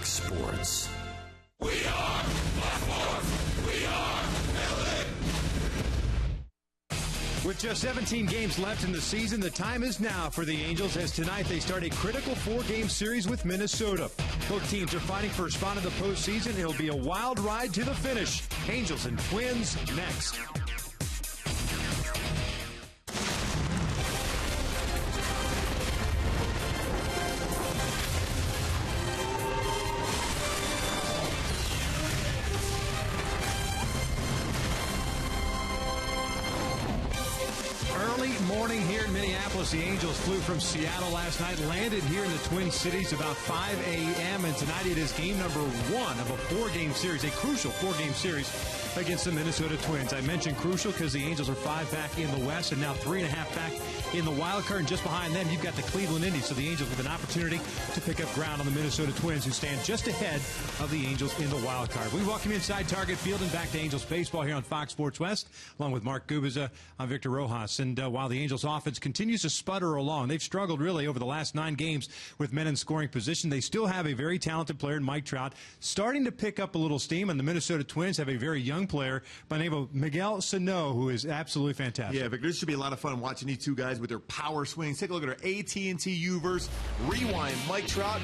Fox Sports. We are Baltimore. We are LA. With just 17 games left in the season, the time is now for the Angels as tonight they start a critical 4-game series with Minnesota. Both teams are fighting for a spot in the postseason. It'll be a wild ride to the finish. Angels and Twins next. Morning here in Minneapolis. The Angels flew from Seattle last night, landed here in the Twin Cities about 5 a.m. And tonight it is game number 1 of a 4-game series, a crucial 4-game series against the Minnesota Twins. I mentioned crucial because the Angels are 5 back in the West and now 3.5 back in the wild card. And just behind them, you've got the Cleveland Indians. So the Angels with an opportunity to pick up ground on the Minnesota Twins, who stand just ahead of the Angels in the wild card. We welcome you inside Target Field and back to Angels baseball here on Fox Sports West, along with Mark Gubiza. I'm Victor Rojas. And while the Angels offense continues to sputter along, they've struggled really over the last 9 games with men in scoring position. They still have a very talented player in Mike Trout, starting to pick up a little steam, and the Minnesota Twins have a very young player by the name of Miguel Sano, who is absolutely fantastic. Yeah, Victor, this should be a lot of fun watching these two guys with their power swings. Take a look at our AT&T U-verse. Rewind. Mike Trout,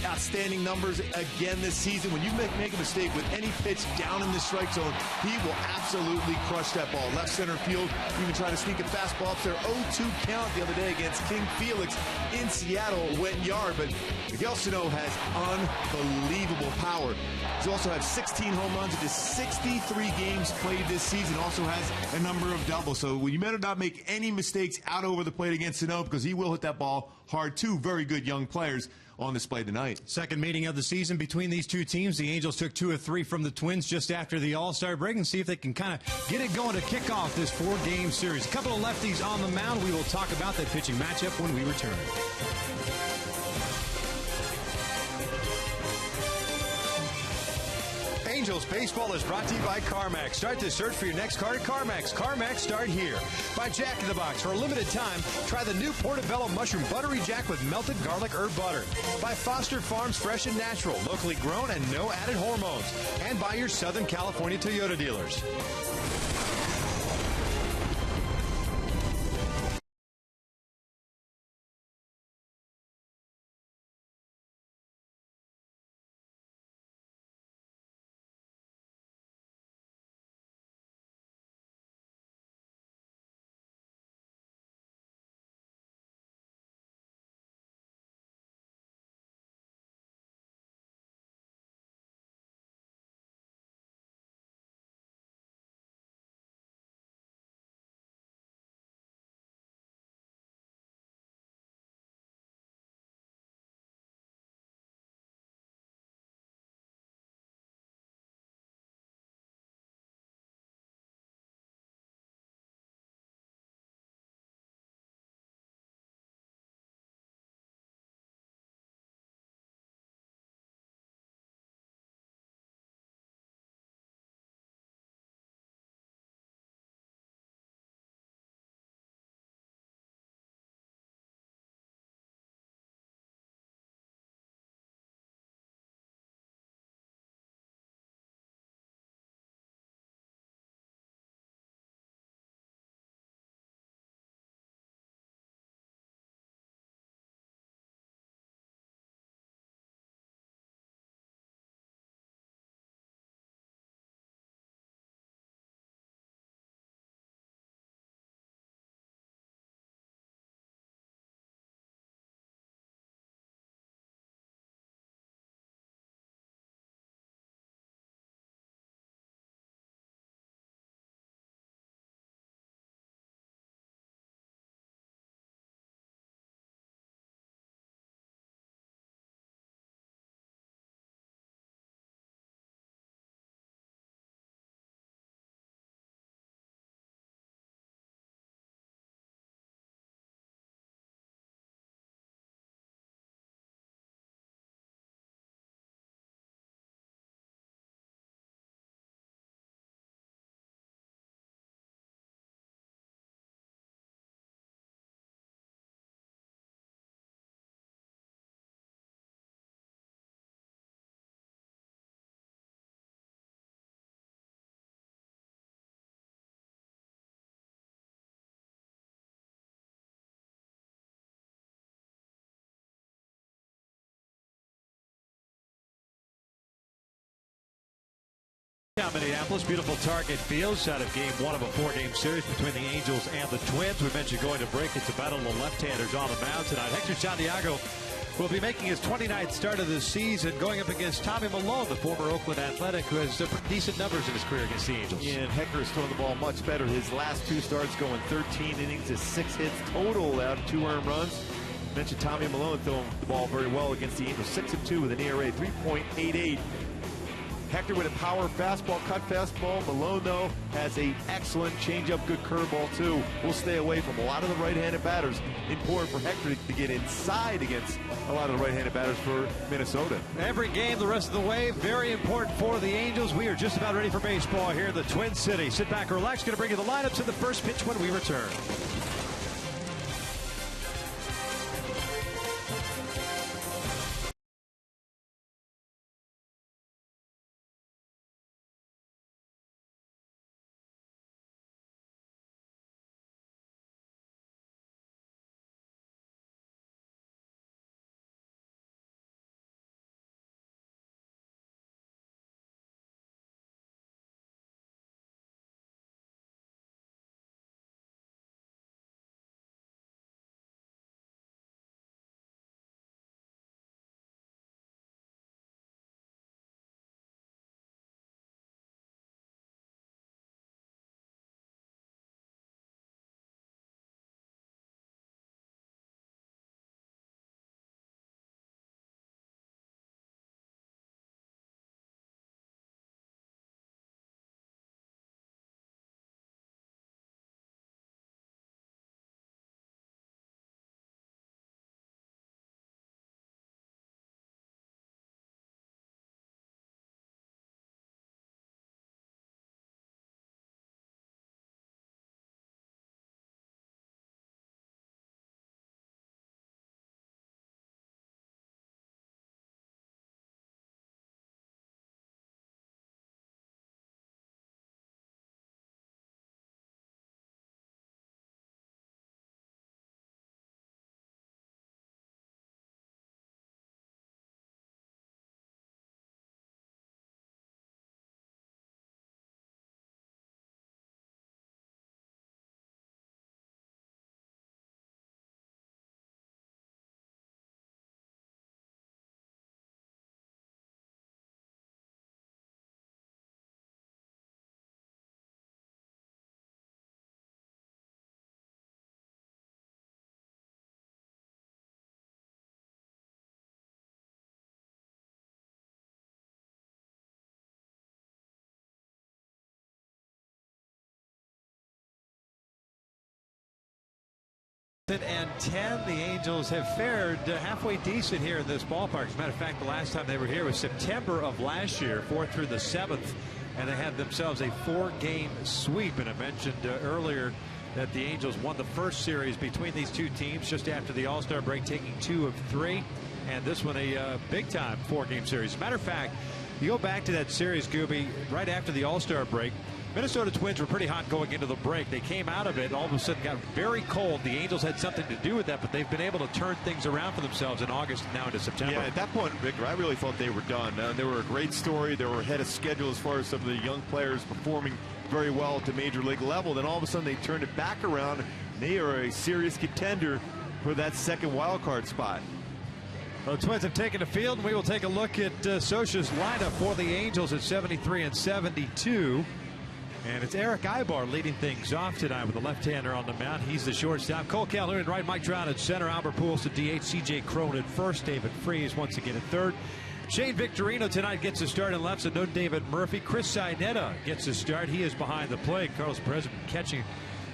outstanding numbers again this season. When you make a mistake with any pitch down in the strike zone, he will absolutely crush that ball. Left center field, even trying to sneak a fastball up there. 0-2 count the other day against King Felix in Seattle, went yard, but Miguel Sano has unbelievable power. He also has 16 home runs into 63 games played this season. Also has a number of doubles. So you better not make any mistakes out over the plate against Sano, because he will hit that ball hard. Two very good young players on display tonight. Second meeting of the season between these two teams. The Angels took 2 of 3 from the Twins just after the All-Star break, and see if they can kind of get it going to kick off this 4-game series. A couple of lefties on the mound. We will talk about that pitching matchup when we return. Angels baseball is brought to you by CarMax. Start the search for your next car at CarMax. CarMax, start here. By Jack in the Box. For a limited time, try the new Portobello Mushroom Buttery Jack with melted garlic herb butter. By Foster Farms Fresh and Natural, locally grown and no added hormones. And by your Southern California Toyota dealers. Minneapolis, beautiful Target Field, out of game one of a four-game series between the Angels and the Twins. We mentioned going to break. It's a battle of the left-handers on the mound tonight. Hector Santiago will be making his 29th start of the season, going up against Tommy Malone, the former Oakland Athletic, who has decent numbers in his career against the Angels. Yeah, and Hector has thrown the ball much better. His last two starts going 13 innings, his 6 hits total, out 2 earned runs. Mentioned Tommy Malone throwing the ball very well against the Angels, 6-2 with an ERA 3.88. Hector with a power fastball, cut fastball. Malone, though, has an excellent changeup, good curveball, too. We'll stay away from a lot of the right-handed batters. Important for Hector to get inside against a lot of the right-handed batters for Minnesota. Every game the rest of the way, very important for the Angels. We are just about ready for baseball here in the Twin Cities. Sit back, relax. Going to bring you the lineups in the first pitch when we return. And 10, the Angels have fared halfway decent here in this ballpark. As a matter of fact, the last time they were here was September of last year, 4th through the 7th, and they had themselves a 4-game sweep. And I mentioned earlier that the Angels won the first series between these two teams just after the All-Star break, taking 2 of 3, and this one a big-time 4-game series. As a matter of fact, you go back to that series, Gooby, right after the All-Star break, Minnesota Twins were pretty hot going into the break. They came out of it and all of a sudden got very cold. The Angels had something to do with that, but they've been able to turn things around for themselves in August and now into September. Yeah, at that point, Victor, I really thought they were done. They were a great story. They were ahead of schedule as far as some of the young players performing very well at the major league level. Then all of a sudden they turned it back around. They are a serious contender for that second wild card spot. Well, the Twins have taken the field, and we will take a look at Scioscia's lineup for the Angels at 73 and 72. And it's Eric Ibar leading things off tonight with the left-hander on the mound. He's the shortstop. Cole Calhoun at right, Mike Trout at center, Albert Pujols at DH, C.J. Cron at first, David Freese once again at third. Shane Victorino tonight gets a start in left, so no David Murphy. Chris Sinetta gets a start. He is behind the plate. Carlos Perez has been catching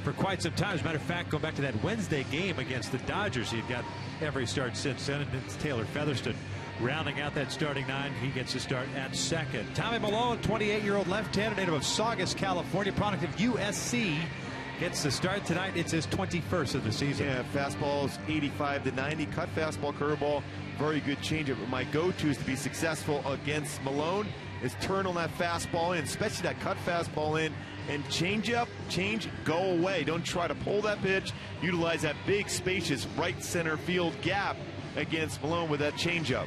for quite some time. As a matter of fact, going back to that Wednesday game against the Dodgers, he had got every start since then, and it's Taylor Featherston rounding out that starting 9. He gets a start at second. Tommy Malone, 28-year-old left-hander, native of Saugus, California, product of USC, gets the start tonight. It's his 21st of the season. Yeah, fastballs 85 to 90, cut fastball, curveball, very good changeup. My go-to is to be successful against Malone is turn on that fastball in, especially that cut fastball in, and change, go away. Don't try to pull that pitch. Utilize that big, spacious right center field gap against Malone with that changeup.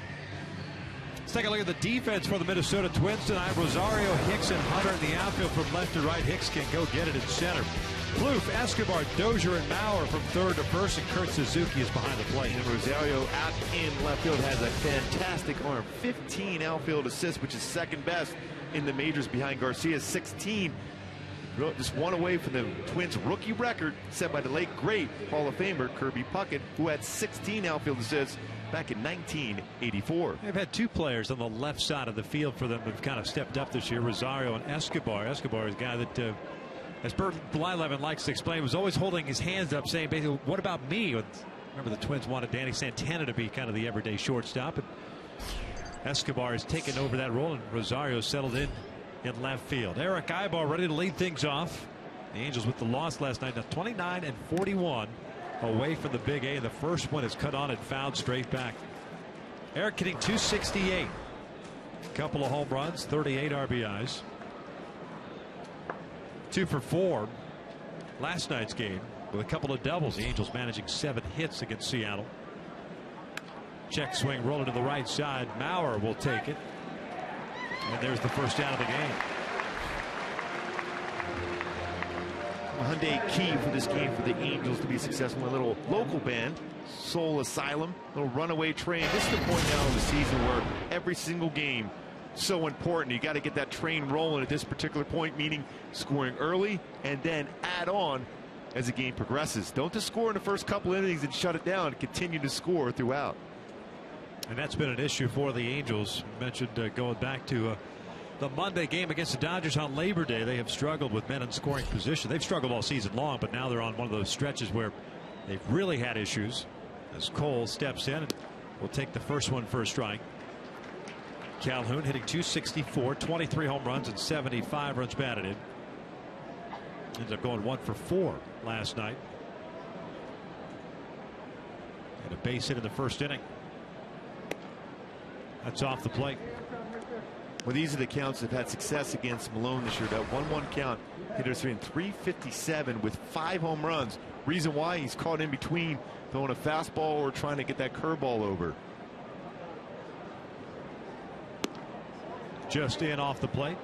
Let's take a look at the defense for the Minnesota Twins tonight. Rosario, Hicks, and Hunter in the outfield from left to right. Hicks can go get it in center. Plouffe, Escobar, Dozier, and Maurer from third to first, and Kurt Suzuki is behind the plate. And Rosario out in left field has a fantastic arm. 15 outfield assists, which is second best in the majors behind Garcia's 16. Just one away from the Twins' rookie record set by the late great Hall of Famer Kirby Puckett, who had 16 outfield assists back in 1984. They've had two players on the left side of the field for them who've kind of stepped up this year, Rosario and Escobar. Escobar is a guy that, as Bert Blyleven likes to explain, was always holding his hands up saying basically, what about me? Remember, the Twins wanted Danny Santana to be kind of the everyday shortstop, and Escobar has taken over that role, and Rosario settled in left field. Eric Aybar ready to lead things off. The Angels with the loss last night, now 29-41 away from the Big A. The first one is cut on and fouled straight back. Eric hitting .268, a couple of home runs, 38 RBIs, 2 for 4 last night's game with a couple of doubles. The Angels managing 7 hits against Seattle. Check swing rolling to the right side. Maurer will take it. And there's the first down of the game. Hyundai key for this game for the Angels to be successful. A little local band, Soul Asylum, a little runaway train. This is the point now of the season where every single game so important. You got to get that train rolling at this particular point, meaning scoring early and then add on as the game progresses. Don't just score in the first couple innings and shut it down. Continue to score throughout. And that's been an issue for the Angels. You mentioned going back to the Monday game against the Dodgers on Labor Day. They have struggled with men in scoring position. They've struggled all season long, but now they're on one of those stretches where they've really had issues. As Cole steps in and will take the first one for a strike. Calhoun hitting .264, 23 home runs and 75 runs batted in. Ends up going 1 for 4 last night. And a base hit in the first inning. That's off the plate. Well, these are the counts that have had success against Malone this year. That 1-1 count, hitters in .357 with 5 home runs. Reason why, he's caught in between throwing a fastball or trying to get that curveball over. Just in off the plate.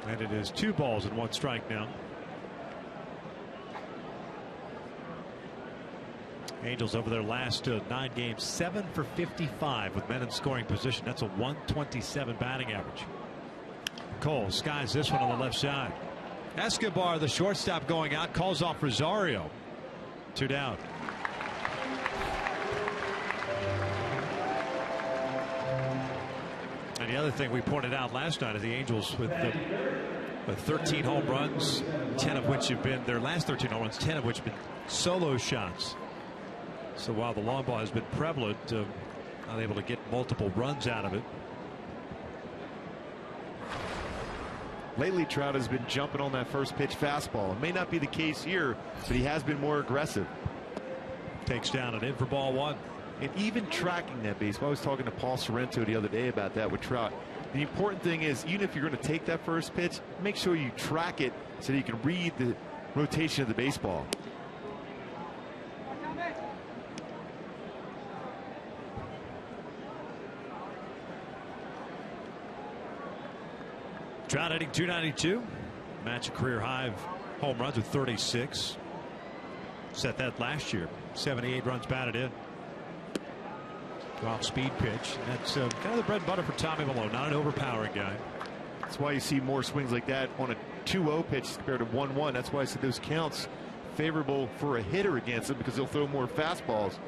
And it is 2 balls and 1 strike now. Angels over their last 9 games, 7 for 55 with men in scoring position. That's a 127 batting average. Cole skies this one on the left side. Escobar, the shortstop, going out, calls off Rosario. 2 down. And the other thing we pointed out last night is the Angels with 13 home runs, 10 of which have been their last 13 home runs, 10 of which have been solo shots. So while the long ball has been prevalent, not able to get multiple runs out of it. Lately, Trout has been jumping on that first pitch fastball. It may not be the case here, but he has been more aggressive. Takes down and in for ball 1. And even tracking that baseball. I was talking to Paul Sorrento the other day about that with Trout. The important thing is, even if you're going to take that first pitch, make sure you track it so that you can read the rotation of the baseball. Trout hitting .292, match a career high of home runs with 36. Set that last year. 78 runs batted in. Off speed pitch. That's kind of the bread and butter for Tommy Malone. Not an overpowering guy. That's why you see more swings like that on a 2-0 pitch compared to 1-1. That's why I said those counts favorable for a hitter against him, because they'll throw more fastballs.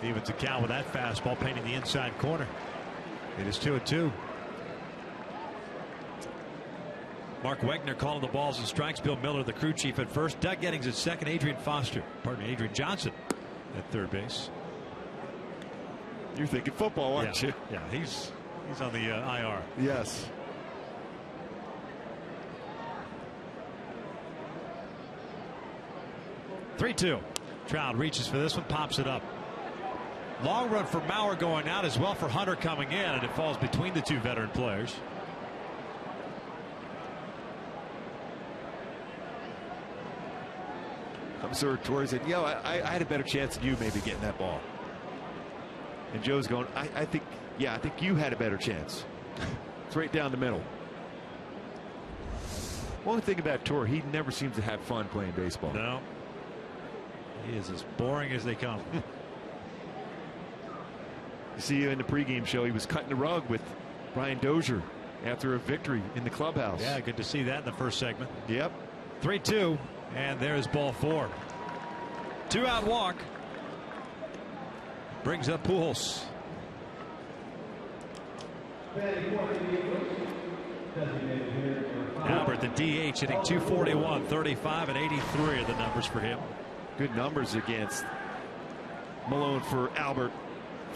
Evens a count with that fastball, painting the inside corner. It is 2-2. Mark Wegner calling the balls and strikes. Bill Miller, the crew chief, at first. Doug Gettings at second. Adrian Johnson at third base. You're thinking football, aren't you? Yeah, he's on the IR. Yes. (3-2). Trout reaches for this one, pops it up. Long run for Maurer going out, as well for Hunter coming in, and it falls between the 2 veteran players. I'm sure Torrey said, "Yo, I had a better chance than you maybe getting that ball." And Joe's going, I think you had a better chance. It's right down the middle. One thing about Torrey, he never seems to have fun playing baseball. No. He is as boring as they come. You see in the pregame show, he was cutting the rug with Brian Dozier after a victory in the clubhouse. Yeah, good to see that in the first segment. Yep. 3-2, and there's ball 4. 2-out walk. Brings up Pujols. Albert, the DH, hitting 241, 35, and 83 are the numbers for him. Good numbers against Malone for Albert.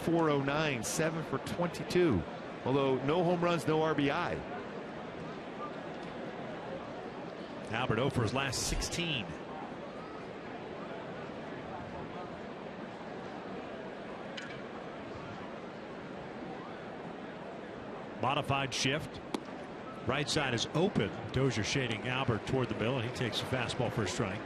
409, 7 for 22. Although no home runs, no RBI. Albert 0 for his last 16. Modified shift. Right side is open. Dozier shading Albert toward the middle, and he takes a fastball for a strike.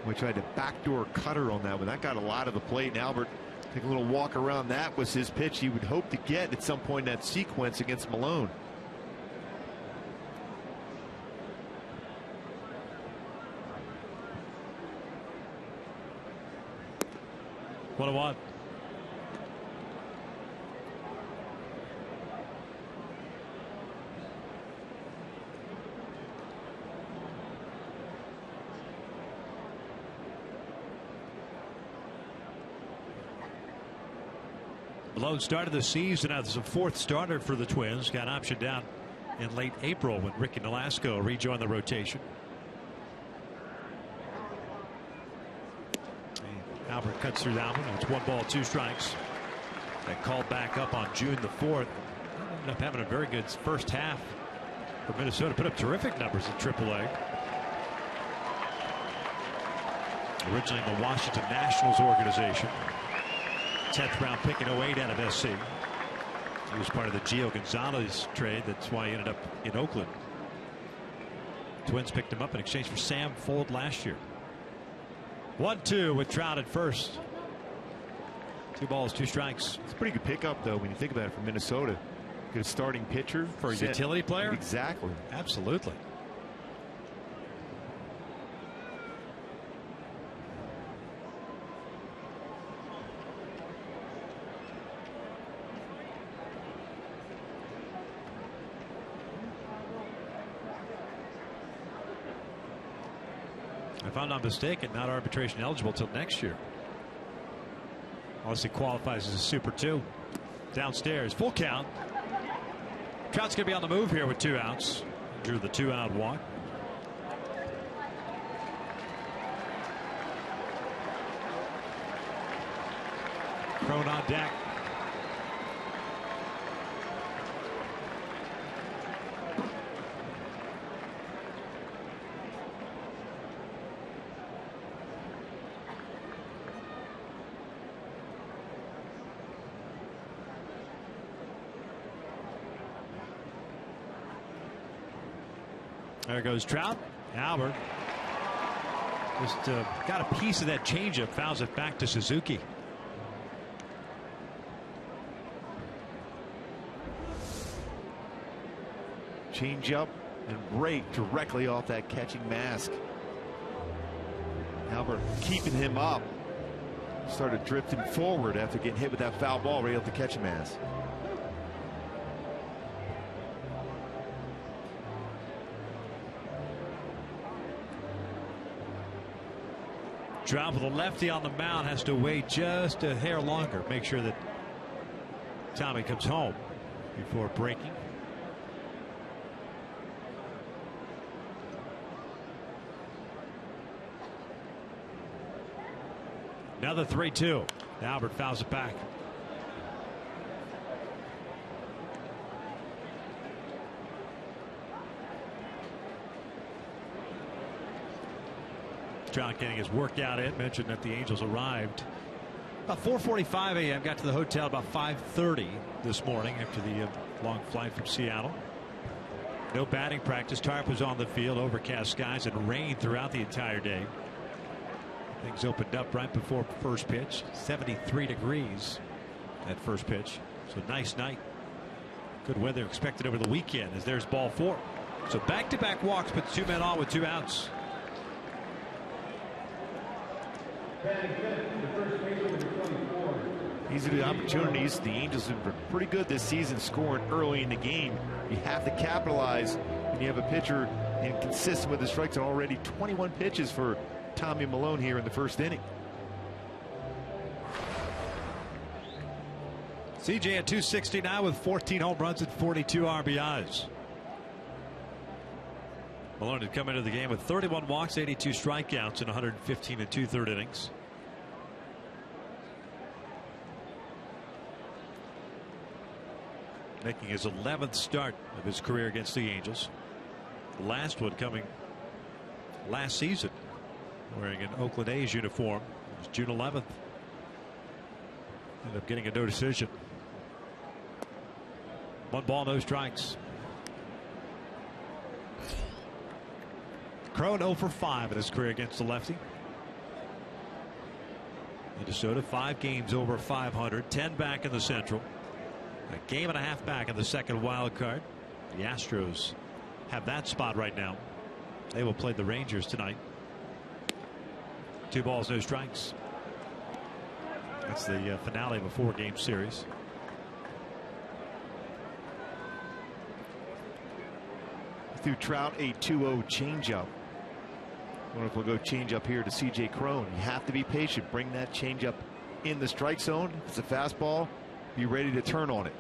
We tried to backdoor cutter on that one. That got a lot of the plate, and Albert take a little walk around. That was his pitch he would hope to get at some point in that sequence against Malone. What a one. Malone started the season as a 4th starter for the Twins. Got optioned down in late April when Ricky Nolasco rejoined the rotation. And Albert cuts through that one. It's 1 ball, 2 strikes. That called back up on June the 4th. Ended up having a very good first half for Minnesota. Put up terrific numbers in AAA. Originally in the Washington Nationals organization. 10th round pick in 08 out of SC. He was part of the Gio Gonzalez trade. That's why he ended up in Oakland. Twins picked him up in exchange for Sam Fuld last year. 1-2 with Trout at first. 2 balls, 2 strikes. It's a pretty good pickup, though, when you think about it, for Minnesota. Good starting pitcher. For a utility player? Exactly. Absolutely. If I'm not mistaken, not arbitration eligible till next year. Unless he qualifies as a Super 2. Downstairs, full count. Trout's going to be on the move here with 2 outs. Drew the 2-out walk. Crone on deck. There goes Trout. Albert just got a piece of that changeup, fouls it back to Suzuki. Change up and break directly off that catching mask. Albert keeping him up. Started drifting forward after getting hit with that foul ball right off the catching mask. Trout with a lefty on the mound has to wait just a hair longer. Make sure that Tommy comes home before breaking. Another 3-2. Albert fouls it back. Trout getting his workout in. Mentioned that the Angels arrived about 4:45 a.m. Got to the hotel about 5:30 this morning after the long flight from Seattle. No batting practice. Tarp was on the field. Overcast skies and rain throughout the entire day. Things opened up right before first pitch. 73 degrees at first pitch. So nice night. Good weather expected over the weekend as there's ball 4. So back-to-back walks, puts 2 men on with 2 outs. These are the opportunities. The Angels have been pretty good this season scoring early in the game. You have to capitalize when you have a pitcher inconsistent with the strikes, and already 21 pitches for Tommy Milone here in the first inning. CJ at 269 with 14 home runs and 42 RBIs. Milone had come into the game with 31 walks, 82 strikeouts in 115 and 2/3 innings. Making his 11th start of his career against the Angels. The last one coming last season, wearing an Oakland A's uniform. It was June 11th. Ended up getting a no decision. 1 ball, no strikes. Crone 0 for 5 in his career against the lefty. Minnesota 5 games over 500, 10 back in the Central. A game and a half back in the second wild card. The Astros have that spot right now. They will play the Rangers tonight. 2 balls, no strikes. That's the finale of a 4-game series. Through Trout, a 2-0 changeup. I wonder if we'll go changeup here to CJ Crone. You have to be patient. Bring that changeup in the strike zone. If it's a fastball, be ready to turn on it.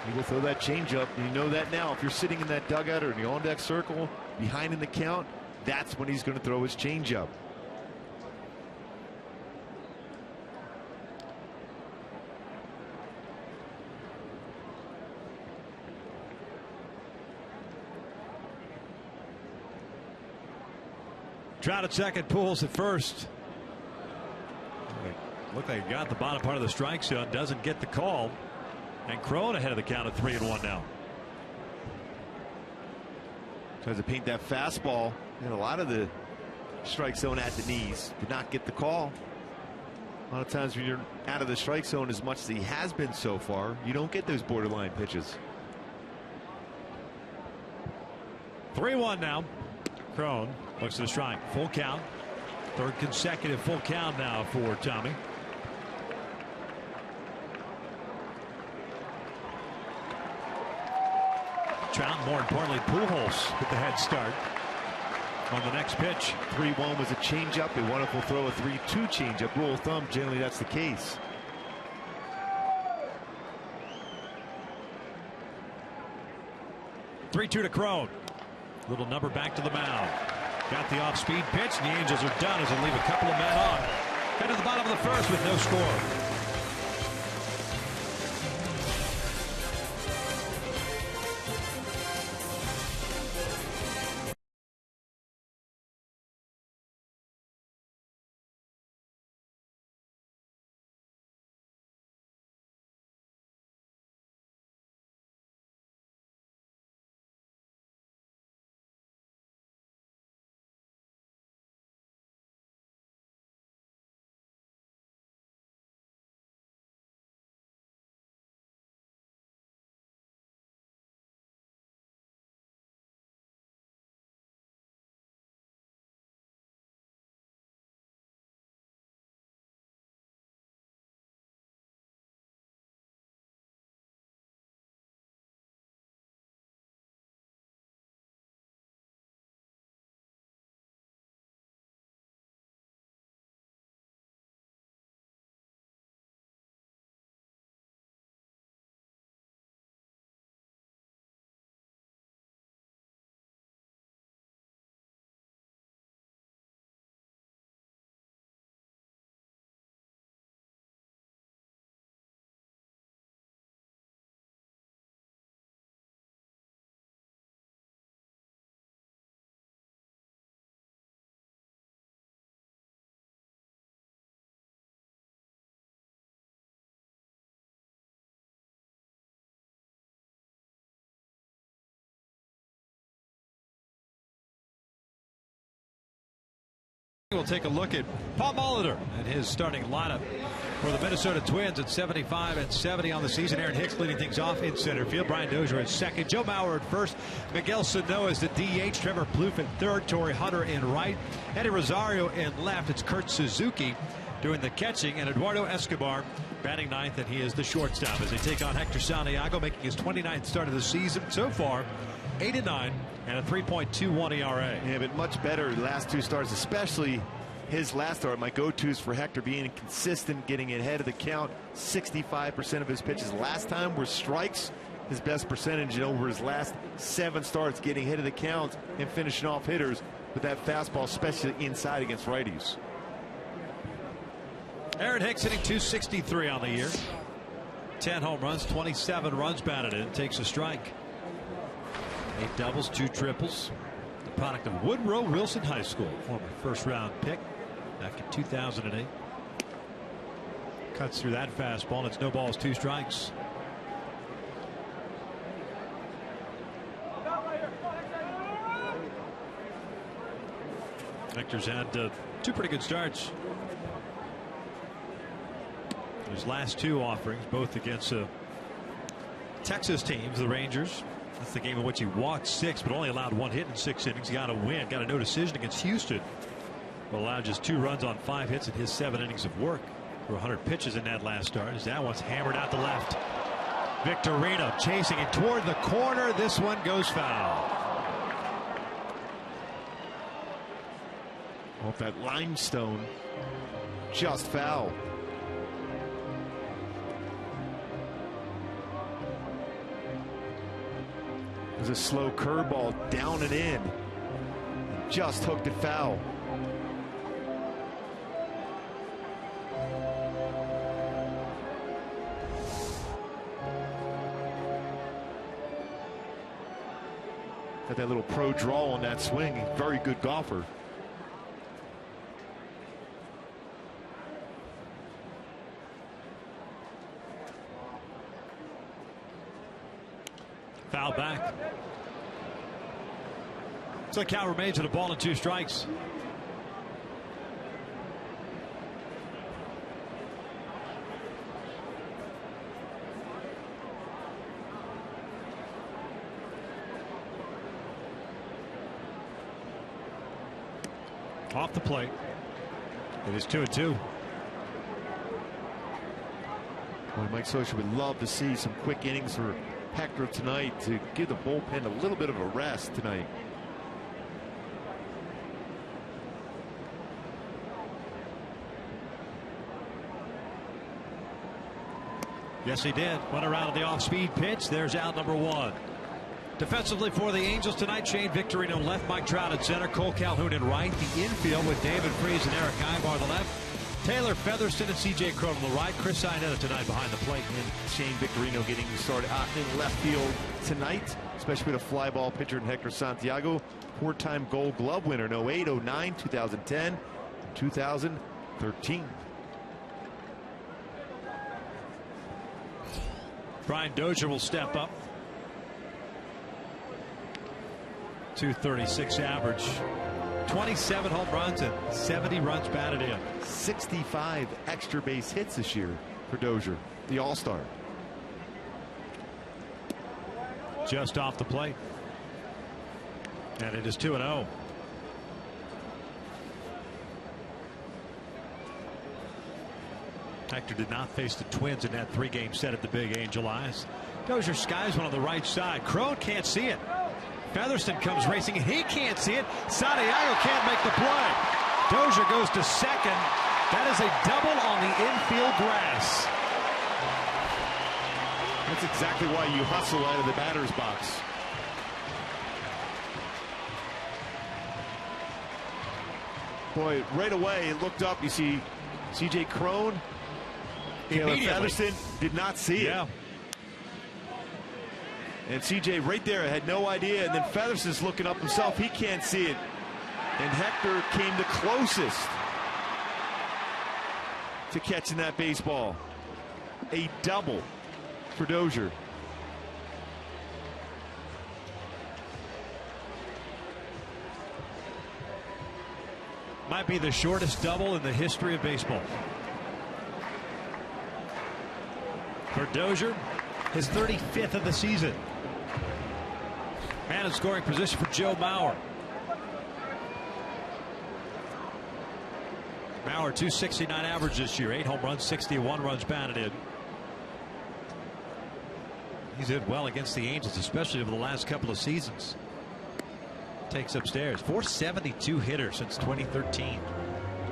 He will throw that changeup. You know that now. If you're sitting in that dugout or in the on-deck circle, behind in the count, that's when he's going to throw his changeup. Trout at second, Pujols at first. Looked like he got the bottom part of the strike zone, doesn't get the call. And Crone ahead of the count at 3-1 now. Tries to paint that fastball, and a lot of the strike zone at the knees. Did not get the call. A lot of times when you're out of the strike zone as much as he has been so far, you don't get those borderline pitches. 3-1 now. Crone looks to the strike. Full count. 3rd consecutive full count now for Tommy. Trout, more importantly, Pujols with the head start on the next pitch. 3-1 was a changeup. They wonder if we'll throw a 3-2 changeup. Rule of thumb, generally that's the case. Three-two to Crone. Little number back to the mound. Got the off-speed pitch, and the Angels are done as they leave a couple of men on. Got to the bottom of the first with no score. We'll take a look at Paul Molitor and his starting lineup for the Minnesota Twins at 75 and 70 on the season. Aaron Hicks leading things off in center field. Brian Dozier at second. Joe Mauer at first. Miguel Sano as the DH. Trevor Plouffe at third. Torrey Hunter in right. Eddie Rosario in left. It's Kurt Suzuki doing the catching, and Eduardo Escobar batting ninth, and he is the shortstop as they take on Hector Santiago, making his 29th start of the season. So far, 8-9 and a 3.21 ERA. Yeah, but much better the last two starts, especially his last start. My go-tos for Hector being consistent, getting ahead of the count. 65% of his pitches last time were strikes. His best percentage over his last 7 starts, getting ahead of the count and finishing off hitters with that fastball, especially inside against righties. Aaron Hicks hitting .263 on the year. 10 home runs, 27 runs batted in. Takes a strike. 8 doubles, 2 triples. The product of Woodrow Wilson High School. Former first-round pick back in 2008. Cuts through that fastball, and it's no balls, 2 strikes. Hector's had 2 pretty good starts. His last 2 offerings, both against Texas teams, the Rangers. That's the game in which he walked 6, but only allowed 1 hit in 6 innings. Got a win, got a no decision against Houston, but allowed just 2 runs on 5 hits in his 7 innings of work. For 100 pitches in that last start. As that one's hammered out the left. Victorino chasing it toward the corner. This one goes foul. Off that limestone, just foul. It was a slow curveball down and in. Just hooked it foul. Got that little pro draw on that swing. Very good golfer. Foul back. So the count remains at a ball and 2 strikes. Off the plate. It is 2-2. Well, Mike Scioscia would love to see some quick innings for Hector tonight to give the bullpen a little bit of a rest tonight. Yes, he did. Went around the off-speed pitch. There's out number 1. Defensively for the Angels tonight, Shane Victorino left, Mike Trout at center, Cole Calhoun in right, the infield with David Freese and Eric Ibar the left, Taylor Featherston and C.J. Cron on the right, Chris Iannetta tonight behind the plate. And Shane Victorino getting started out in left field tonight, especially with a fly ball pitcher in Hector Santiago, 4-time Gold Glove winner in 08, 09, 2010, 2013. Brian Dozier will step up. .236 average, 27 home runs and 70 runs batted in. 65 extra base hits this year for Dozier, the All-Star. Just off the plate. And it is 2-0. Hector did not face the Twins in that 3-game set at the Big Angel Eyes. Dozier skies one on the right side. Cron can't see it. Featherston comes racing, and he can't see it. Santiago can't make the play. Dozier goes to second. That is a double on the infield grass. That's exactly why you hustle out of the batter's box. Boy, right away, it looked up. You see C.J. Cron. Taylor Featherston did not see it. And C.J. right there had no idea. And then Featherston's looking up himself. He can't see it. And Hector came the closest to catching that baseball. A double for Dozier. Might be the shortest double in the history of baseball. For Dozier, his 35th of the season. Man in scoring position for Joe Mauer. Mauer, .269 average this year, 8 home runs, 61 runs batted in. He's hit well against the Angels, especially over the last couple of seasons. Takes upstairs. .472 hitter since 2013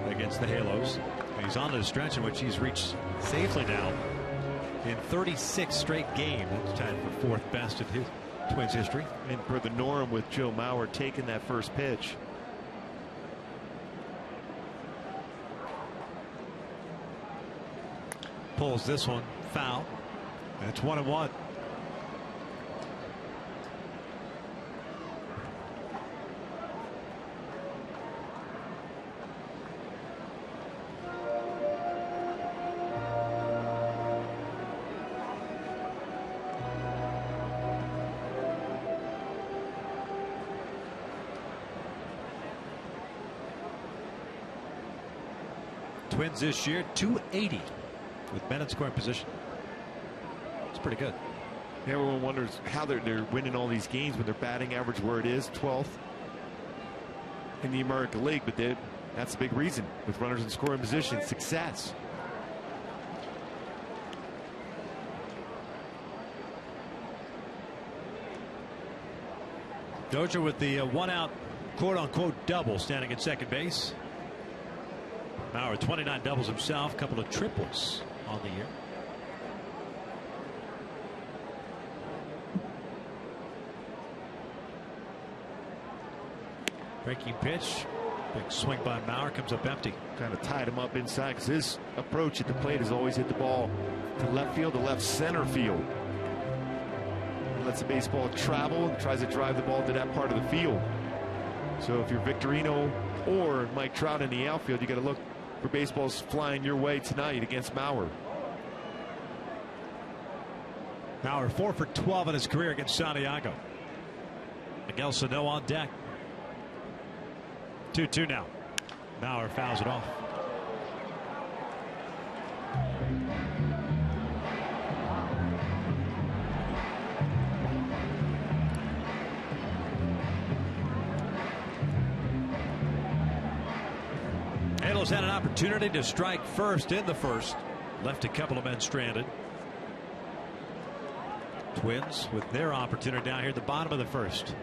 against the Halos. He's on the stretch in which he's reached safely now in 36 straight games. It's tied for 4th best in his Twins history. And for the norm with Joe Mauer taking that first pitch. Pulls this one foul. And it's 1-1. Twins this year, .280 with men in scoring position. It's pretty good. Everyone wonders how they're winning all these games when their batting average where it is, 12th in the American League. But that's a big reason with runners in scoring position, success. Dozier with the one-out quote-unquote double, standing at second base. Mauer 29 doubles himself, couple of triples on the year. Breaking pitch, big swing by Mauer, comes up empty. Kind of tied him up inside because his approach at the plate has always hit the ball to left field, to left center field. He lets the baseball travel and tries to drive the ball to that part of the field. So if you're Victorino or Mike Trout in the outfield, you got to look for baseballs flying your way tonight against Mauer. Mauer 4 for 12 in his career against Santiago. Miguel Sano on deck. 2-2 now. Mauer fouls it off. Halos had an opportunity to strike first in the first. Left a couple of men stranded. Twins with their opportunity down here at the bottom of the first.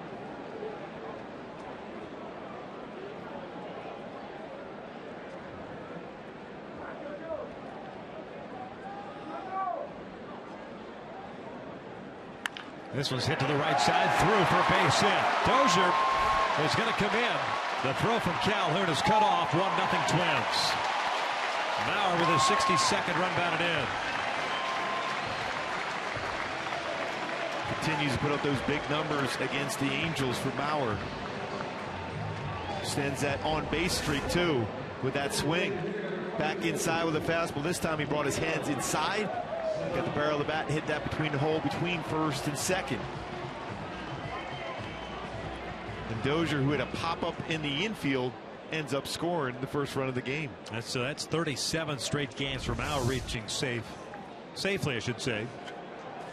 This one's hit to the right side, through for a base hit. Dozier is going to come in. The throw from Calhoun is cut off. 1-0 Twins. Mauer with his 62nd run batted in. Continues to put up those big numbers against the Angels for Mauer. Extends that on-base streak too with that swing. Back inside with a fastball. This time he brought his hands inside. Got the barrel of the bat and hit that between the hole between first and second. And Dozier, who had a pop-up in the infield, ends up scoring the first run of the game. That's 37 straight games for Mauer reaching safely, I should say.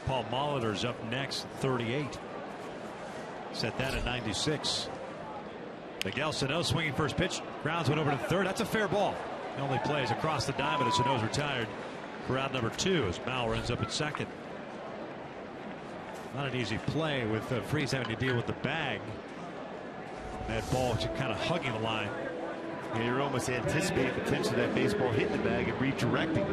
Paul Molitor's up next, 38. Set that at 96. Miguel Sano swinging first pitch, grounds one over to third. That's a fair ball. He only plays across the diamond as Sano's retired for round number 2 as Mauer ends up at second. Not an easy play with Freese having to deal with the bag. That ball just kind of hugging the line. Yeah, you're almost anticipating potentially that baseball hitting the bag and redirecting.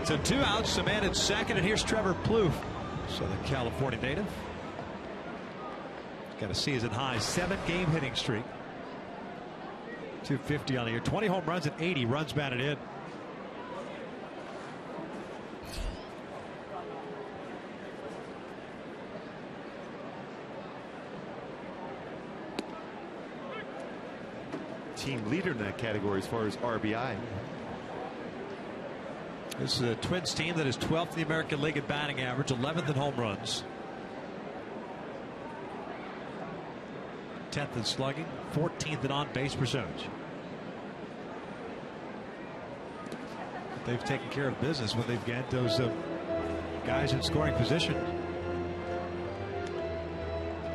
So 2 outs, a man at second, and here's Trevor Plouffe, Southern California native. Got a season high 7-game hitting streak. 250 on the year, 20 home runs and 80 runs batted in. Team leader in that category as far as RBI. This is a Twins team that is 12th in the American League in batting average, 11th in home runs. 10th in slugging, 14th in on-base percentage. They've taken care of business when they've got those guys in scoring position.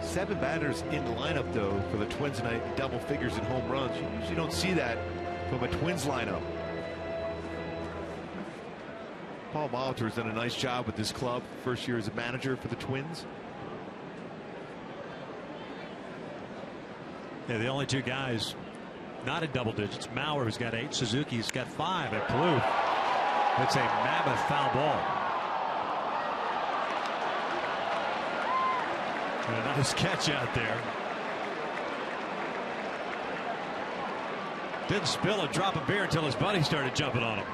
7 batters in the lineup, though, for the Twins tonight, double figures in home runs. You usually don't see that from a Twins lineup. Paul Molitor's done a nice job with this club. First year as a manager for the Twins. Yeah, the only 2 guys not in double digits. Mauer, who's got 8. Suzuki's got 5 at Palouse. It's a mammoth foul ball. And a nice catch out there. Didn't spill a drop of beer until his buddy started jumping on him.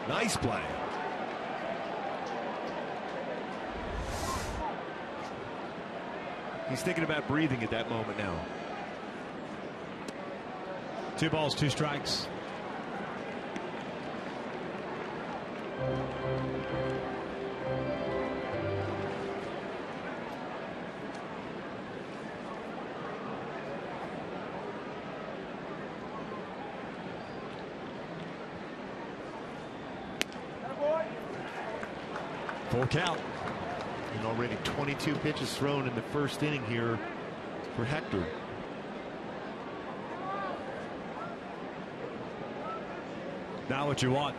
Nice play. He's thinking about breathing at that moment now. 2 balls, 2 strikes. Full count. And already 22 pitches thrown in the first inning here for Hector. Not what you want.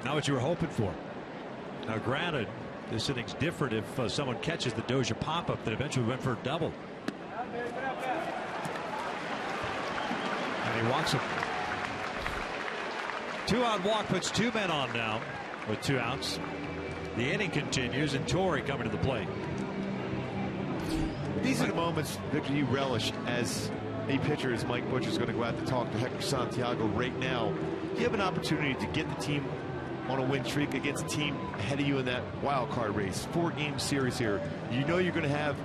Not what you were hoping for. Now, granted, this inning's different if someone catches the Dozier pop-up that eventually went for a double. And he walks him. 2-out walk puts 2 men on now with 2 outs. The inning continues, and Torrey coming to the plate. These are the moments, Victor, you relish as a pitcher, as Mike Butcher's going to go out to talk to Hector Santiago right now. You have an opportunity to get the team on a win streak against a team ahead of you in that wild card race. 4-game series here. You know you're going to have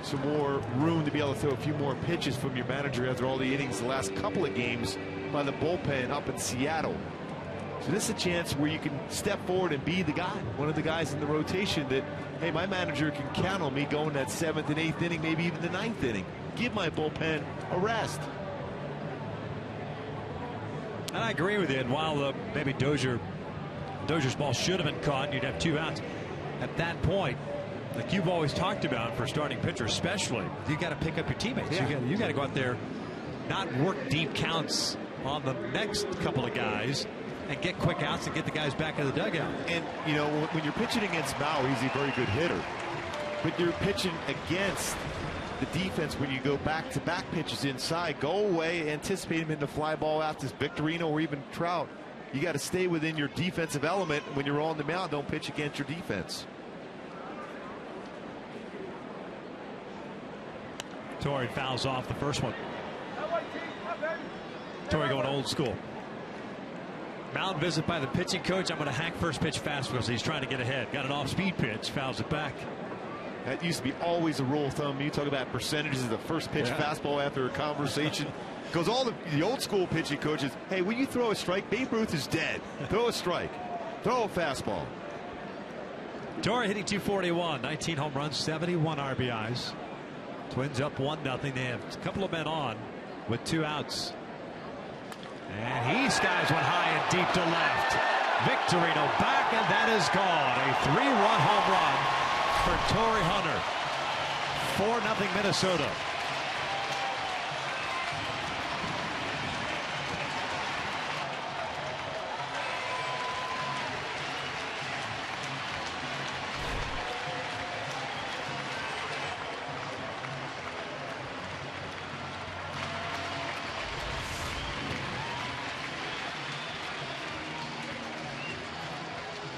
some more room to be able to throw a few more pitches from your manager after all the innings the last couple of games by the bullpen up in Seattle. So this is a chance where you can step forward and be the guy, one of the guys in the rotation that, hey, my manager can count on me going that 7th and 8th inning, maybe even the 9th inning. Give my bullpen a rest. And I agree with you. And while maybe Dozier's ball should have been caught, you'd have 2 outs. At that point, like you've always talked about for starting pitcher especially, you got to pick up your teammates. Yeah. You got to go out there, not work deep counts on the next couple of guys, and get quick outs and get the guys back in the dugout. And, you know, when you're pitching against Mauer, he's a very good hitter. But you're pitching against the defense when you go back-to-back pitches inside. Go away, anticipate him in the fly ball out to Victorino or even Trout. You got to stay within your defensive element when you're on the mound. Don't pitch against your defense. Torrey fouls off the first one. Torrey going old school. Mound visit by the pitching coach. I'm going to hack first pitch fastballs. He's trying to get ahead. Got an off-speed pitch. Fouls it back. That used to be always a rule of thumb. You talk about percentages of the first pitch fastball after a conversation. Because all the old school pitching coaches, hey, when you throw a strike, Babe Ruth is dead. Throw a strike. Throw a fastball. Torrey hitting .241, 19 home runs, 71 RBIs. Twins up 1-0. They have a couple of men on with 2 outs. And he skies one high and deep to left. Victorino back, and that is gone. A 3-run home run for Torrey Hunter. 4-0 Minnesota.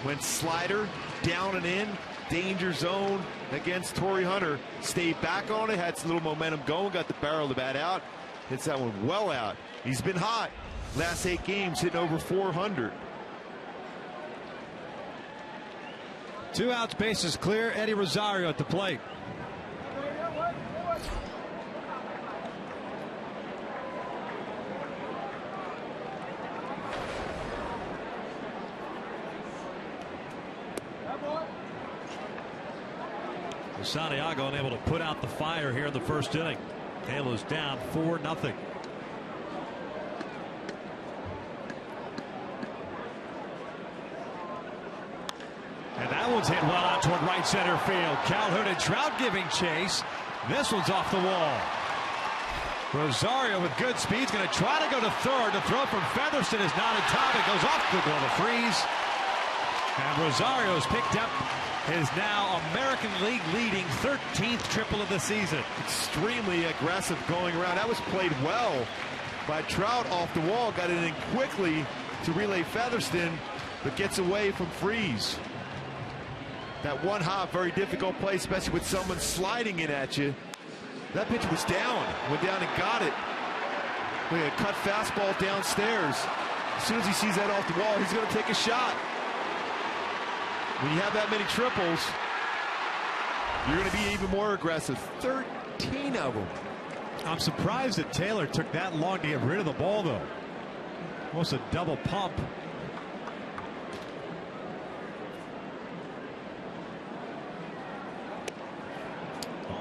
Went slider, down and in, danger zone against Torrey Hunter. Stayed back on it, had some little momentum going, got the barrel of the bat out. Hits that one well out. He's been hot. Last 8 games, hitting over 400. 2 outs, bases clear. Eddie Rosario at the plate. Santiago unable to put out the fire here in the first inning. Halo's down 4-0. And that one's hit well out toward right center field. Calhoun and Trout giving chase. This one's off the wall. Rosario with good speed is going to try to go to third. The throw from Featherston is not in time. It goes off the glove of Freeze. And Rosario has picked up his now American League leading 13th triple of the season. Extremely aggressive going around. That was played well by Trout off the wall. Got it in quickly to relay Featherston, but gets away from Freeze. That one hop, very difficult play, especially with someone sliding in at you. That pitch was down. Went down and got it. Look at a cut fastball downstairs. As soon as he sees that off the wall, he's going to take a shot. When you have that many triples, you're going to be even more aggressive. 13 of them. I'm surprised that Taylor took that long to get rid of the ball, though. Almost a double pump.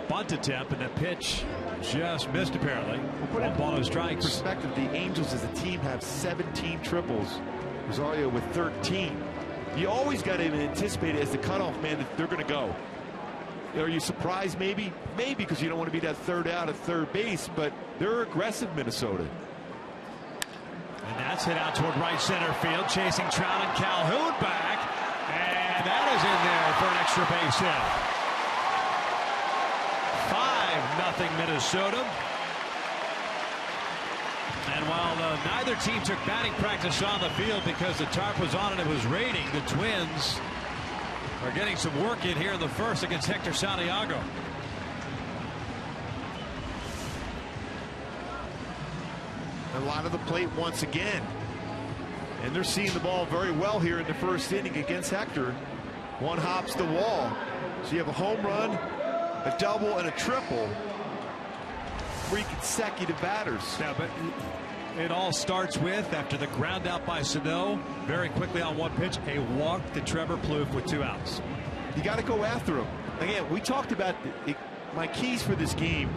Bunt attempt, and the pitch just missed, apparently. One ball, no strikes. Perspective, the Angels as a team have 17 triples. Rosario with 13. You always got to anticipate it as the cutoff man that they're going to go. Are you surprised? Maybe because you don't want to be that third out at third base, but they're aggressive, Minnesota. And that's hit out toward right center field, chasing Trout and Calhoun back, and that is in there for an extra base hit. 5-0 Minnesota. And while neither team took batting practice on the field because the tarp was on and it was raining, the Twins are getting some work in here in the first against Hector Santiago. A lot of the plate once again. And they're seeing the ball very well here in the first inning against Hector. One hops the wall. So you have a home run, a double, and a triple. 3 consecutive batters. Yeah, but it all starts with, after the ground out by Sano, very quickly on one pitch, a walk to Trevor Plouffe with 2 outs. You got to go after him. Again, we talked about my keys for this game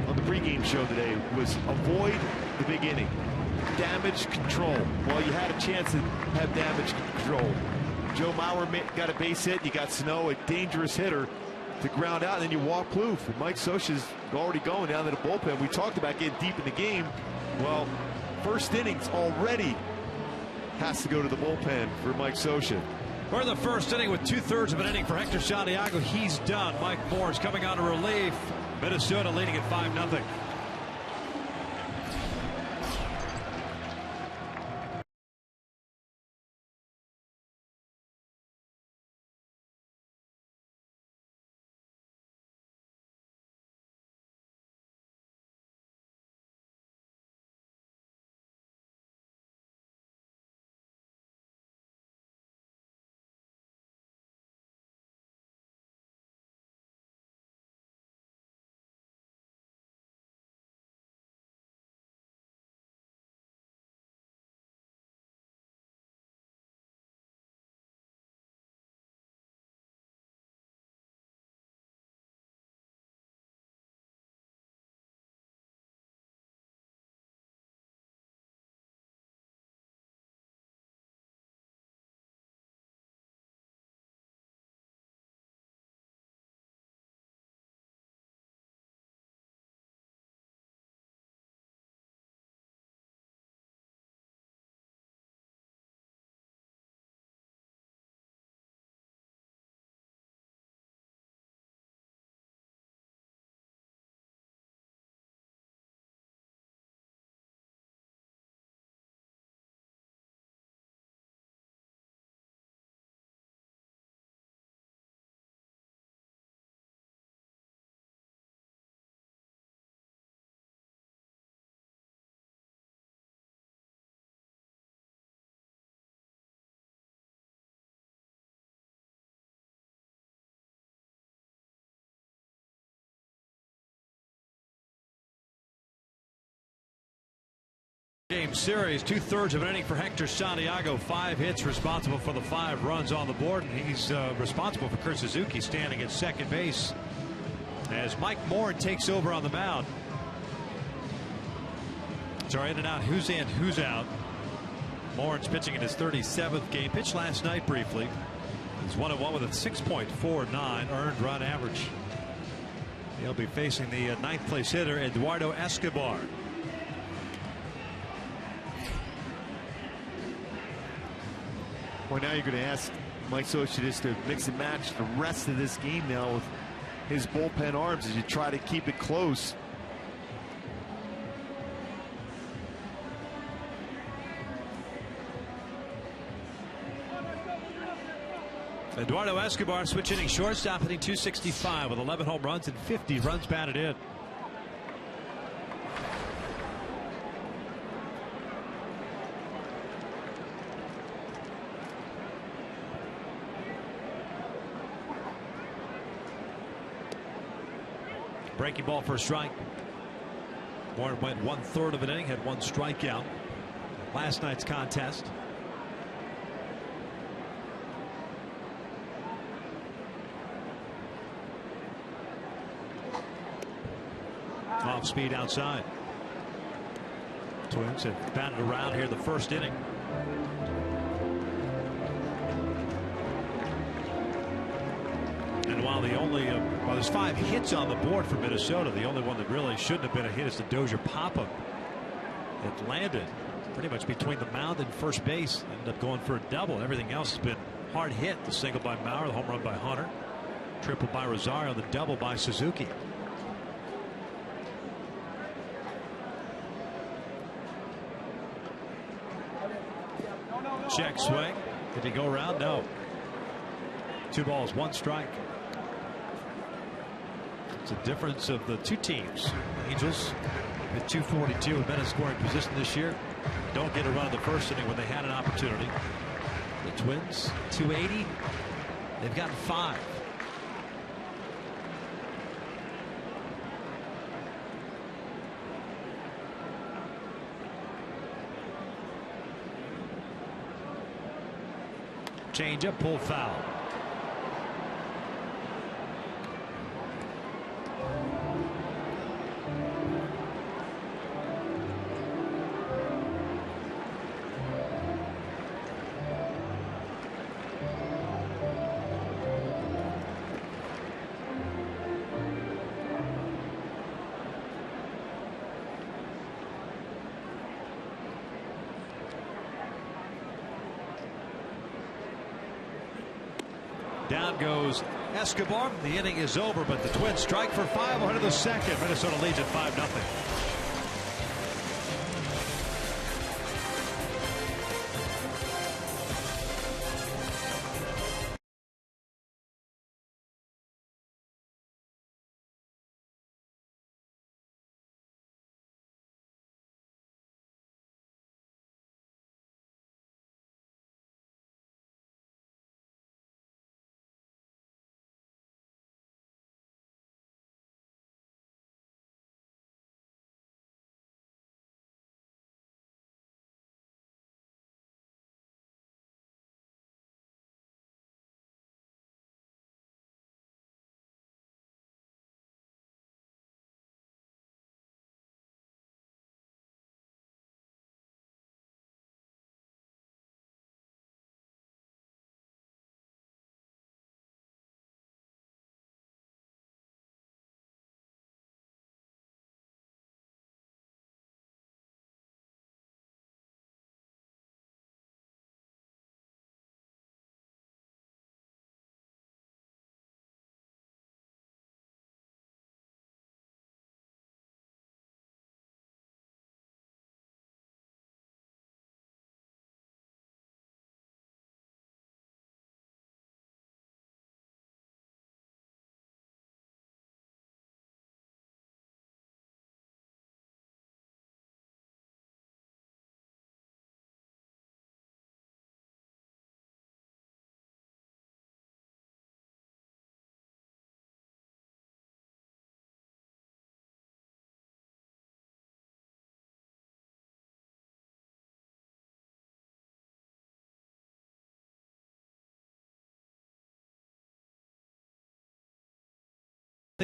on the pregame show today was avoid the big inning. Damage control. Well, you had a chance to have damage control. Joe Mauer got a base hit. You got Sano, a dangerous hitter, to ground out, and then you walk Plouffe. And Mike Scioscia's already going down to the bullpen. We talked about getting deep in the game. Well, first innings already has to go to the bullpen for Mike Scioscia. We're in the first inning with 2/3 of an inning for Hector Santiago. He's done. Mike Moore's coming on to relief. Minnesota leading at 5-0. 4-game series. 2/3 of an inning for Hector Santiago. 5 hits, responsible for the 5 runs on the board. And he's responsible for Kurt Suzuki standing at second base as Mike Moore takes over on the mound. So in and out, who's in, who's out. Morin's pitching in his 37th game. Pitched last night briefly. He's 1-1 with a 6.49 earned run average. He'll be facing the 9th place hitter, Eduardo Escobar. Well, now you're going to ask Mike Sociedis to mix and match the rest of this game now with his bullpen arms as you try to keep it close. Eduardo Escobar, switch inning shortstop, hitting .265 with 11 home runs and 50 runs batted in. Breaking ball for a strike. Warren went 1/3 of an inning, had 1 strikeout. Last night's contest. Off speed outside. Twins have batted around here the first inning. And while well, there's 5 hits on the board for Minnesota, the only one that really shouldn't have been a hit is the Dozier pop-up. It landed pretty much between the mound and first base. Ended up going for a double. Everything else has been hard hit. The single by Maurer, the home run by Hunter, triple by Rosario, the double by Suzuki. Check swing. Did he go around? No. 2 balls, 1 strike. It's a difference of the 2 teams. Angels with .242 have been in scoring position this year. Don't get a run in the first inning when they had an opportunity. The Twins .280. They've gotten 5. Change up, pull foul. Down goes Escobar. The inning is over, but the Twins strike for 5 ahead of the second. Minnesota leads at 5-0.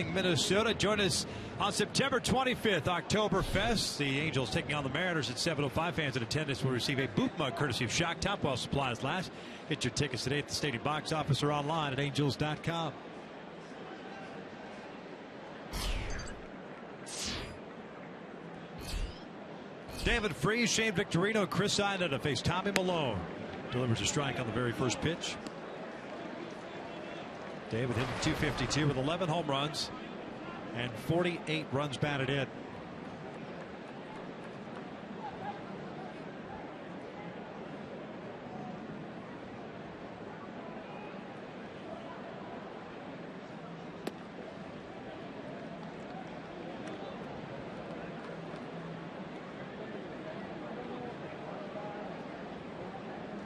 Minnesota. Join us on September 25th, Oktoberfest. The Angels taking on the Mariners at 7:05. Fans in attendance will receive a boot mug courtesy of Shock Top while supplies last. Get your tickets today at the stadium box office or online at angels.com. David Freese, Shane Victorino, Chris Iannetta to face Tommy Malone. Delivers a strike on the very first pitch. David hitting .252 with 11 home runs and 48 runs batted in.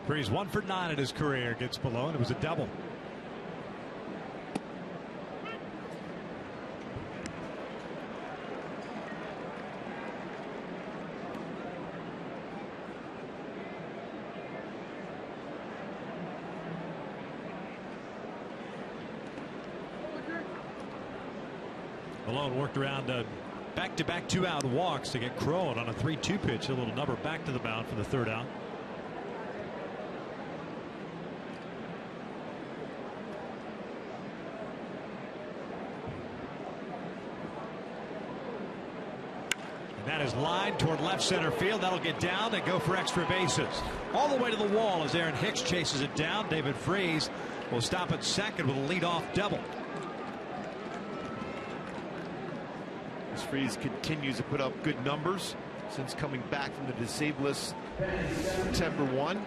Freese 1 for 9 in his career against Malone. It was a double. Malone worked around back-to-back 2-out walks to get Crowan on a 3-2 pitch. A little number back to the mound for the third out. And that is lined toward left center field. That'll get down and go for extra bases. All the way to the wall as Aaron Hicks chases it down. David Freese will stop at second with a leadoff double. Freese continues to put up good numbers since coming back from the disabled list September 1.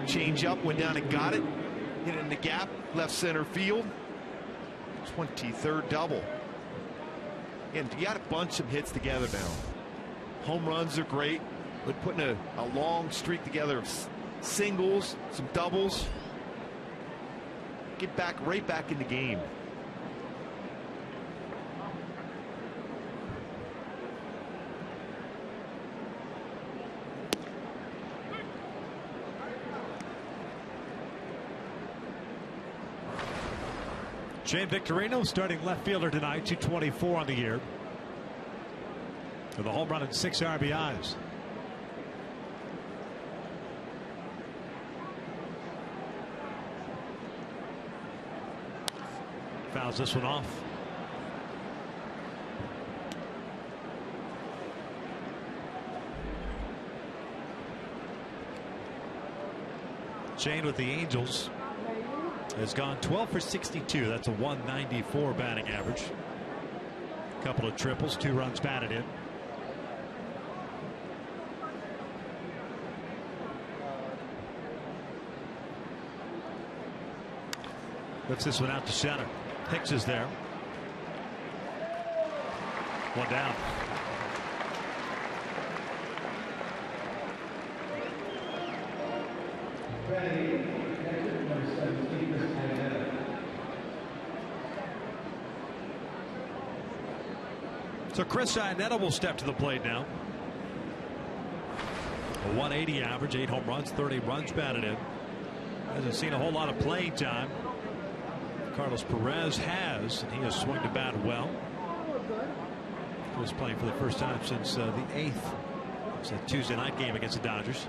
Change up, went down and got it. Hit it in the gap, left center field. 23rd double. And you got to bunch some hits together now. Home runs are great, but putting a long streak together of singles, some doubles. Get right back in the game. Shane Victorino starting left fielder tonight, 224 on the year with a home run and 6 RBIs. Fouls this one off. Shane with the Angels has gone 12 for 62. That's a 194 batting average. A couple of triples, 2 runs batted in. Lifts this one out to center. Hicks is there. One down. So Chris Iannetta will step to the plate now. A 180 average, 8 home runs, 30 runs batted in. Hasn't seen a whole lot of playing time. Carlos Perez has, and he has swung the bat well. Was playing for the first time since the 8th. It's a Tuesday night game against the Dodgers.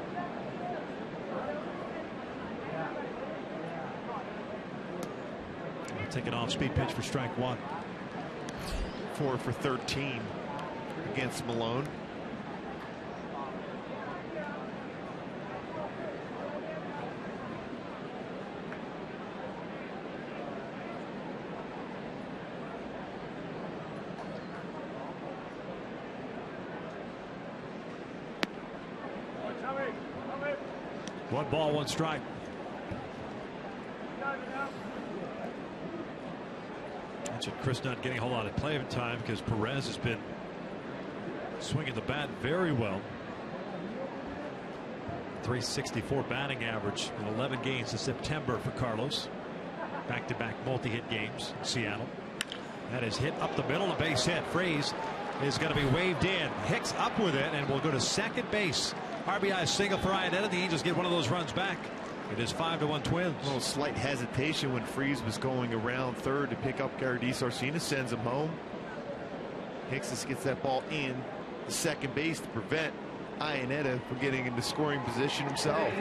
Take an off-speed pitch for strike 1. 4 for 13 against Malone. One ball, one strike. Chris not getting a whole lot of play time because Perez has been swinging the bat very well. 364 batting average in 11 games in September for Carlos. Back-to-back multi-hit games in Seattle. That is hit up the middle, a base hit. Freese is going to be waved in. Hicks up with it and will go to second base. RBI single for Iannetta. The Angels get one of those runs back. It is 5-1 Twins. A little slight hesitation when Freese was going around third to pick up Garadis. Arcina sends him home. Hicks gets that ball in the second base to prevent Iannetta from getting into scoring position himself.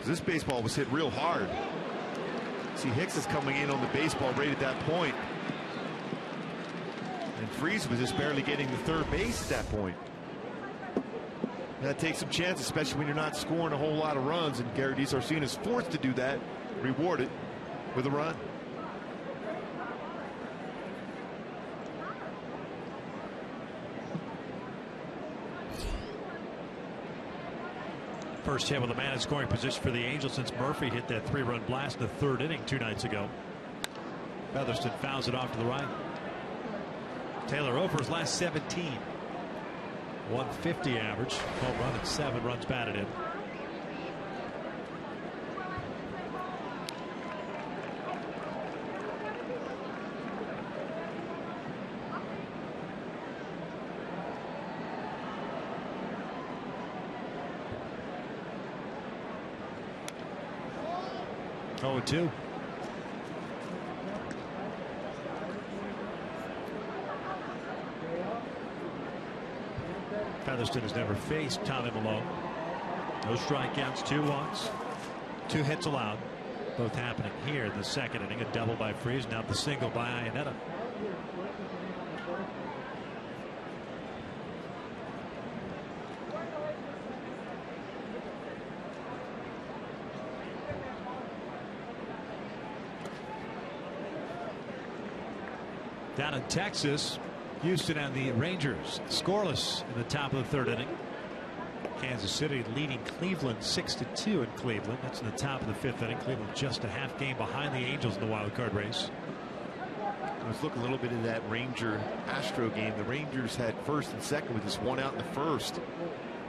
This baseball was hit real hard. See, Hicks is coming in on the baseball right at that point. And Freese was just barely getting to third base at that point. That takes some chance, especially when you're not scoring a whole lot of runs, and Garadis Arcina is forced to do that, rewarded with a run. First hit with a man in scoring position for the Angels since Murphy hit that 3-run blast in the third inning 2 nights ago. Featherston fouls it off to the right. Taylor over his last 17. 150 average, home run and 7 runs batted in. Oh, 2. Featherston has never faced Tommy Malone. No strikeouts, 2 walks, 2 hits allowed. Both happening here in the second inning. A double by Freese, now the single by Iannetta. Down in Texas, Houston and the Rangers scoreless in the top of the third inning. Kansas City leading Cleveland 6-2 in Cleveland. That's in the top of the fifth inning. Cleveland just a half game behind the Angels in the wild card race. Let's look a little bit at that Ranger Astro game. The Rangers had first and second with just 1 out in the first.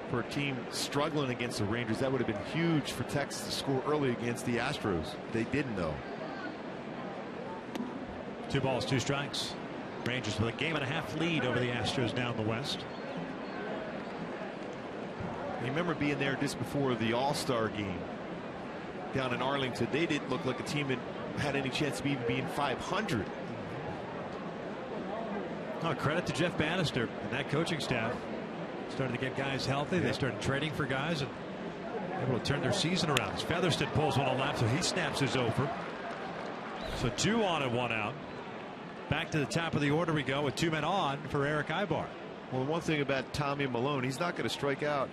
For a team struggling against the Rangers, that would have been huge for Texas to score early against the Astros. They didn't, though. 2 balls, 2 strikes. Rangers with a 1.5 game lead over the Astros down the West. You remember being there just before the All-Star game down in Arlington. They didn't look like a team that had any chance of even being 500. Oh, credit to Jeff Bannister and that coaching staff. Started to get guys healthy. They started trading for guys and able to turn their season around. As Featherston pulls one on left, so he snaps his over. So 2 on and 1 out. Back to the top of the order we go with 2 men on for Eric Ibar. Well, one thing about Tommy Malone, he's not going to strike out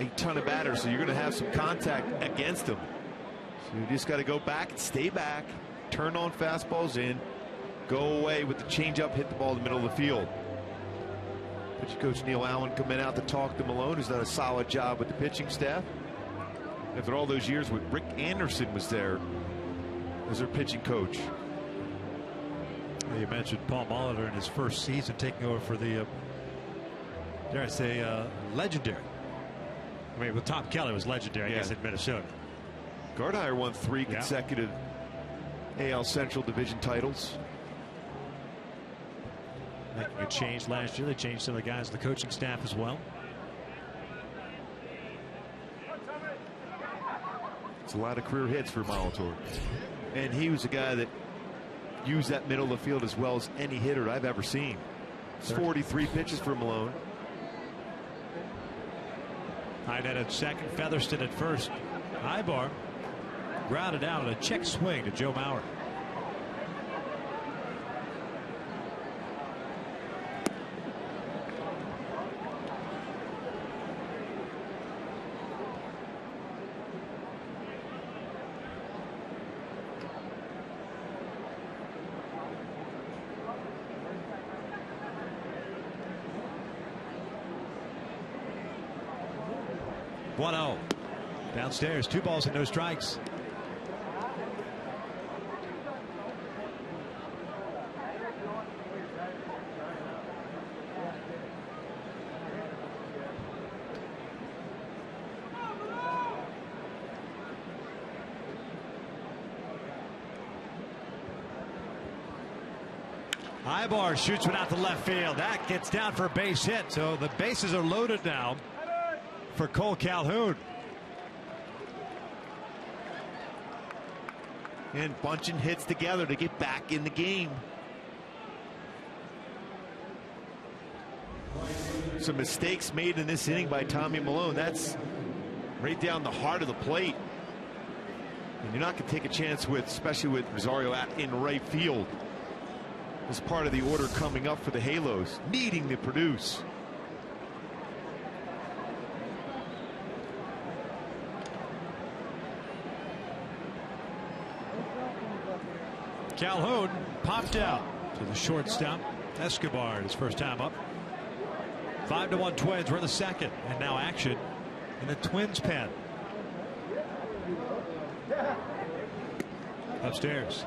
a ton of batters, so you're going to have some contact against him. So you just got to go back, stay back, turn on fastballs in, go away with the changeup, hit the ball in the middle of the field. Pitching coach Neil Allen coming out to talk to Malone, who's done a solid job with the pitching staff. After all those years when Rick Anderson was there as their pitching coach. You mentioned Paul Molitor in his first season taking over for the, dare I say, legendary. I mean, with Tom Kelly was legendary, I guess, in Minnesota. Gardner won 3 consecutive AL Central Division titles. Making a change last year. They changed some of the guys in the coaching staff as well. It's a lot of career hits for Molitor. And he was a guy that used that middle of the field as well as any hitter I've ever seen. It's 43 pitches for Malone. Iannetta at second, Featherston at first. Ibar grounded out on a check swing to Joe Mauer. Downstairs, 2 balls and no strikes. Ibar shoots one out to left field. That gets down for a base hit. So the bases are loaded now for Cole Calhoun. And bunching hits together to get back in the game. Some mistakes made in this inning by Tommy Milone. That's right down the heart of the plate. And you're not going to take a chance with, especially with Rosario out in right field. As part of the order coming up for the Halos, needing to produce. Calhoun popped out to the shortstop. Escobar, his first time up. 5-1 Twins. We're in the second, and now action in the Twins pen. Upstairs.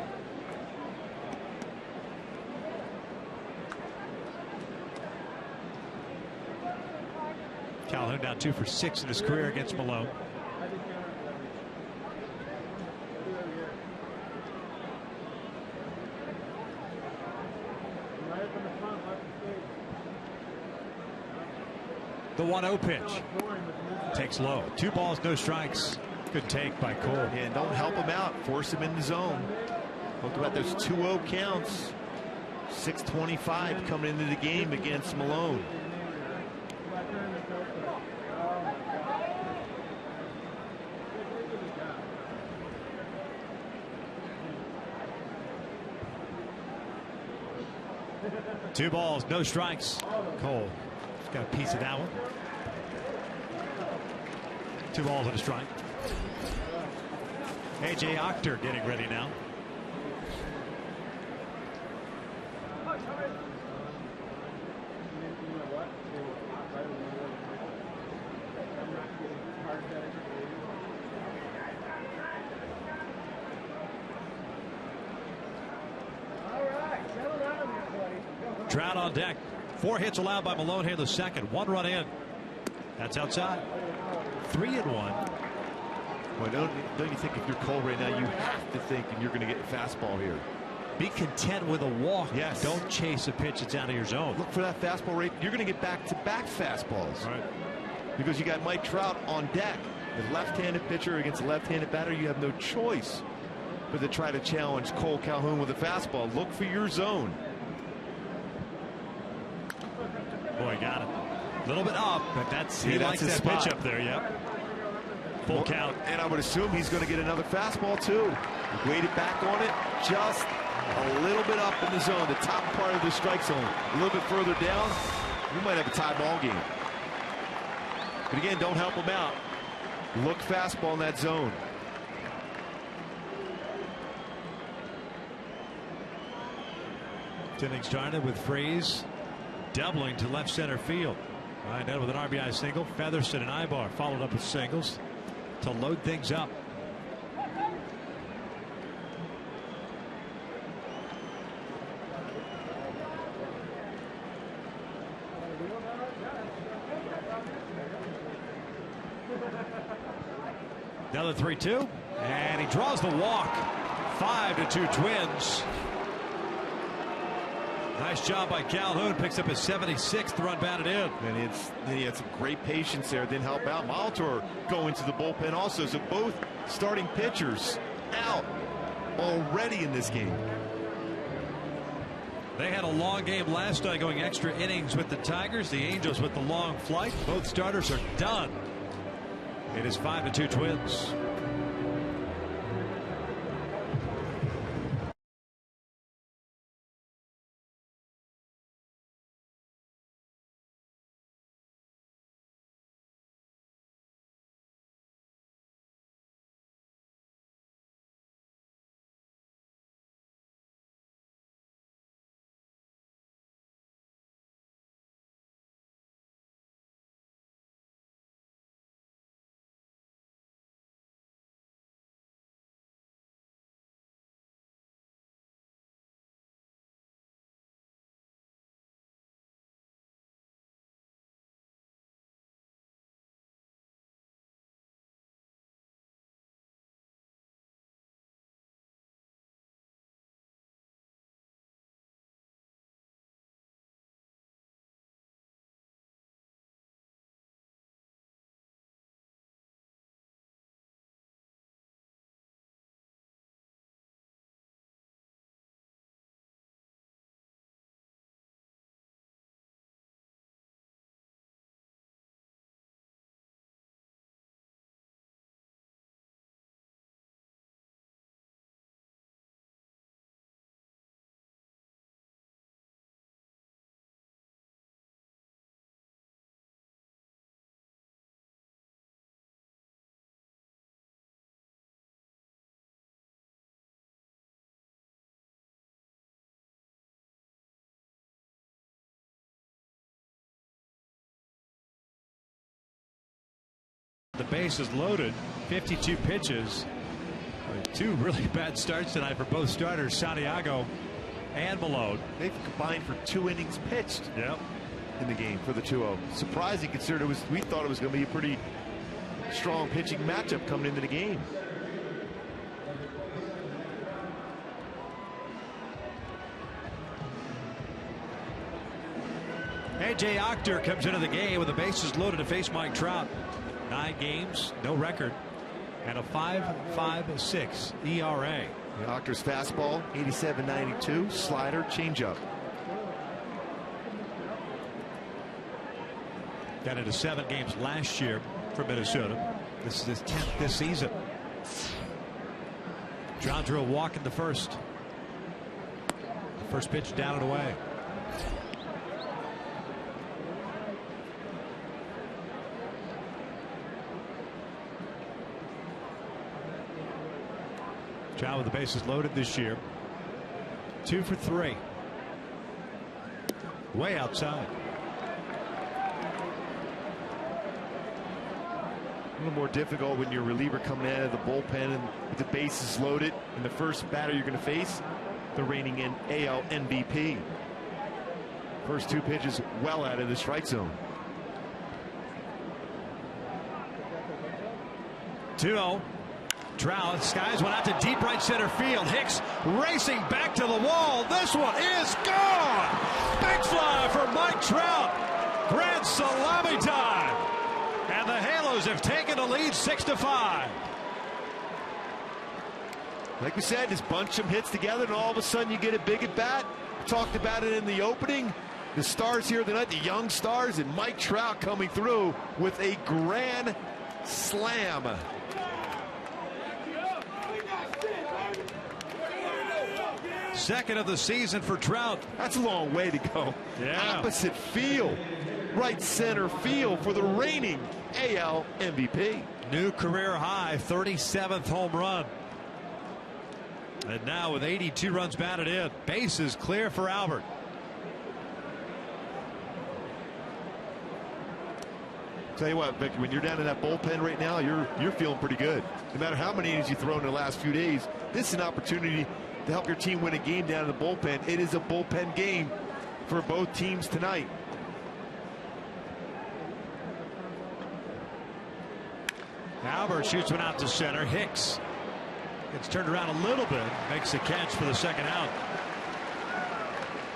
Calhoun now 2 for 6 in his career against Milone. The 1-0 pitch. Takes low. 2 balls, no strikes. Good take by Cole. And don't help him out. Force him in the zone. Look about those 2-0 counts. 6:25 coming into the game against Milone. Two balls, no strikes. Cole got a piece of that one. 2 balls and a strike. A.J. Octor getting ready now. Trout on deck. 4 hits allowed by Milone here in the second. 1 run in. That's outside. 3-1. Well, don't you think if you're Cole right now, you have to think and you're going to get a fastball here. Be content with a walk. Yes. Don't chase a pitch that's out of your zone. Look for that fastball rate. You're going to get back-to-back fastballs. Right. Because you got Mike Trout on deck. A left-handed pitcher against a left-handed batter, you have no choice but to try to challenge Cole Calhoun with a fastball. Look for your zone. Boy, got it. A little bit up, but he likes that spot. pitch up there. Yep. Full count. And I would assume he's going to get another fastball too. Weighted back on it, just a little bit up in the zone, the top part of the strike zone. A little bit further down, you might have a tie ball game. But again, don't help him out. Look fastball in that zone. Inning started with Freeze doubling to left center field. Right now with an RBI single. Featherston and Ibar followed up with singles to load things up. Another 3-2, and he draws the walk. 5-2 Twins. Nice job by Calhoun. Picks up his 76th run batted in. And he had some great patience there. Didn't help out. Molitor going to the bullpen also. So both starting pitchers out already in this game. They had a long game last night, going extra innings with the Tigers. The Angels with the long flight. Both starters are done. It is 5-2 Twins. the bases loaded. 52 pitches. Two really bad starts tonight for both starters, Santiago and Malone. They've combined for 2 innings pitched. Yep. In the game for the 2-0. Surprising considering we thought it was going to be a pretty strong pitching matchup coming into the game. A.J. Ochter comes into the game with the bases loaded to face Mike Trout. 9 games, no record, and a 5.56 ERA. Ochter's fastball, 87-92, slider, changeup. Got into 7 games last year for Minnesota. This is his 10th this season. John drew a walk in the first. The first pitch down and away. Trout with the bases loaded this year. 2 for 3. Way outside. A little more difficult when you're a reliever coming out of the bullpen and with the bases loaded. And the first batter you're going to face, the reigning AL MVP. First 2 pitches well out of the strike zone. 2-0. Trout skies one out to deep right center field. Hicks racing back to the wall. This one is gone. Big fly for Mike Trout. Grand salami time. And the Halos have taken the lead 6-5. Like we said, just bunch some hits together, and all of a sudden you get a big at bat. We talked about it in the opening. The stars here tonight, the young stars, and Mike Trout coming through with a grand slam. Second of the season for Trout. That's a long way to go. Yeah. Opposite field, right center field for the reigning AL MVP. New career high, 37th home run. And now with 82 runs batted in, bases clear for Albert. Tell you what, Victor, when you're down in that bullpen right now, you're feeling pretty good. No matter how many innings you throw in the last few days, this is an opportunity to help your team win a game down in the bullpen. It is a bullpen game for both teams tonight. Albert shoots one out to center. Hicks gets turned around a little bit, makes the catch for the second out.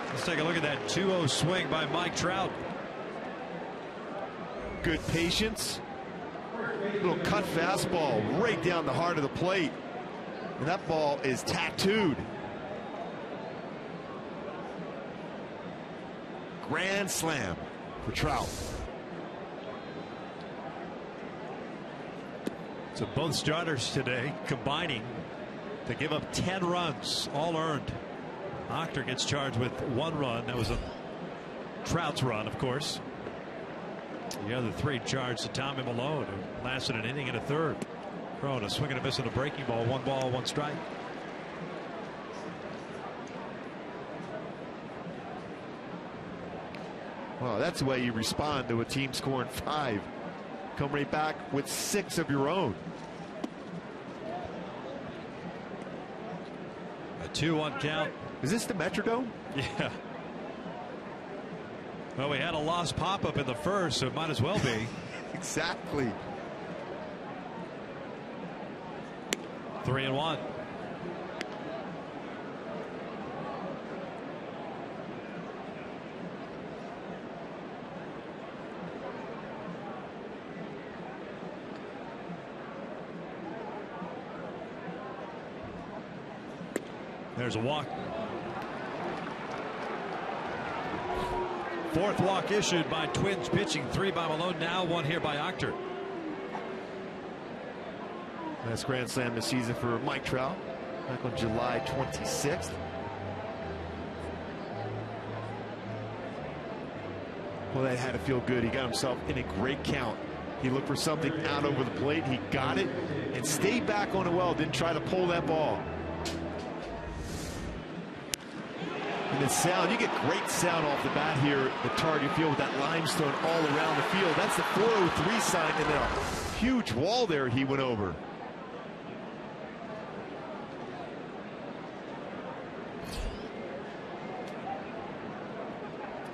Let's take a look at that 2-0 swing by Mike Trout. Good patience. Little cut fastball right down the heart of the plate. And that ball is tattooed. Grand slam for Trout. So both starters today combining to give up 10 runs, all earned. Ochter gets charged with 1 run. That was a Trout's run, of course. The other 3 charged to Tommy Malone, who lasted an inning and a third. Crone a swing and a miss on a breaking ball. 1 ball, 1 strike. Well, that's the way you respond to a team scoring 5. Come right back with 6 of your own. A 2-1 count. Is this the Metrodome? Yeah. Well, we had a lost pop-up in the first, so it might as well be. Exactly. 3-1. There's a walk. 4th walk issued by Twins pitching. 3 by Malone, now 1 here by Ochter. That's grand slam this season for Mike Trout back on July 26th. Well, that had to feel good. He got himself in a great count. He looked for something out over the plate. He got it and stayed back on the well. Didn't try to pull that ball. And the sound, you get great sound off the bat here at Target Field with that limestone all around the field. That's the 403 sign. And then Huge wall there he went over.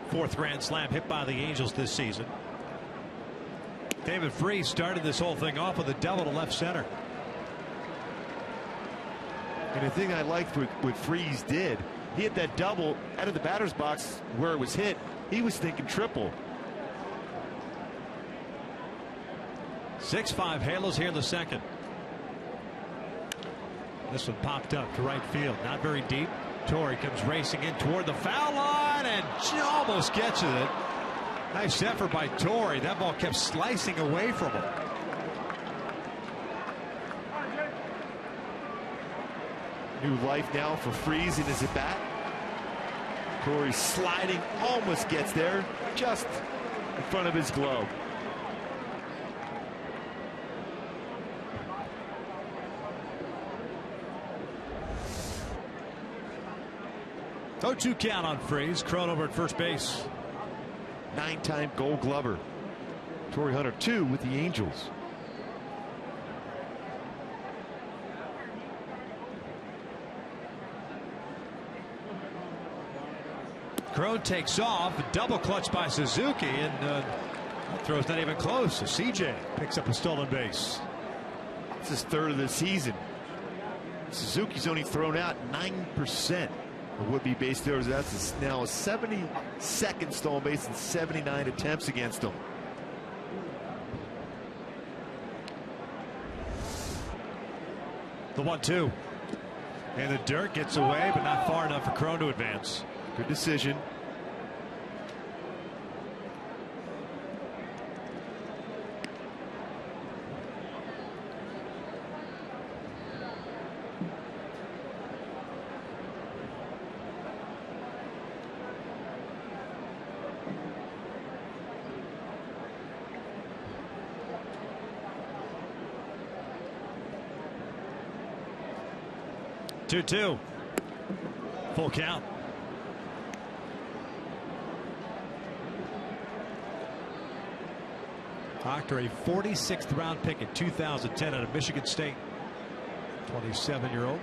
Fourth grand slam hit by the Angels this season. David Freese started this whole thing off with a double to left center. And the thing I liked what Freese did, he hit that double out of the batter's box where it was hit. He was thinking triple. 6-5 Halos here in the second. This one popped up to right field, not very deep. Torrey comes racing in toward the foul line and almost gets it. Nice effort by Torrey. That ball kept slicing away from him. New life now for Freese in his at bat. Torrey sliding, almost gets there, just in front of his glove. Oh, 2 count on Freese. Cron over at first base. 9-time Gold Glover. Torrey Hunter 2 with the Angels. Cron takes off, double clutch by Suzuki, and throw's not even close. So CJ picks up a stolen base. It's his third of the season. Suzuki's only thrown out 9% of would-be base throws. That's now a 72nd stolen base and 79 attempts against him. The 1-2. And the dirt gets away, but not far enough for Cron to advance. Good decision. Two. Full count. Proctor, a 46th round pick in 2010 out of Michigan State. 27-year-old.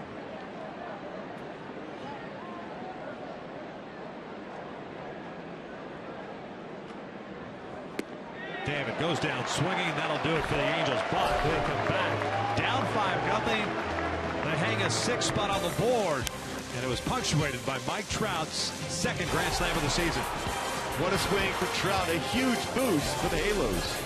David goes down swinging. That'll do it for the Angels. But they come back. Down 5-0. They hang a 6th spot on the board. And it was punctuated by Mike Trout's second grand slam of the season. What a swing for Trout. A huge boost for the Halos.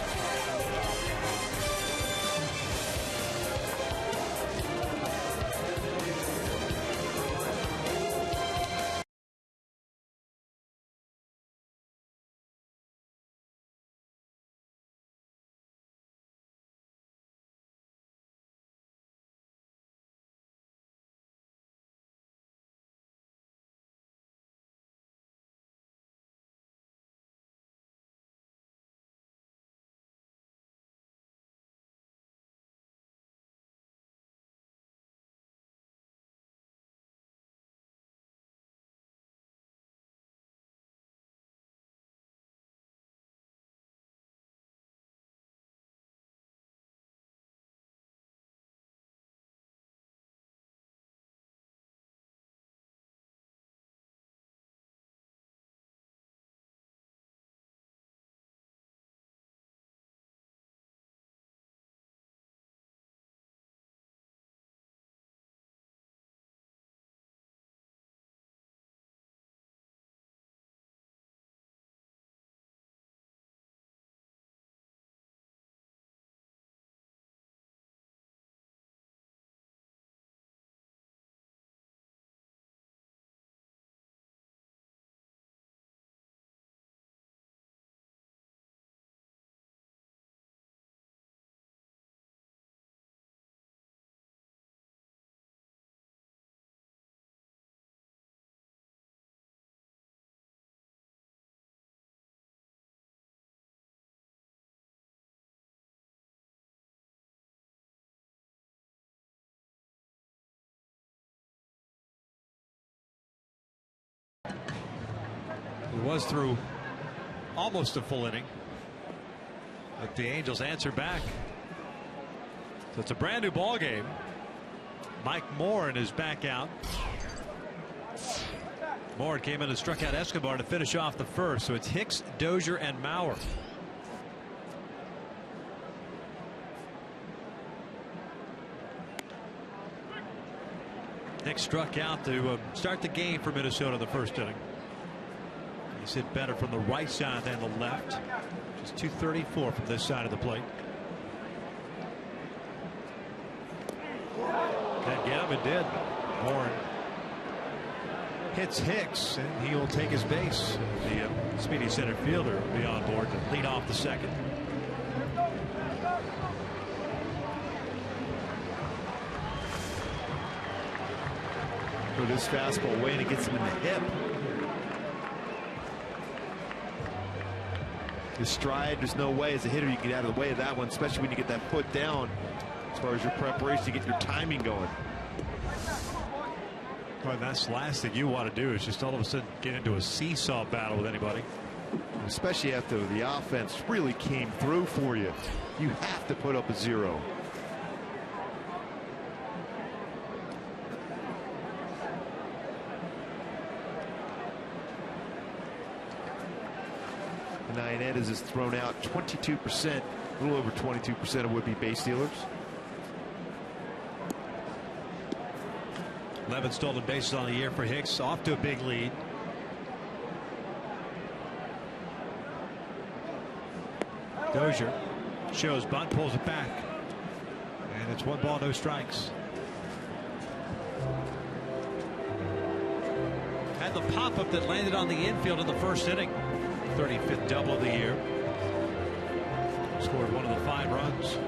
It was through almost a full inning, but the Angels answer back. So it's a brand new ball game. Mike Morin is back out. Morin came in and struck out Escobar to finish off the first. So it's Hicks, Dozier, and Mauer. Hicks struck out to start the game for Minnesota in the first inning. He's hit better from the right side than the left. Just 234 from this side of the plate. That get him, it did. Morin hits Hicks, and he'll take his base. The speedy center fielder will be on board to lead off the second. For this fastball, Wayne, it gets him in the hip. The stride, there's no way as a hitter you can get out of the way of that one, especially when you get that foot down as far as your preparation to get your timing going. Well, that's the last thing you want to do is just all of a sudden get into a seesaw battle with anybody. Especially after the offense really came through for you. You have to put up a 0. Hernandez is thrown out 22%, a little over 22% of would-be base stealers. 11 stolen bases on the year for Hicks, off to a big lead. Dozier shows bunt, pulls it back, and it's 1 ball, no strikes. Had the pop-up that landed on the infield in the first inning. 35th double of the year. Scored 1 of the 5 runs.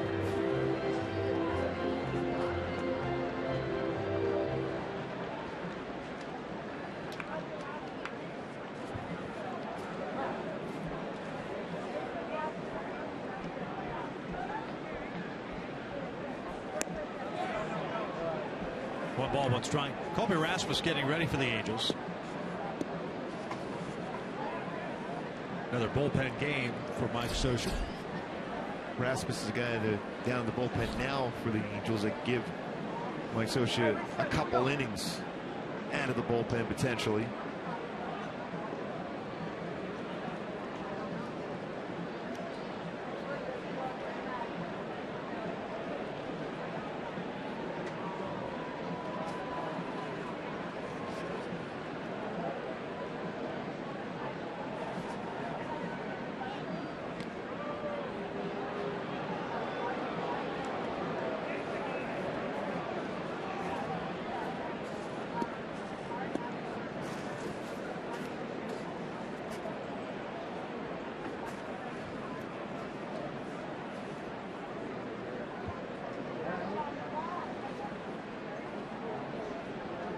One ball, one strike. Colby Rasmus getting ready for the Angels. Another bullpen game for Mike Scioscia. Rasmus is a guy down in the bullpen now for the Angels that give Mike Scioscia a couple innings out of the bullpen potentially.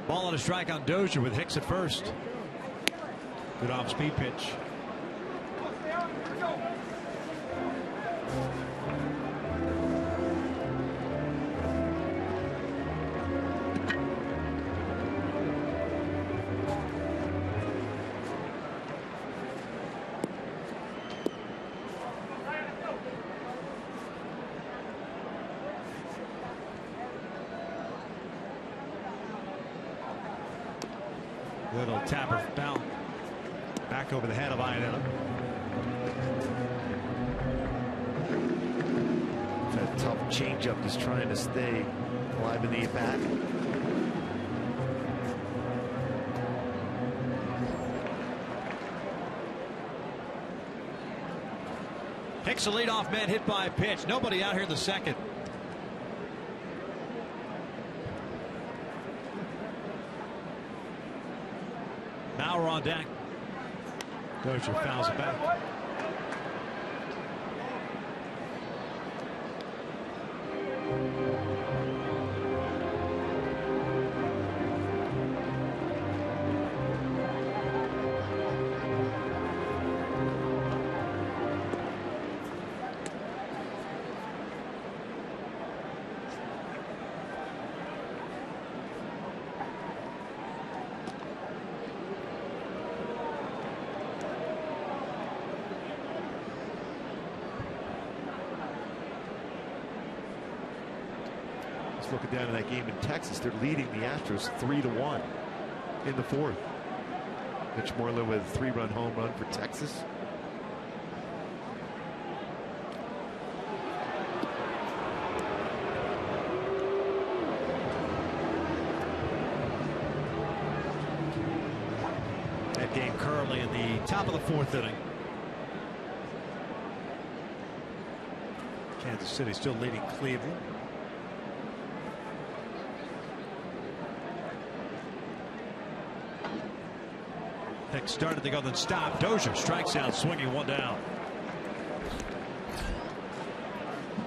Ball and a strike on Dozier with Hicks at first. Good off speed pitch. Little tapper down back over the head of Iannetta. That tough changeup is trying to stay alive in the at-bat. Hicks a leadoff man hit by a pitch. Nobody out here in the second. Mauer on deck. Dozier fouls it back. Just looking down at that game in Texas, they're leading the Astros 3-1 in the fourth. Mitch Moreland with a 3-run home run for Texas. That game currently in the top of the fourth inning. Kansas City still leading Cleveland. Pick started to go, then stopped. Dozier strikes out, swinging one down.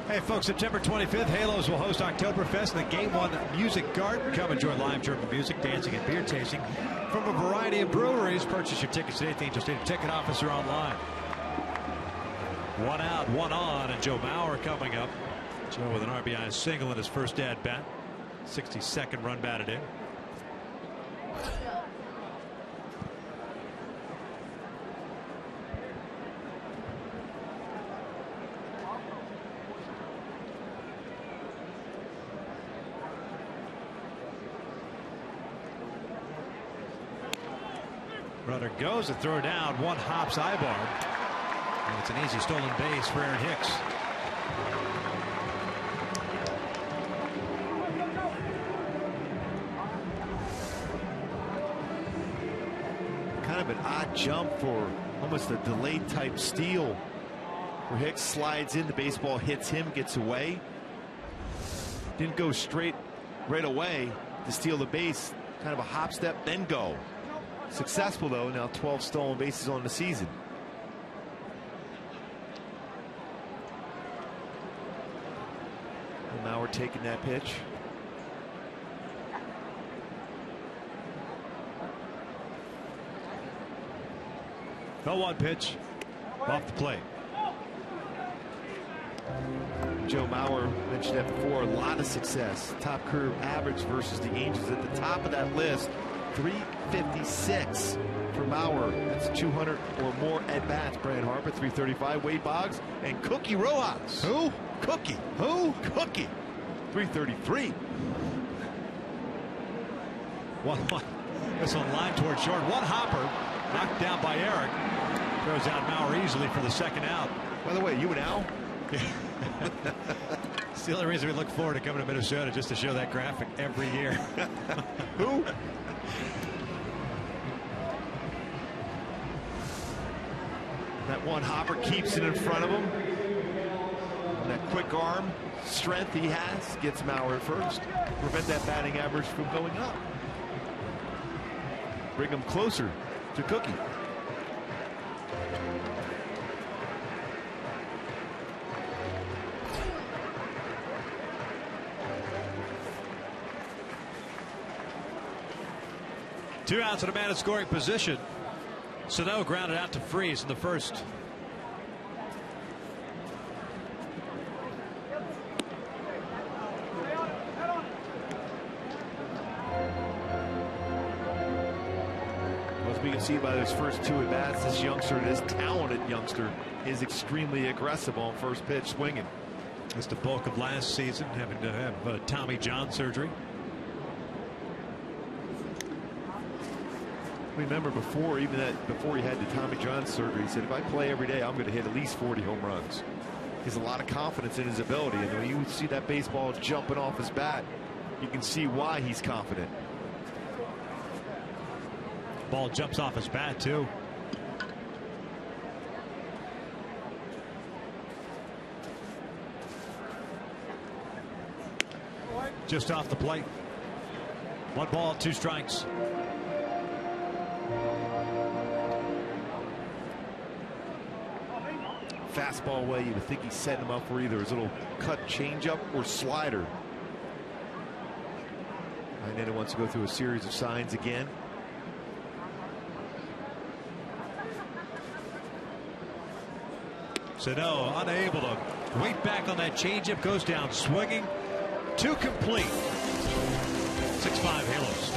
Hey folks, September 25th, Halos will host Oktoberfest in the Game 1 Music Garden. Come enjoy live German music, dancing, and beer tasting from a variety of breweries. Purchase your tickets today at the Angel Stadium Ticket Office or online. One out, one on, and Joe Mauer coming up. Joe with an RBI single in his first at bat. 62nd run batted in. Runner goes, a throw down, one hops Ibar. And it's an easy stolen base for Aaron Hicks. Kind of an odd jump for almost a delayed type steal, where Hicks slides in, the baseball hits him, gets away. Didn't go straight right away to steal the base. Kind of a hop step, then go. Successful though, now 12 stolen bases on the season. And now we're taking that pitch. No one pitch off the plate. Joe Mauer mentioned that before, a lot of success. Top career average versus the Angels at the top of that list. 356 for Mauer. That's 200 or more at bats. Brian Harper 335. Wade Boggs and Cookie Rojas. Who? Cookie. Who? Cookie. 333. This one line toward short. One hopper knocked down by Eric. Throws out Mauer easily for the second out. By the way, you and Al. It's the only reason we look forward to coming to Minnesota, just to show that graphic every year. Who? That one hopper keeps it in front of him. And that quick arm strength he has gets Mauer at first. Prevent that batting average from going up. Bring him closer to Cookie. Two outs and a man in scoring position. Sano grounded out to Freeze in the first. As we can see by those first two at bats, this youngster, this talented youngster, is extremely aggressive on first pitch swinging. That's the bulk of last season, having to have Tommy John surgery. Remember before, even that, before he had the Tommy John surgery, he said, if I play every day, I'm going to hit at least 40 home runs. He has a lot of confidence in his ability, and when you see that baseball jumping off his bat, you can see why he's confident. Ball jumps off his bat too. Just off the plate. 1 ball, 2 strikes. Fastball way, you would think he's setting him up for either his little cut changeup or slider. And then he wants to go through a series of signs again. Sano unable to wait back on that changeup, goes down swinging. 2 complete. 6-5 Halos.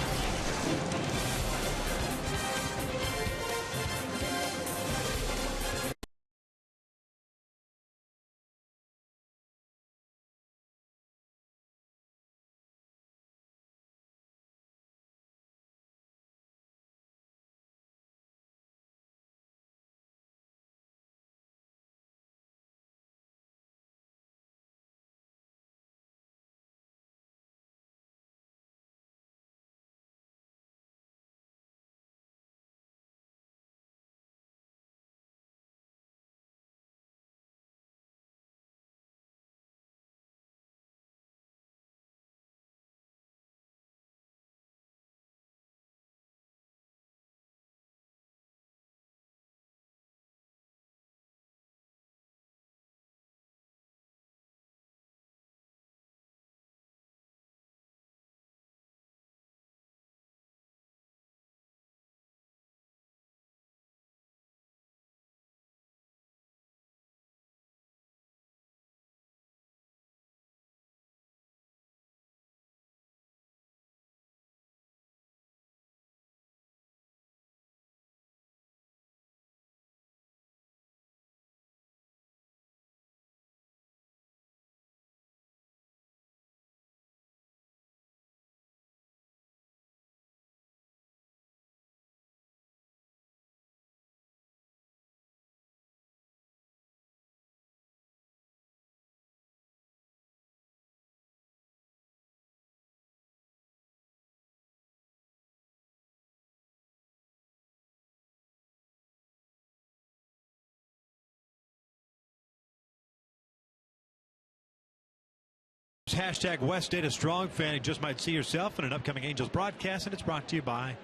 Hashtag West Data Strong Fan. You just might see yourself in an upcoming Angels broadcast, and it's brought to you by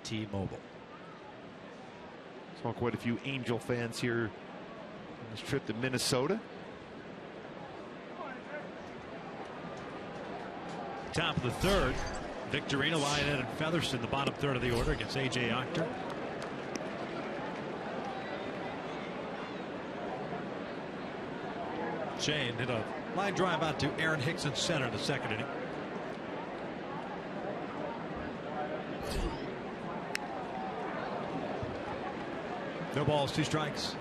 T-Mobile. Saw quite a few Angel fans here on this trip to Minnesota. Top of the third, Victorino, Lionhead, and Featherston, the bottom third of the order against A.J. Octor. Shane hit a line drive out to Aaron Hicks in center in the second inning. No balls, 2 strikes.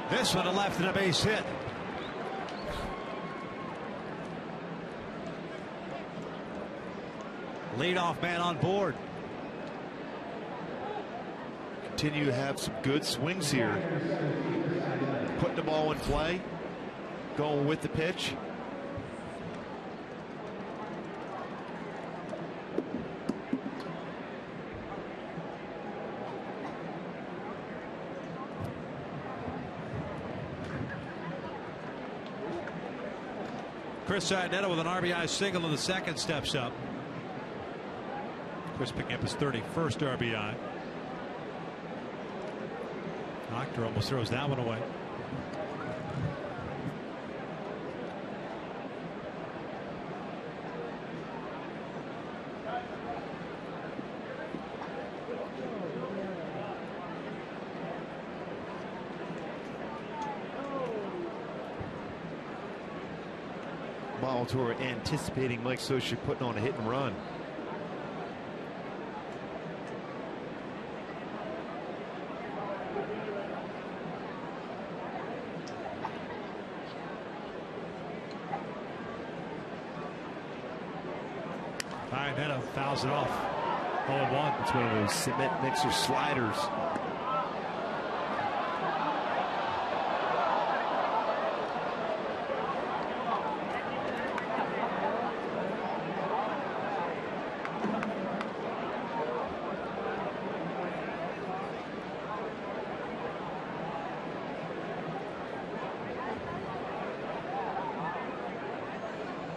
This one to left and a base hit. Leadoff man on board. Continue to have some good swings here. Putting the ball in play. Going with the pitch. Chris Iannetta with an RBI single in the second steps up. Chris picking up his 31st RBI. Octor almost throws that one away. Baltimore anticipating Mike Scioscia putting on a hit and run. Iannetta fouls it off. 0-1. It's one of those cement mixer sliders.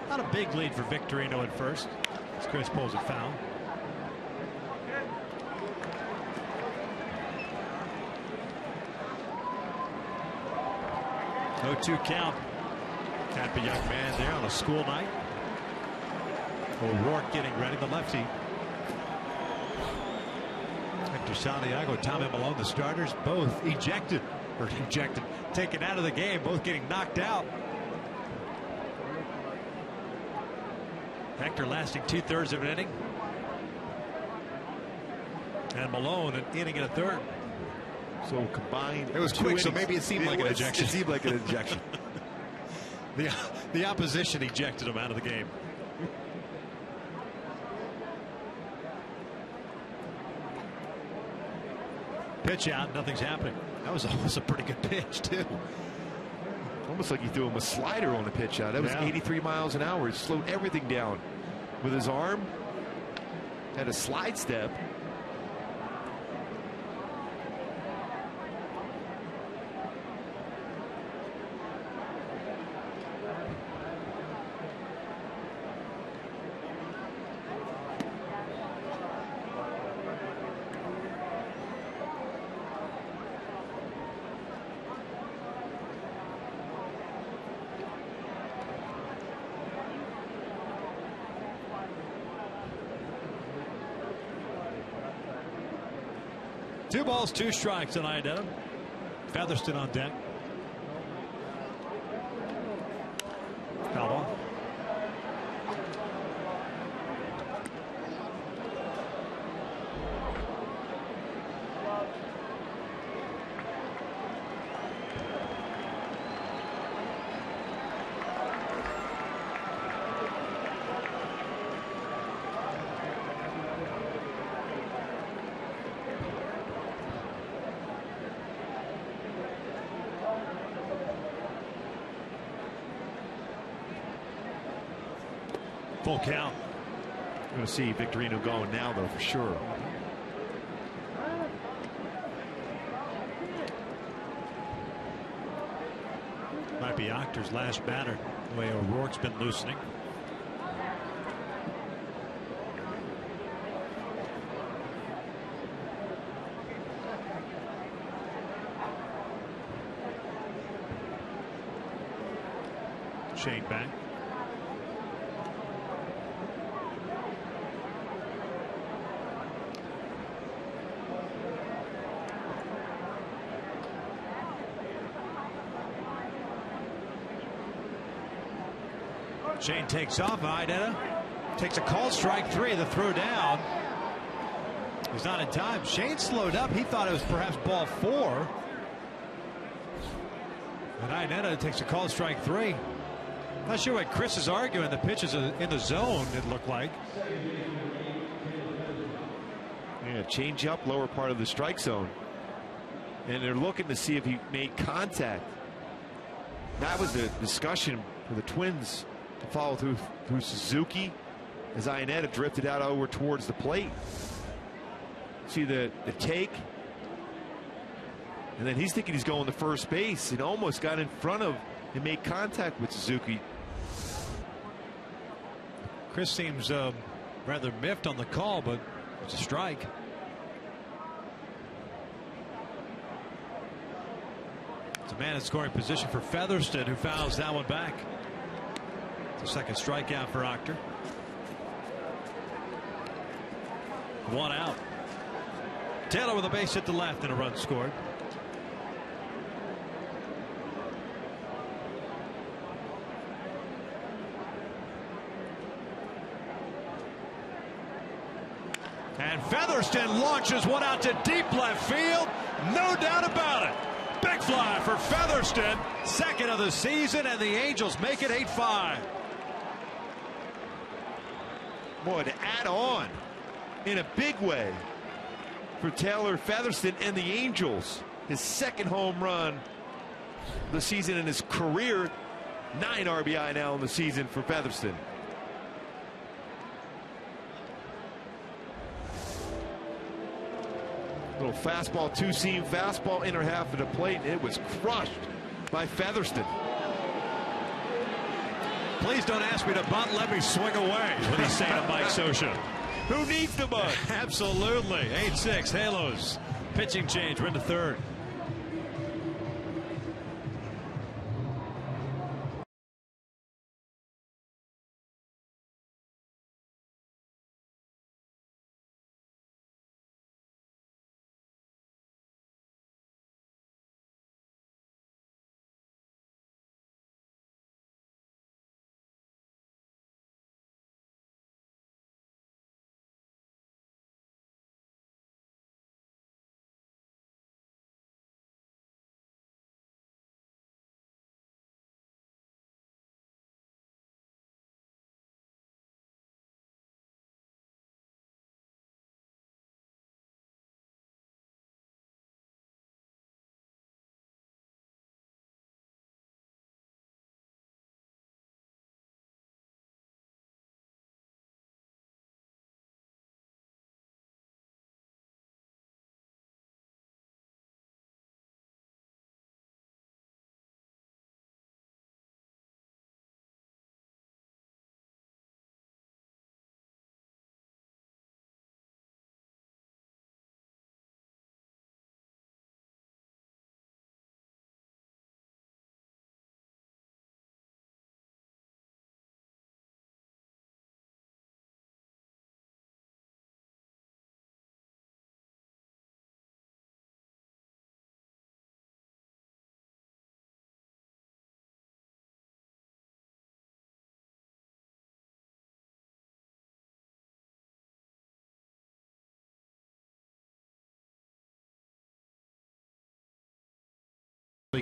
Not a big lead for Victorino at first, as Chris pulls it foul. 0-2 count. Tampa young man there on a school night. O'Rourke getting ready, the lefty. Hector Santiago, Tommy Malone, the starters, both taken out of the game, both getting knocked out. Hector lasting 2/3 of an inning. And Malone an inning and a third. So combined. It was quick, so maybe it seemed like an ejection. It seemed like an ejection. The opposition ejected him out of the game. Pitch out, nothing's happening. That was almost a pretty good pitch, too. Almost like he threw him a slider on the pitch out. That was 83 miles an hour. He slowed everything down with his arm. Had a slide step. Two balls, 2 strikes on Iannetta. Featherston on deck. Foul ball. Full count. I'm going to see Victorino going now, though, for sure. Might be Ochter's last batter, the way O'Rourke's been loosening. Shane back. Shane takes off. Iannetta takes a call, strike 3. The throw down. He's not in time. Shane slowed up. He thought it was perhaps ball 4. And Iannetta takes a call, strike 3. Not sure what Chris is arguing. The pitch is in the zone, it looked like. Yeah, change up lower part of the strike zone. And they're looking to see if he made contact. That was the discussion for the Twins to follow through Suzuki as Iannetta drifted out over towards the plate. See the take. And then he's thinking he's going to first base and almost got in front of and made contact with Suzuki. Chris seems rather miffed on the call, but it's a strike. It's a man in scoring position for Featherston, who fouls that one back. It's a second strikeout for Ochter. 1 out. Taylor with a base hit to left and a run scored. And Featherston launches one out to deep left field. No doubt about it. Big fly for Featherston. Second of the season, and the Angels make it 8-5. Boy, to add on in a big way for Taylor Featherston and the Angels. His second home run the season in his career. 9 RBI now in the season for Featherston. Little fastball, two-seam fastball, inner half of the plate, and it was crushed by Featherston. Please don't ask me to bunt, let me swing away, is what he's saying to Mike Scioscia. Who needs the bunt? Absolutely. 8-6 Halos. Pitching change. We're in the third.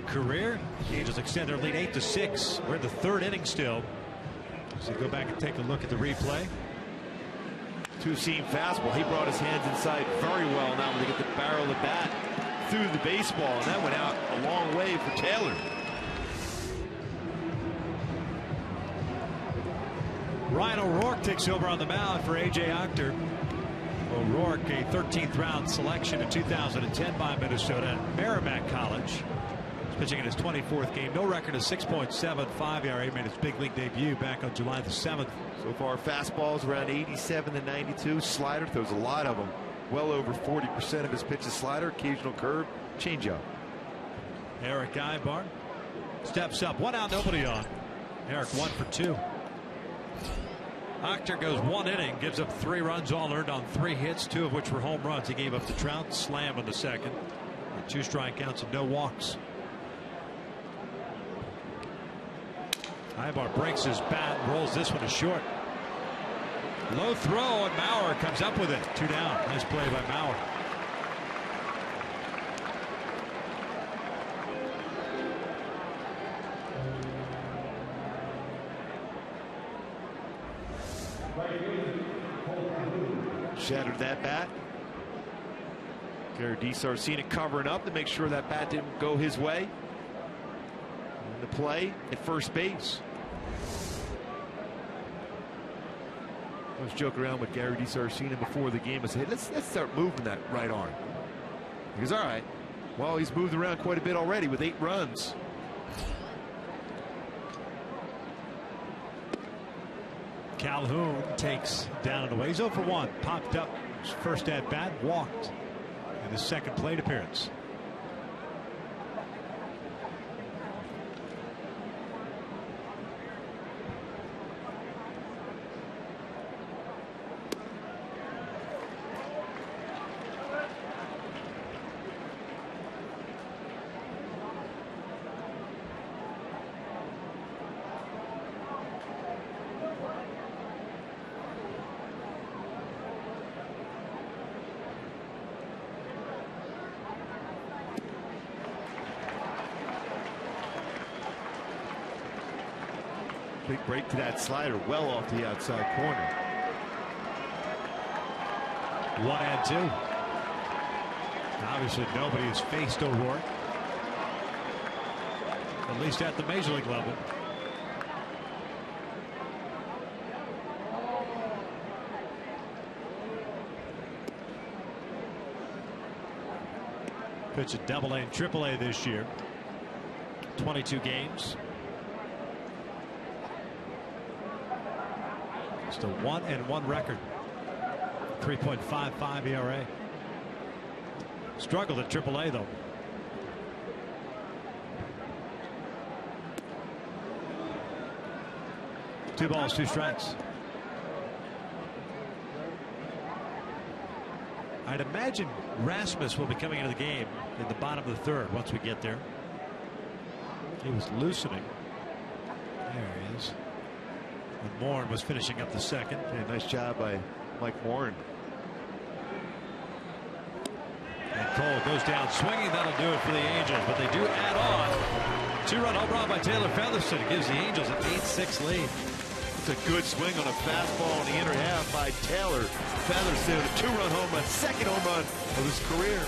Career. The Angels extend their lead 8-6. We're in the third inning still. So go back and take a look at the replay. Two-seam fastball. He brought his hands inside very well now when they get the barrel of the bat through the baseball, and that went out a long way for Taylor. Ryan O'Rourke takes over on the mound for A.J. Octor. O'Rourke, a 13th round selection in 2010 by Minnesota at Merrimack College. He's pitching in his 24th game. No record of 6.75 ERA. Made his big league debut back on July the 7th. So far, fastballs around 87 to 92. Slider throws a lot of them. Well over 40% of his pitches slider. Occasional curve. Changeup. Eric Ibar steps up. 1 out, nobody on. Eric 1 for 2. Octor goes 1 inning, gives up 3 runs, all earned on 3 hits, 2 of which were home runs. He gave up the Trout slam in the second. And 2 strikeouts and no walks. Ibar breaks his bat, rolls this one to short. Low throw, and Mauer comes up with it. 2 down. Nice play by Mauer. Shattered that bat. Gary DiSarcina covering up to make sure that bat didn't go his way. And the play at first base. I was joking around with Gary DiSarcina before the game. I said, hey, let's start moving that right arm. He goes, all right. Well, he's moved around quite a bit already with 8 runs. Calhoun takes down and away. He's 0 for 1. Popped up his first at bat, walked in his second plate appearance. Big break to that slider, well off the outside corner. 1 and 2. Obviously, nobody has faced O'Rourke, at least at the major league level. Pitched at AA and AAA this year. 22 games. Just a 1-1 record. 3.55 ERA. Struggled at AAA though. Two balls, 2 strikes. I'd imagine Rasmus will be coming into the game in the bottom of the 3rd once we get there. He was loosening. There he is. And Morin was finishing up the 2nd. Yeah, nice job by Mike Morin. And Cole goes down swinging. That'll do it for the Angels, but they do add on. 2-run home run by Taylor Featherston. It gives the Angels an 8-6 lead. It's a good swing on a fastball in the inner half by Taylor Featherston. A 2-run home run, 2nd home run of his career.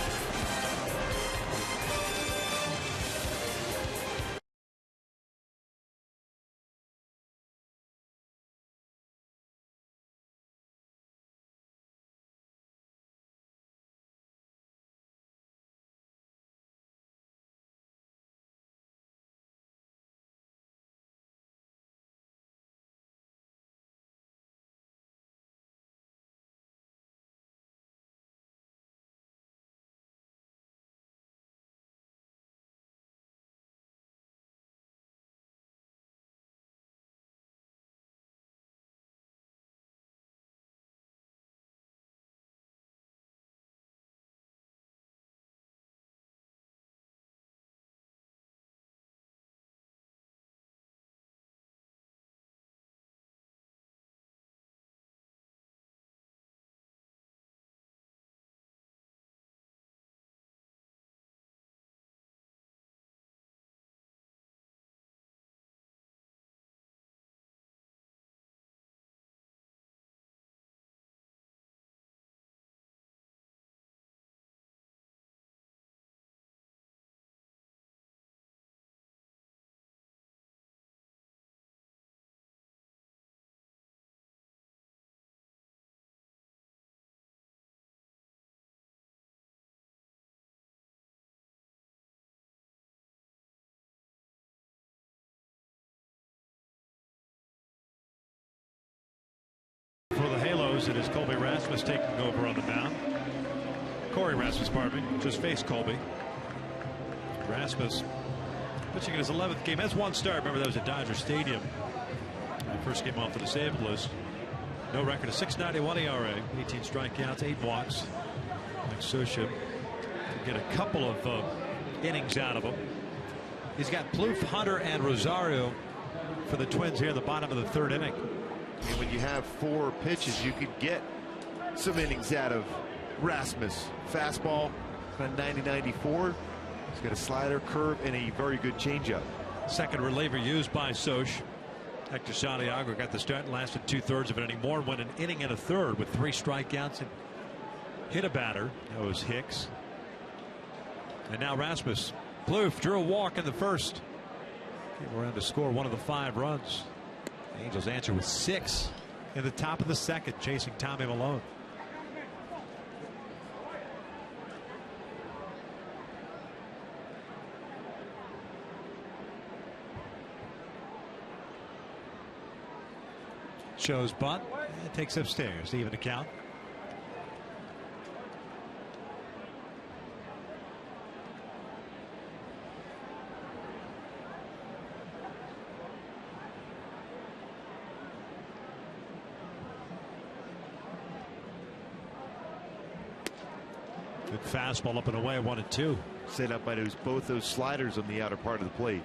It is Colby Rasmus taking over on the mound. Corey Rasmus, pardon me, just faced Colby. Rasmus pitching in his 11th game. Has one start. Remember, that was at Dodger Stadium. First game off the disabled list. No record, a 6.91 ERA, 18 strikeouts, 8 walks. Mike Scioscia to get a couple of innings out of him. He's got Plouffe, Hunter, and Rosario for the Twins here in the bottom of the 3rd inning. And when you have 4 pitches, you could get some innings out of Rasmus. Fastball, about 90-94. He's got a slider, curve, and a very good changeup. Second reliever used by Scioscia. Hector Santiago got the start and lasted 2/3 of an inning more. Went an inning and a third with 3 strikeouts and hit a batter. That was Hicks. And now Rasmus. Plouffe drew a walk in the first. Came around to score one of the 5 runs. The Angels answer with 6 in the top of the 2nd, chasing Tommy Malone. Shows bunt and takes upstairs to even the count. Good fastball up and away, 1-2. Set up by both those sliders on the outer part of the plate.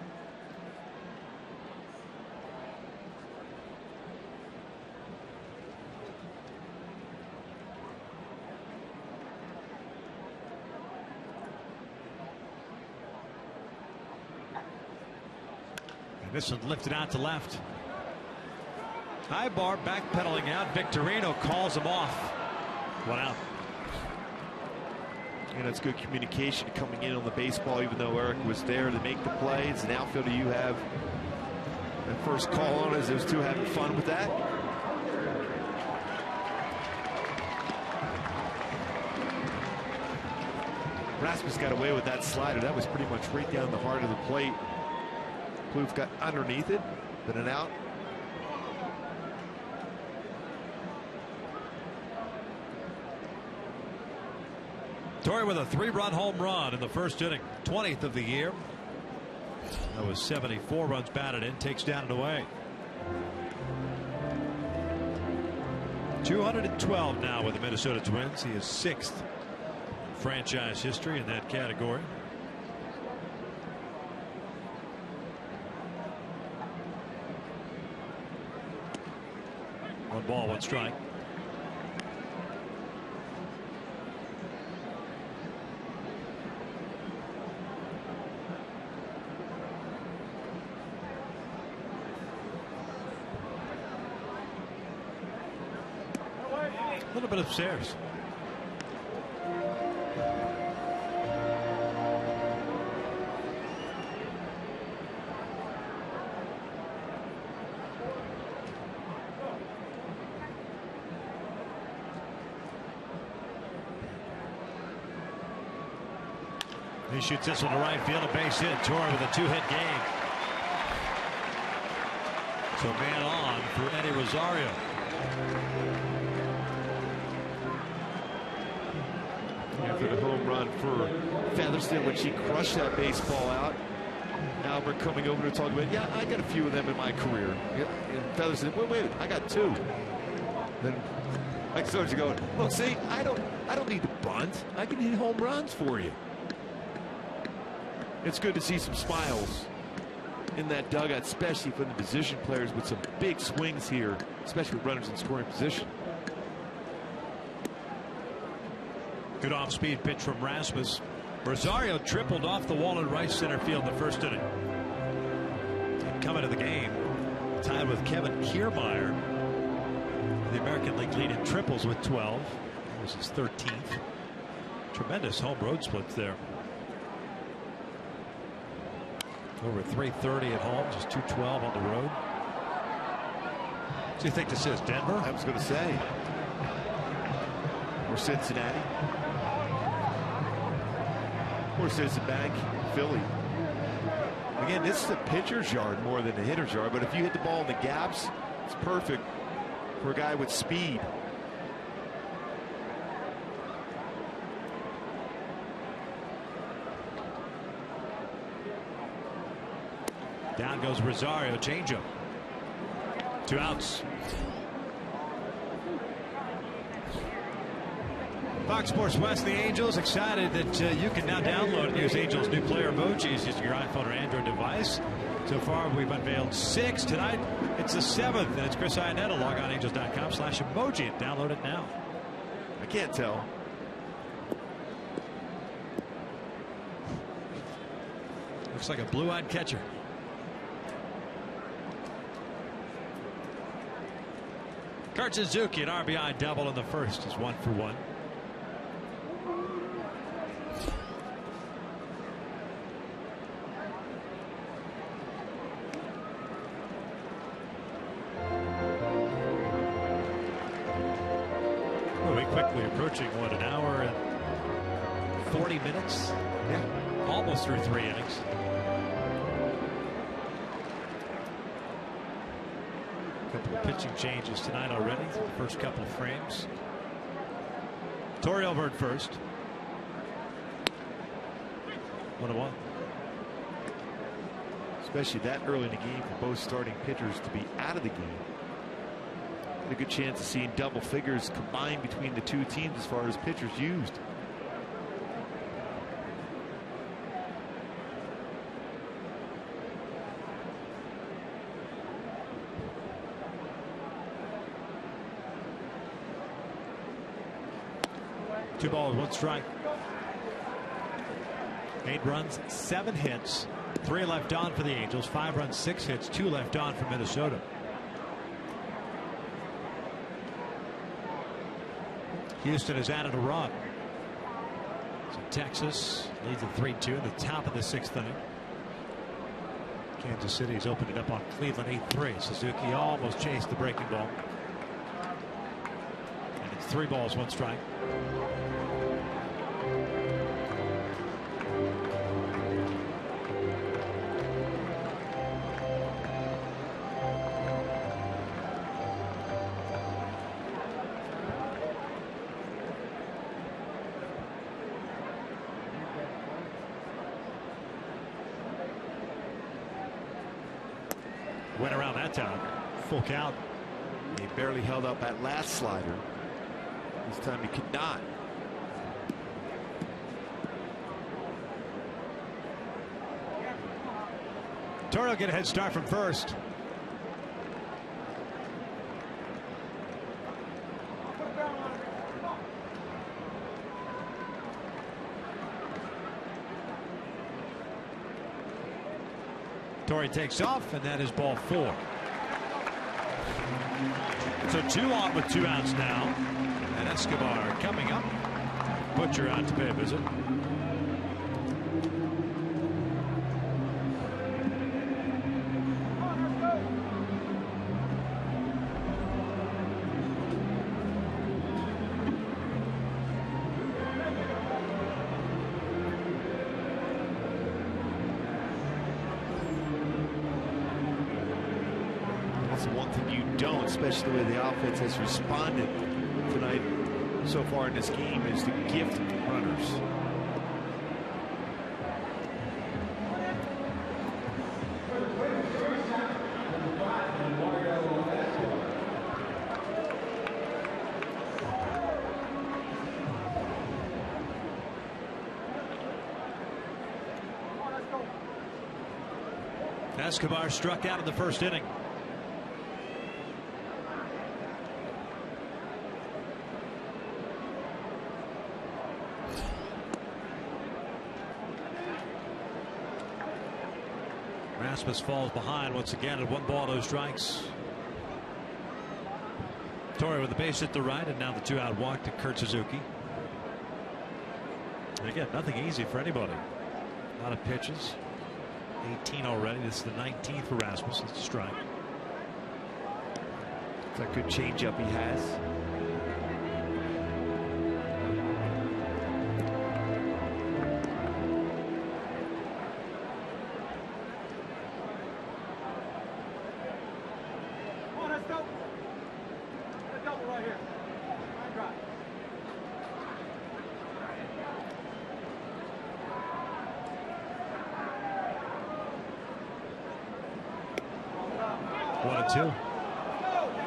This one lifted out to left. High bar backpedaling out. Victorino calls him off. 1 out. And it's good communication coming in on the baseball, even though Eric was there to make the play. As an outfielder, you have the first call on as those two having fun with that. Rasmus got away with that slider. That was pretty much right down the heart of the plate. Plouffe got underneath it, but an out. Torrey with a 3-run home run in the first inning, 20th of the year. That was 74 runs batted in, takes down and away. 212 now with the Minnesota Twins. He is 6th franchise history in that category. One ball, 1 strike. A little bit upstairs. He shoots this one to right field, a base hit. Torrey with a 2-hit game. So man on for Eddie Rosario. After the home run for Featherston, when she crushed that baseball out. Albert coming over to talk about, yeah, I got a few of them in my career. And Featherston, wait, I got 2. Then Mike Scioscia going, look, see, I don't need to bunt. I can hit home runs for you. It's good to see some smiles in that dugout, especially from the position players with some big swings here, especially with runners in scoring position. Good off-speed pitch from Rasmus. Rosario tripled off the wall in right center field in the first inning. And coming to the game, tied with Kevin Kiermaier, the American League lead in triples with 12. That was his 13th. Tremendous home road splits there. Over 330 at home, just 212 on the road. So you think this is Denver? I was going to say. Or Cincinnati. Or Citizen Bank, Philly. Again, this is a pitcher's yard more than a hitter's yard, but if you hit the ball in the gaps, it's perfect for a guy with speed. Down goes Rosario. Changeup. 2 outs. Fox Sports West, the Angels, excited that you can now download and use Angels new player emojis using your iPhone or Android device. So far, we've unveiled 6. Tonight, it's the 7th, and it's Chris Iannetta. Log on angels.com/emoji and download it now. I can't tell. Looks like a blue-eyed catcher. Kurt Suzuki, an RBI double in the first, is 1 for 1. Quickly approaching an hour and 40 minutes. Yeah. Almost through 3 innings. A couple of pitching changes tonight already. The first couple of frames. Torre over at first. 1-1. Especially that early in the game for both starting pitchers to be out of the game. A good chance of seeing double figures combined between the two teams as far as pitchers used. Two balls, 1 strike. 8 runs, 7 hits, 3 left on for the Angels. 5 runs, 6 hits, 2 left on for Minnesota. Houston has added a run. So Texas leads at 3-2 in the top of the 6th inning. Kansas City has opened it up on Cleveland 8-3. Suzuki almost chased the breaking ball. And it's 3 balls, 1 strike. Went around that time. Full count. He barely held up that last slider. This time he could not. Torre will get a head start from first. Torre takes off, and that is ball 4. So 2 on with 2 outs now. And Escobar coming up. Butcher out to pay a visit. Especially the way the offense has responded tonight so far in this game is to gift runners. Escobar struck out in the first inning. Rasmus falls behind once again at 1 ball, 2 strikes. Torre with the base hit to right, and now the 2-out walk to Kurt Suzuki. And again, nothing easy for anybody. A lot of pitches. 18 already. This is the 19th for Rasmus. It's a strike. It's a good changeup he has. 1-2.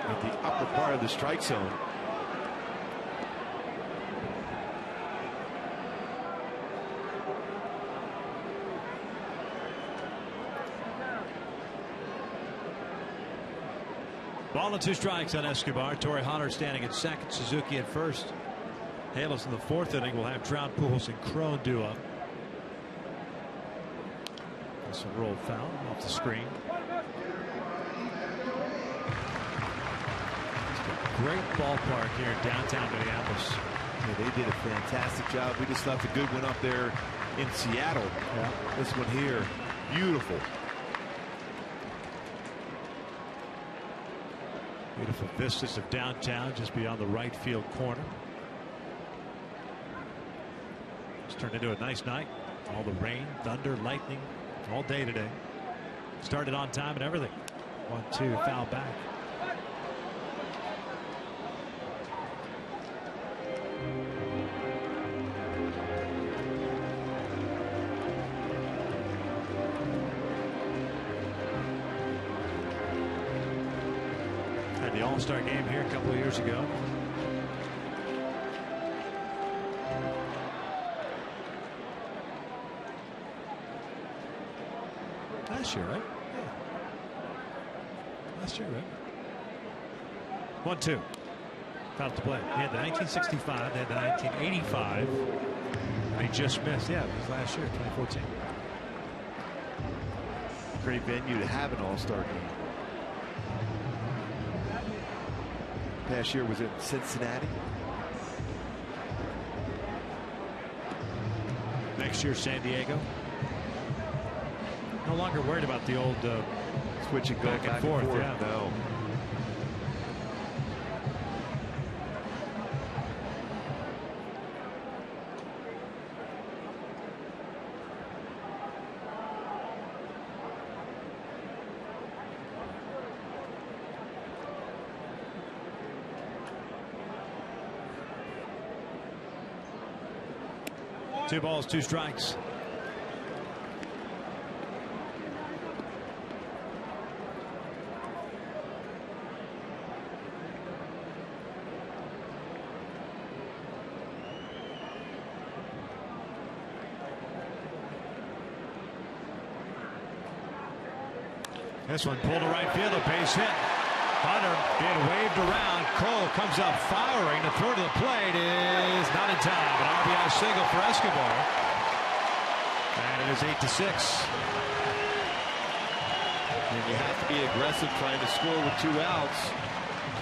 At the upper part of the strike zone. Ball and 2 strikes on Escobar. Torrey Holler standing at second. Suzuki at first. Halos in the 4th inning will have Trout, Pujols, and Cron do up. That's a roll foul off the screen. Great ballpark here in downtown Minneapolis. Yeah, they did a fantastic job. We just left a good one up there in Seattle. Yeah. This one here, beautiful. Beautiful vistas of downtown just beyond the right field corner. It's turned into a nice night. All the rain, thunder, lightning all day today. Started on time and everything. 1-2 foul back. Had the All-Star game here a couple of years ago. Last year, right? Yeah. Last year, right? 1-2. Foul to play. They had the 1965, they had the 1985. They just missed. Yeah, it was last year, 2014. Great venue to have an All-Star game. Past year was in Cincinnati. Next year, San Diego. No longer worried about the old Switch and go back and forth. Yeah. No. Two balls, 2 strikes. This one pulled to right field, a base hit. Hunter being waved around. Cole comes up firing. The throw to the plate is not in time. An RBI single for Escobar. And it is 8-6. And you have to be aggressive trying to score with 2 outs.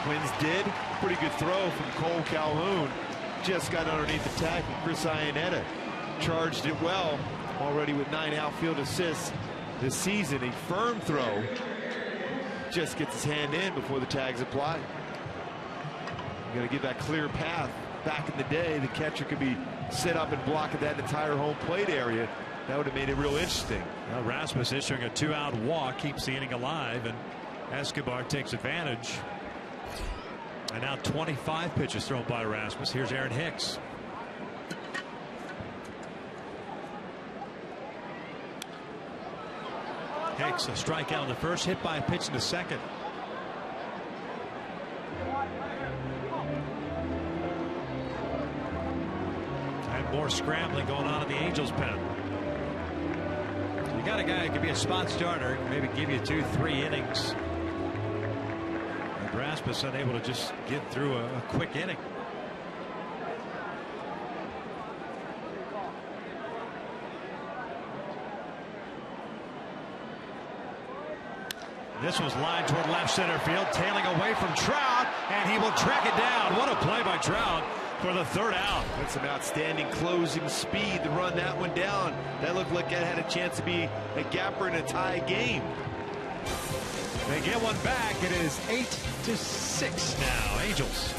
Twins did. Pretty good throw from Cole Calhoun. Just got underneath the tag from Chris Iannetta. Charged it well. Already with 9 outfield assists this season. A firm throw. Just gets his hand in before the tag's applied. You got to give that clear path. Back in the day, the catcher could be set up and block that entire home plate area. That would have made it real interesting. Well, Rasmus issuing a 2-out walk keeps the inning alive, and Escobar takes advantage. And now 25 pitches thrown by Rasmus. Here's Aaron Hicks. Hicks a strikeout in the first, hit by a pitch in the second. And more scrambling going on in the Angels pen. You got a guy who could be a spot starter, maybe give you 2-3 innings. And Rasmus unable to just get through a quick inning. This was lined toward left center field, tailing away from Trout, and he will track it down. What a play by Trout for the 3rd out. That's some outstanding closing speed to run that one down. That looked like it had a chance to be a gapper in a tie game. They get one back. It is 8-6 now, Angels.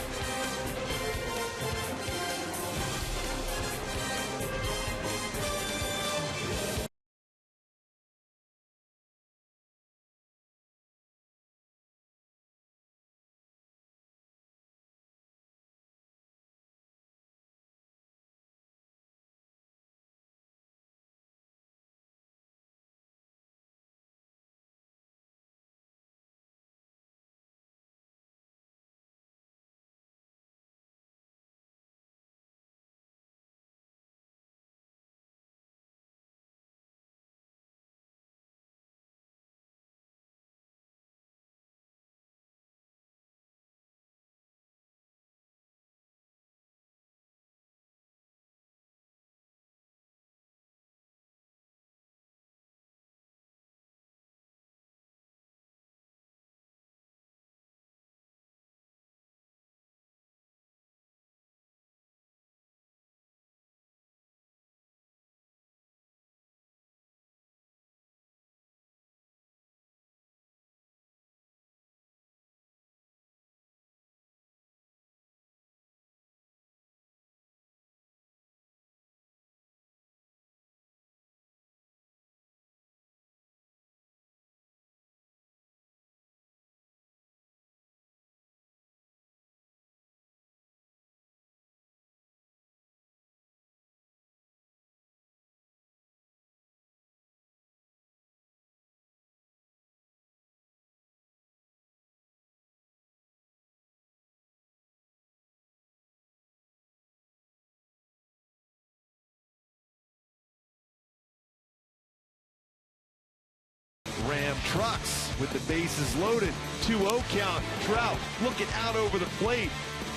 Ram trucks with the bases loaded. 2-0 count. Trout looking out over the plate.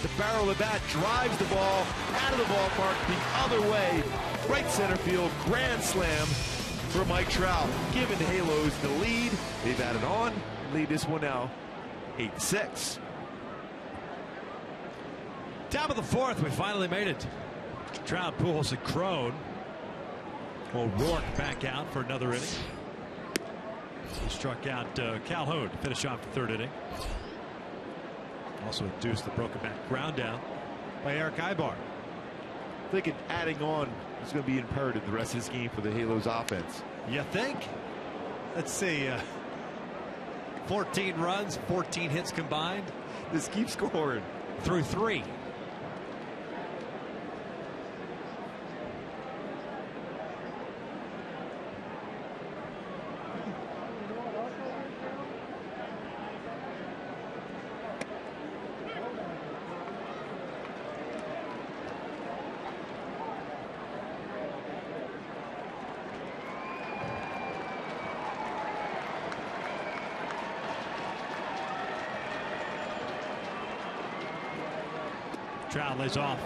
The barrel of the bat drives the ball out of the ballpark the other way. Right center field, grand slam for Mike Trout, giving the Halos the lead. They've added on, lead this one now 8-6. Top of the fourth, we finally made it. Trout, Pujols, and Crone. O'Rourke back out for another inning. He struck out Calhoun to finish off the third inning. Also induced the broken back ground down by Eric Ibar. I think adding on is going to be imperative the rest of this game for the Halos offense. You think? Let's see. 14 runs, 14 hits combined. Just keep scoring. Through 3. Trout lays off.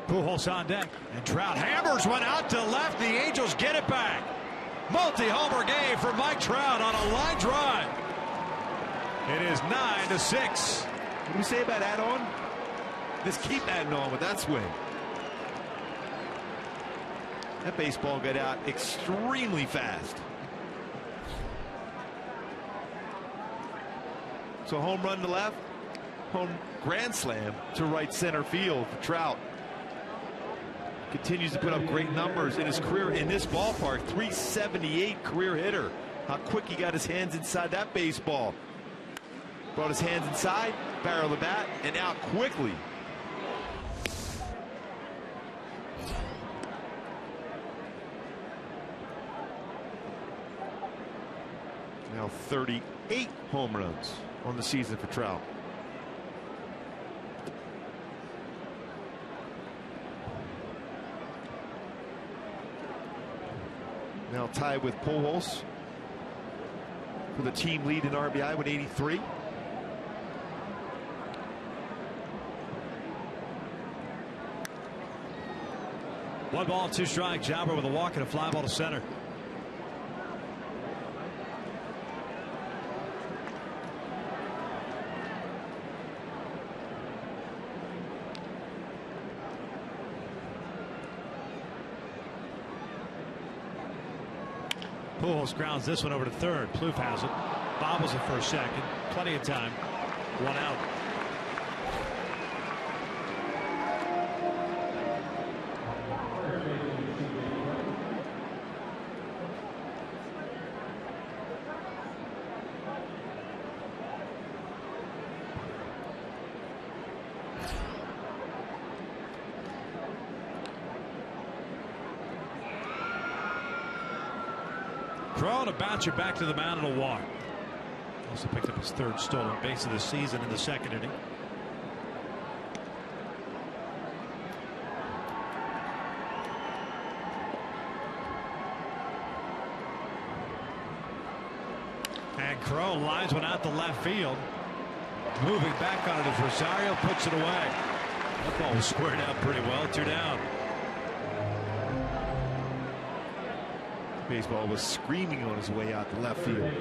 Pujols on deck, and Trout hammers one out to left. The Angels get it back. Multi-homer game for Mike Trout on a line drive. It is 9-6. What do we say about add-on? Just keep adding on with that swing. That baseball got out extremely fast. So home run to left, home grand slam to right center field for Trout. Continues to put up great numbers in his career in this ballpark. 378 career hitter. How quick he got his hands inside that baseball. Brought his hands inside, barrel the bat, and out quickly. Now 38 home runs on the season for Trout. Now tied with Pujols for the team lead in RBI with 83. One ball, 2 strikes. Jobber with a walk and a fly ball to center. Pujols grounds this one over to third. Plouffe has it. Bobbles it for a second. Plenty of time. 1 out. Crone, a bouncer back to the mound and a walk. Also picked up his 3rd stolen base of the season in the 2nd inning. And Crone lines one out to left field. Moving back on it as Rosario puts it away. That ball was squared out pretty well. 2 down. Baseball was screaming on his way out to left field.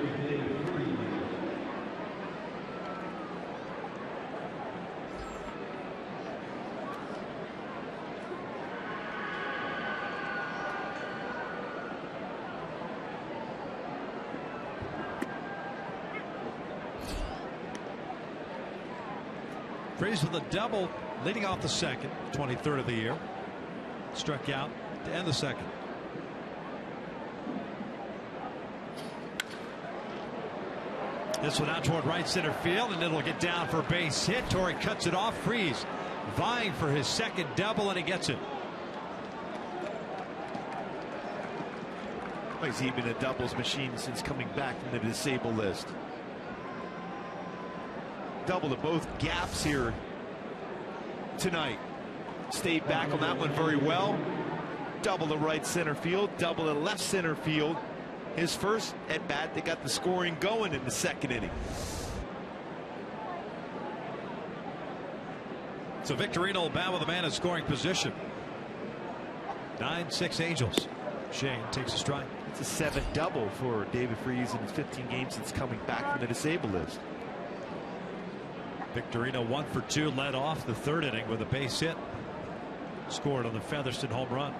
Freeze with a double leading off the 2nd, 23rd of the year. Struck out to end the 2nd. This one out toward right center field, and it'll get down for a base hit. Torrey cuts it off. Freeze vying for his 2nd double, and he gets it. He's been a doubles machine since coming back from the disabled list. double to both gaps here tonight. Stayed back on that one very well. Double to right center field, double to left center field. His first at bat, they got the scoring going in the second inning. So Victorino will bat with a man in scoring position. 9-6 Angels. Shane takes a strike. It's a 7 double for David Freese in his 15 games since coming back from the disabled list. Victorino 1 for 2, led off the third inning with a base hit. Scored on the Featherston home run.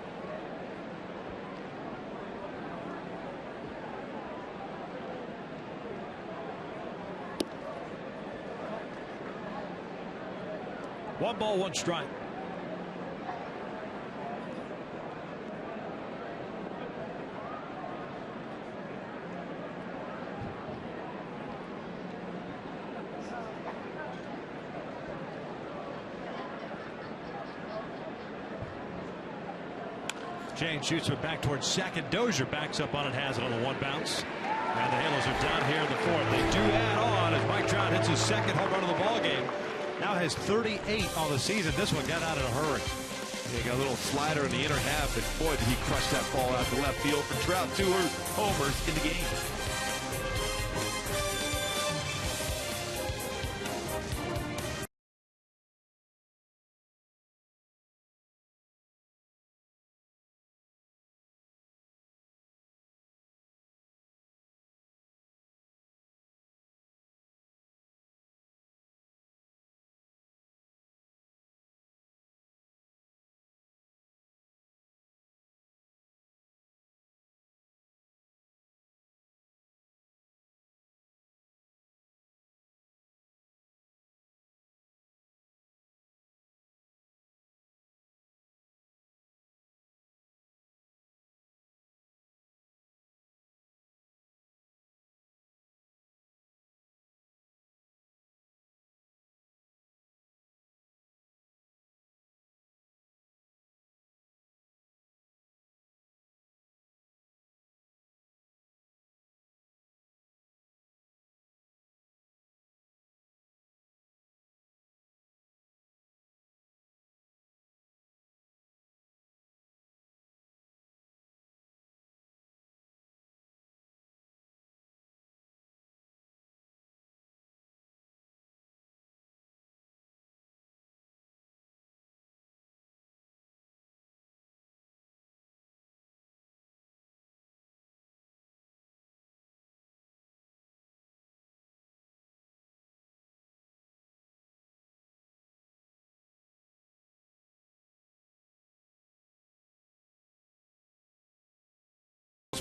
One ball, one strike. Jane shoots it back towards second. Dozier backs up on it, has it on the one bounce. And the Halos are down here in the fourth. They do add on as Mike Trout hits his second home run of the ball game. Now has 38 on the season. This one got out in a hurry. He got a little slider in the inner half, and boy, did he crush that ball out to left field for Trout. 2 homers in the game.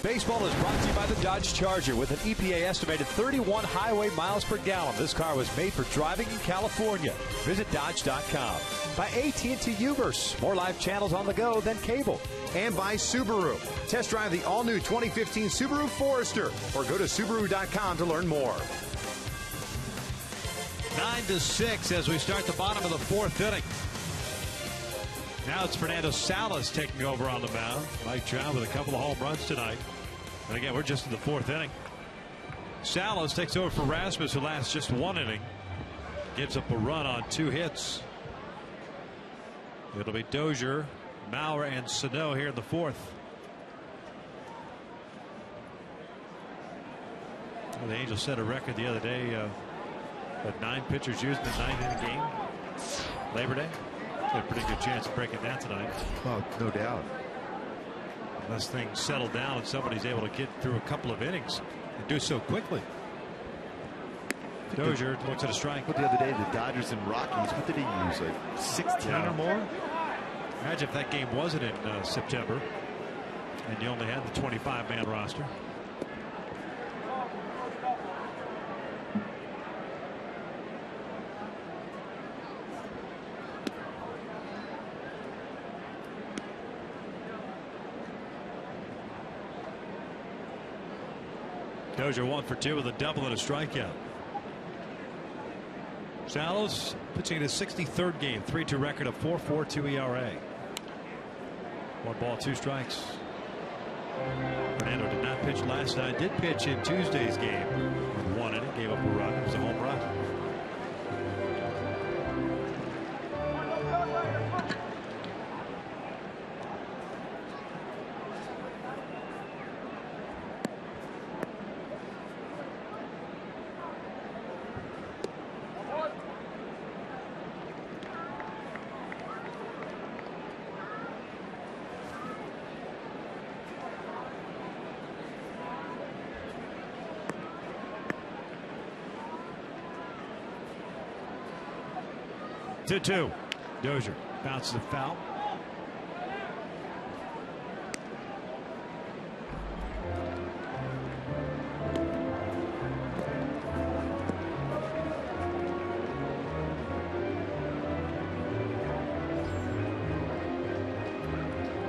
Baseball is brought to you by the Dodge Charger with an EPA estimated 31 highway miles per gallon. This car was made for driving in California. Visit Dodge.com. By AT&T Uverse. More live channels on the go than cable. And by Subaru. Test drive the all-new 2015 Subaru Forester or go to Subaru.com to learn more. 9-6 as we start the bottom of the fourth inning. Now it's Fernando Salas taking over on the mound. Mike Trout with a couple of home runs tonight. And again, we're just in the fourth inning. Salas takes over for Rasmus, who lasts just 1 inning. Gives up a run on 2 hits. It'll be Dozier, Maurer, and Sano here in the fourth. Well, the Angels set a record the other day. 9 pitchers used in a 9-inning game. Labor Day. A pretty good chance of breaking that tonight. Oh, no doubt. Unless things settle down and somebody's able to get through a couple of innings and do so quickly. Dozier looks at a strike. But the other day, the Dodgers and Rockies, what did he use? Like 16 or more? Imagine if that game wasn't in September and you only had the 25-man roster. Dozier 1 for 2 with a double and a strikeout. Salas pitching in his 63rd game, 3-2 record, of 4.42 ERA. 1 ball, 2 strikes. Fernando did not pitch last night. Did pitch in Tuesday's game with 1 inning, gave up a run. It was a home run. 2-2. Dozier bounces a foul.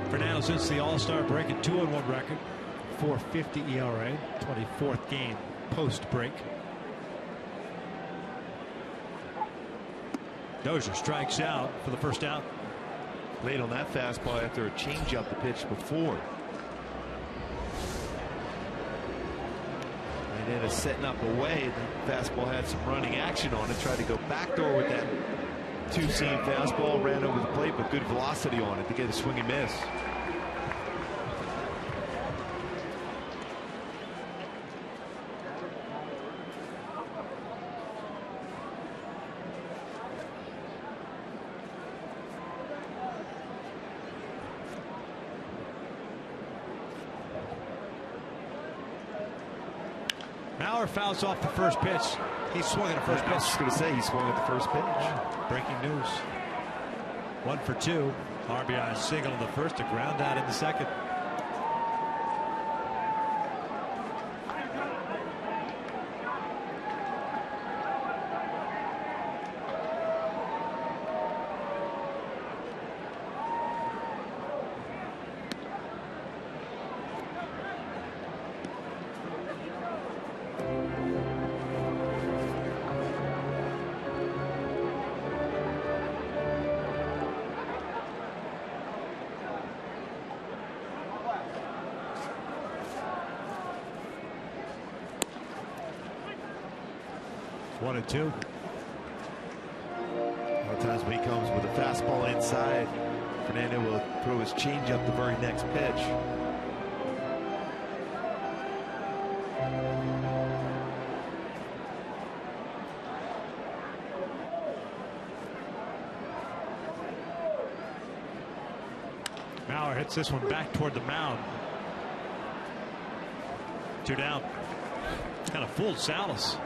Fernando, since the All-Star break, a 2-1 record, 4.50 ERA, 24th game post break. Dozier strikes out for the first out. Late on that fastball after a changeup the pitch before. And then a setting up away. The fastball had some running action on it. Tried to go backdoor with that two-seam fastball. Ran over the plate, but good velocity on it to get a swing and miss. Mauer fouls off the first pitch. He swung at the first pitch. I was going to say he swung at the first pitch. Breaking news. 1 for 2. RBI single in the first, a ground out in the second. One and two. A lot of times when he comes with a fastball inside, Fernando will throw his changeup the very next pitch. Mauer hits this one back toward the mound. 2 down. Kind of fooled Salas.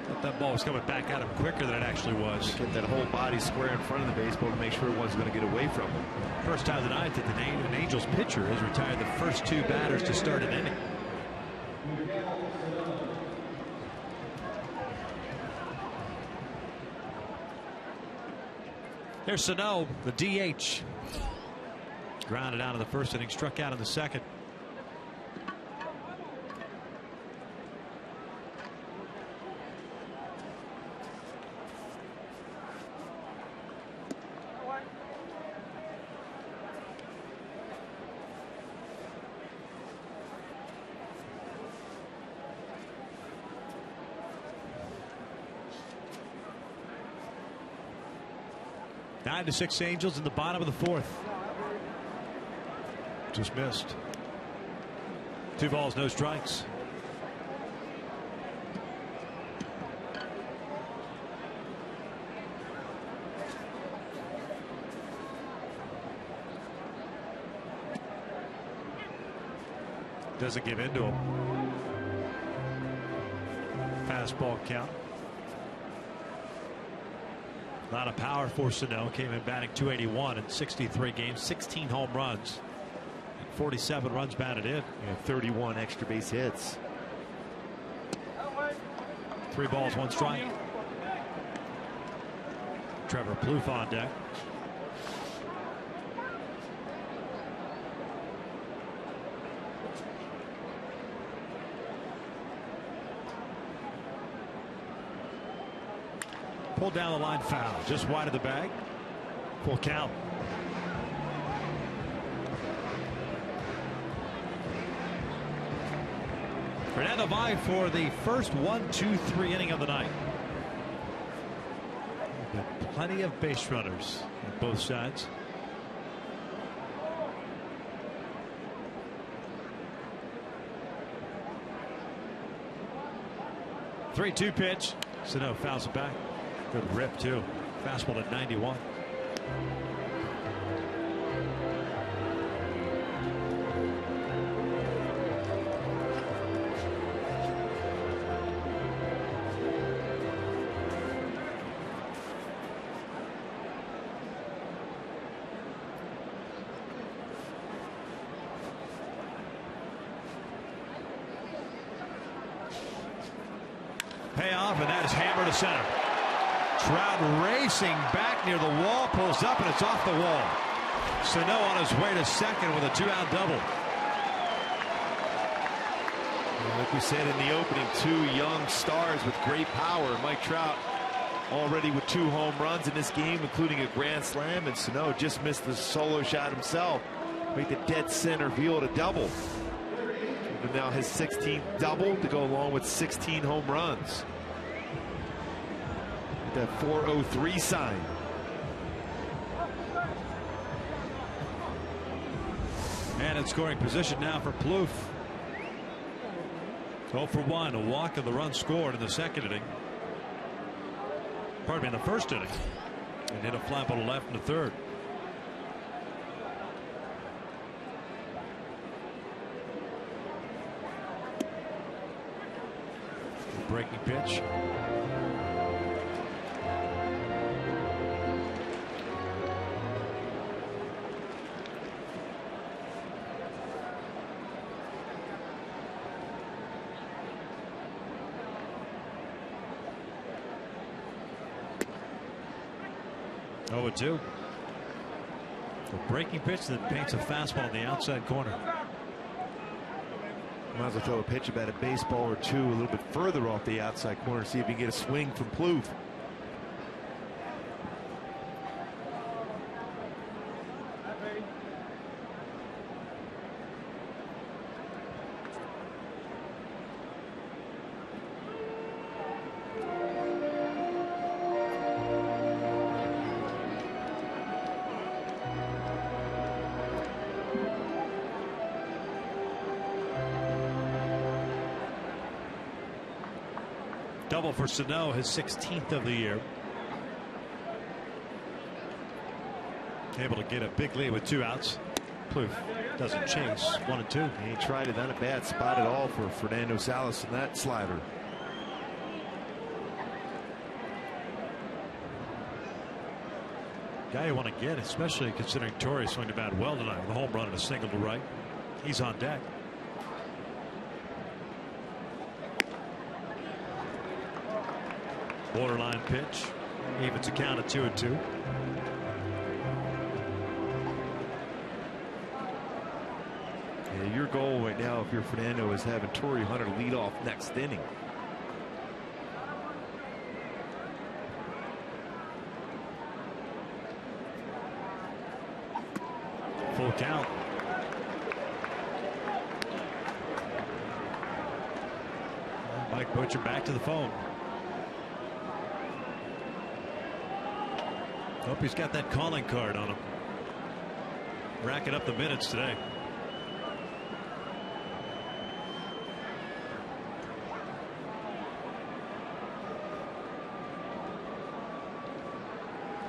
Thought that ball was coming back at him quicker than it actually was. Get that whole body square in front of the baseball to make sure one's going to get away from him. First time tonight that an Angels pitcher has retired the first 2 batters to start an inning. There's Sano, the DH. Grounded out in the first inning, struck out in the second. Nine to 6 Angels in the bottom of the 4th. Just missed. 2 balls, no strikes. Doesn't give in to him. Fastball count. A lot of power for Sano. Came in batting .281 in 63 games, 16 home runs, and 47 runs batted in. 31 extra base hits. 3 balls, 1 strike. Trevor Plouffe on deck. Pulled down the line, foul, just wide of the bag. Full count. Fernando Vai for the first 1-2-3 inning of the night. Plenty of base runners on both sides. Three-two pitch. Sano fouls it back. Good rip too. Fastball at 91. that is hammered to center. Trout racing back near the wall, pulls up, and it's off the wall. Sano on his way to second with a 2-out double. Like we said in the opening, two young stars with great power. Mike Trout already with 2 home runs in this game, including a grand slam, and Sano just missed the solo shot himself. Make the dead center field a double. And now his 16th double to go along with 16 home runs. That 403 sign. And in scoring position now for Plouffe. 0 for 1, a walk of the run scored in the second inning. Pardon me, in the first inning. And hit a fly ball to left in the third. Breaking pitch. Oh, 2. The breaking pitch that paints a fastball on the outside corner. Might as well throw a pitch about a baseball or two a little bit further off the outside corner, see if you can get a swing from Plouffe. Double for Sano, his 16th of the year. Able to get a big lead with 2 outs. Plouffe doesn't chase 1 and 2. He tried it, not a bad spot at all for Fernando Salas in that slider. Guy you want to get, especially considering Torrey swung the bat well tonight with a home run and a single to right. He's on deck. Borderline pitch. Evens a count at 2 and 2. Yeah, your goal right now, if you're Fernando, is having Torrey Hunter lead off next inning. Full count. Mike Butcher back to the phone. Hope he's got that calling card on him. Racking up the minutes today.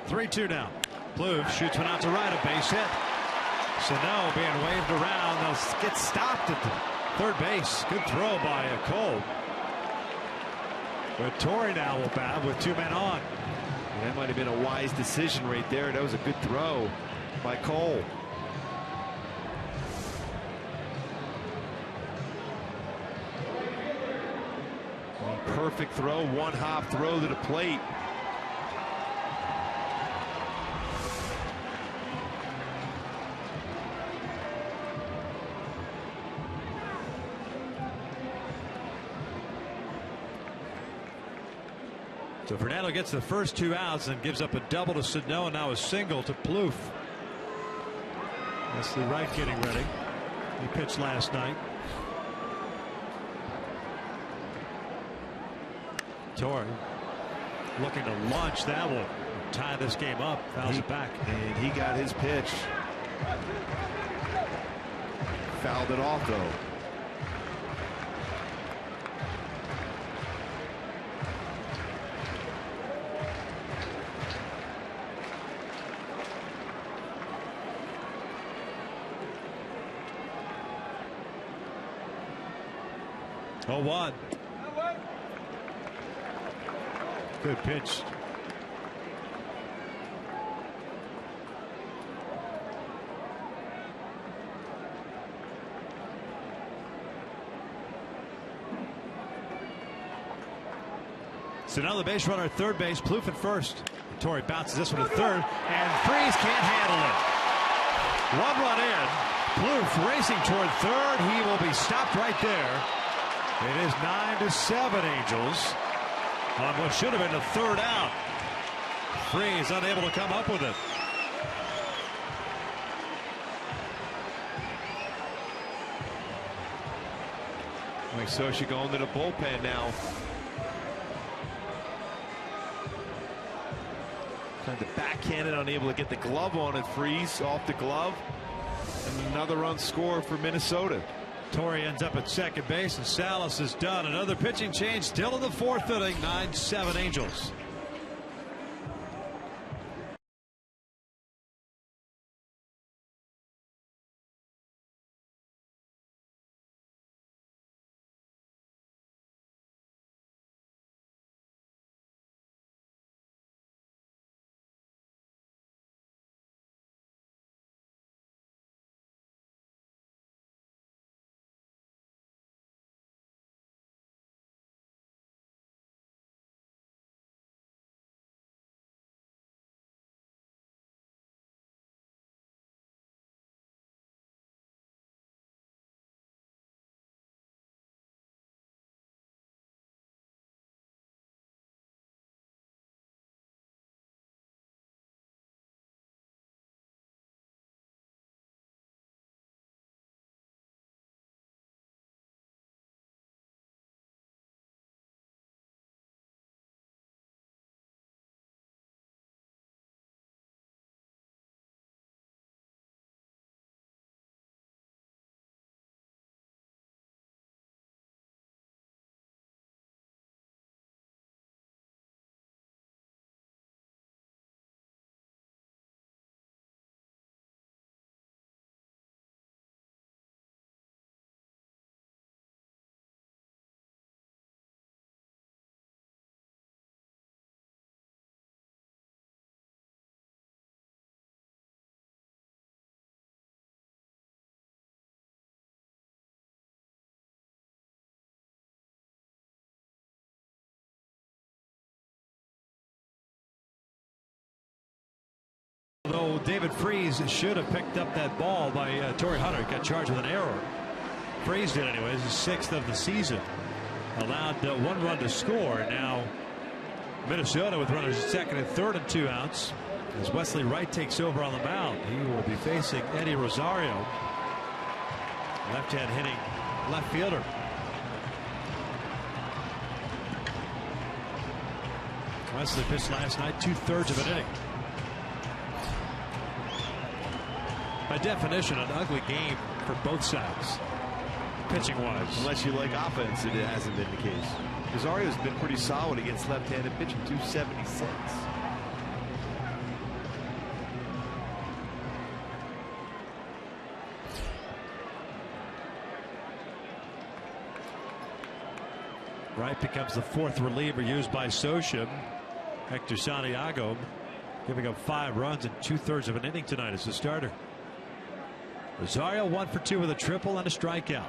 Three-2 now. Plouffe shoots one out to right, a base hit. Sano being waved around. They'll get stopped at the third base. Good throw by Cole. But Torrey now will bat with 2 men on. That might have been a wise decision right there. That was a good throw by Cole. Perfect throw, 1-hop throw to the plate. So Fernando gets the first 2 outs and gives up a double to Sano, and now a single to Plouffe. That's the right getting ready. He pitched last night. Torrey looking to launch that one, tie this game up, fouls it back. And he got his pitch. Fouled it off though. Oh, 1. Good pitch. So now the base runner at third base, Plouffe at first. Torrey bounces this one to third, and Freese can't handle it. 1 run in. Plouffe racing toward third. He will be stopped right there. It is 9-7 Angels on what should have been the third out. Freese unable to come up with it. Socia going to the bullpen now. Trying to backhand it, unable to get the glove on it. Freese off the glove. And another run score for Minnesota. Torrey ends up at second base, and Salas is done. Another pitching change still in the 4th inning. 9-7 Angels. Though David Freese should have picked up that ball by Torrey Hunter. Got charged with an error. Freese did anyways. His 6th of the season. Allowed 1 run to score. Now Minnesota with runners at second and third and 2 outs. As Wesley Wright takes over on the mound, he will be facing Eddie Rosario. Left-hand hitting left fielder. Wesley pitched last night 2/3 of an inning. By definition, an ugly game for both sides, pitching-wise. Unless you like offense, it hasn't been the case. Rosario's been pretty solid against left-handed pitching, 276. Wright becomes the 4th reliever used by Socia. Hector Santiago giving up 5 runs in 2/3 of an inning tonight as the starter. Rosario 1 for 2 with a triple and a strikeout.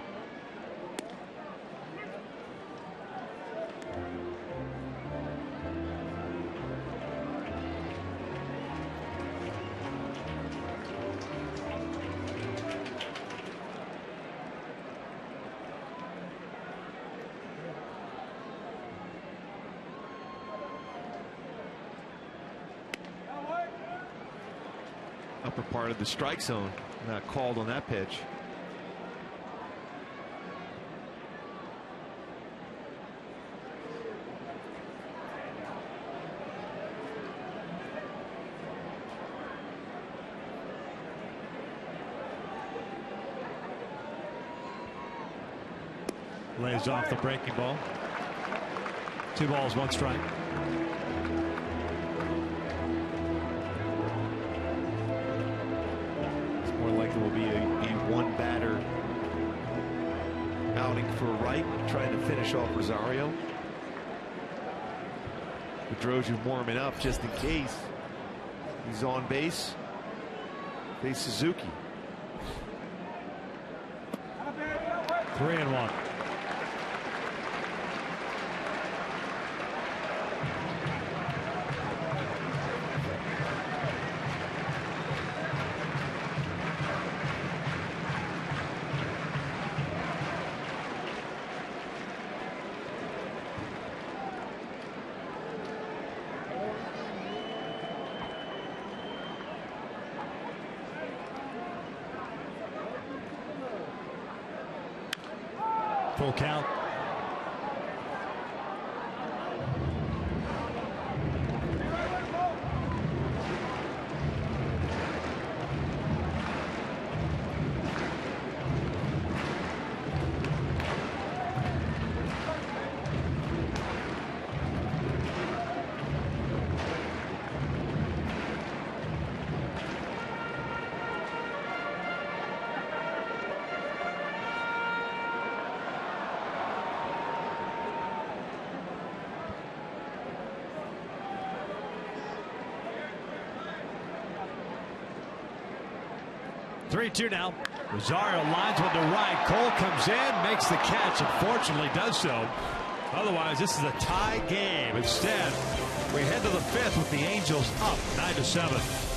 Upper part of the strike zone. Not called on that pitch. Lays off the breaking ball. 2 balls, 1 strike. More likely will be a 1-batter outing for Wright, trying to finish off Rosario. Pedroia warming up just in case. He's on base. Face Suzuki. 3-1. Full count. Three-two now. Rosario lines one to right. Cole comes in, makes the catch, and fortunately does so. Otherwise, this is a tie game. Instead, we head to the fifth with the Angels up 9-7.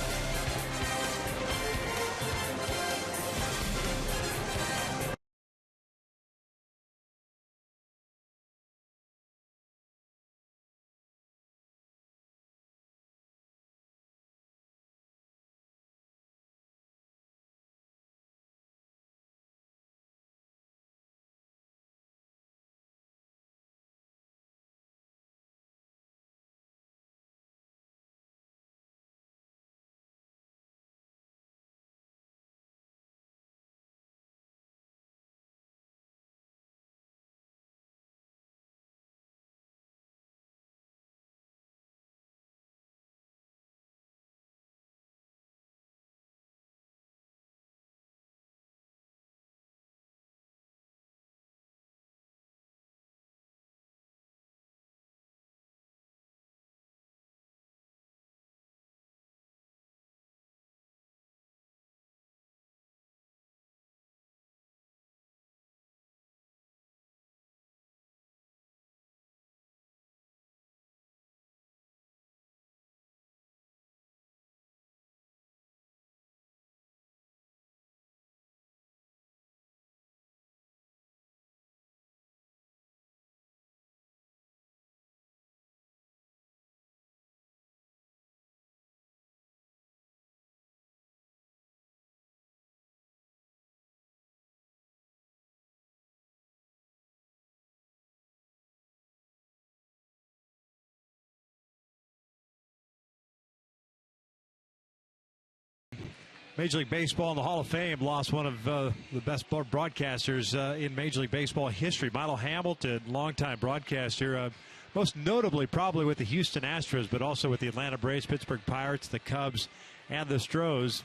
Major League Baseball and the Hall of Fame lost one of the best broadcasters in Major League Baseball history. Milo Hamilton, longtime broadcaster, most notably probably with the Houston Astros, but also with the Atlanta Braves, Pittsburgh Pirates, the Cubs, and the Astros.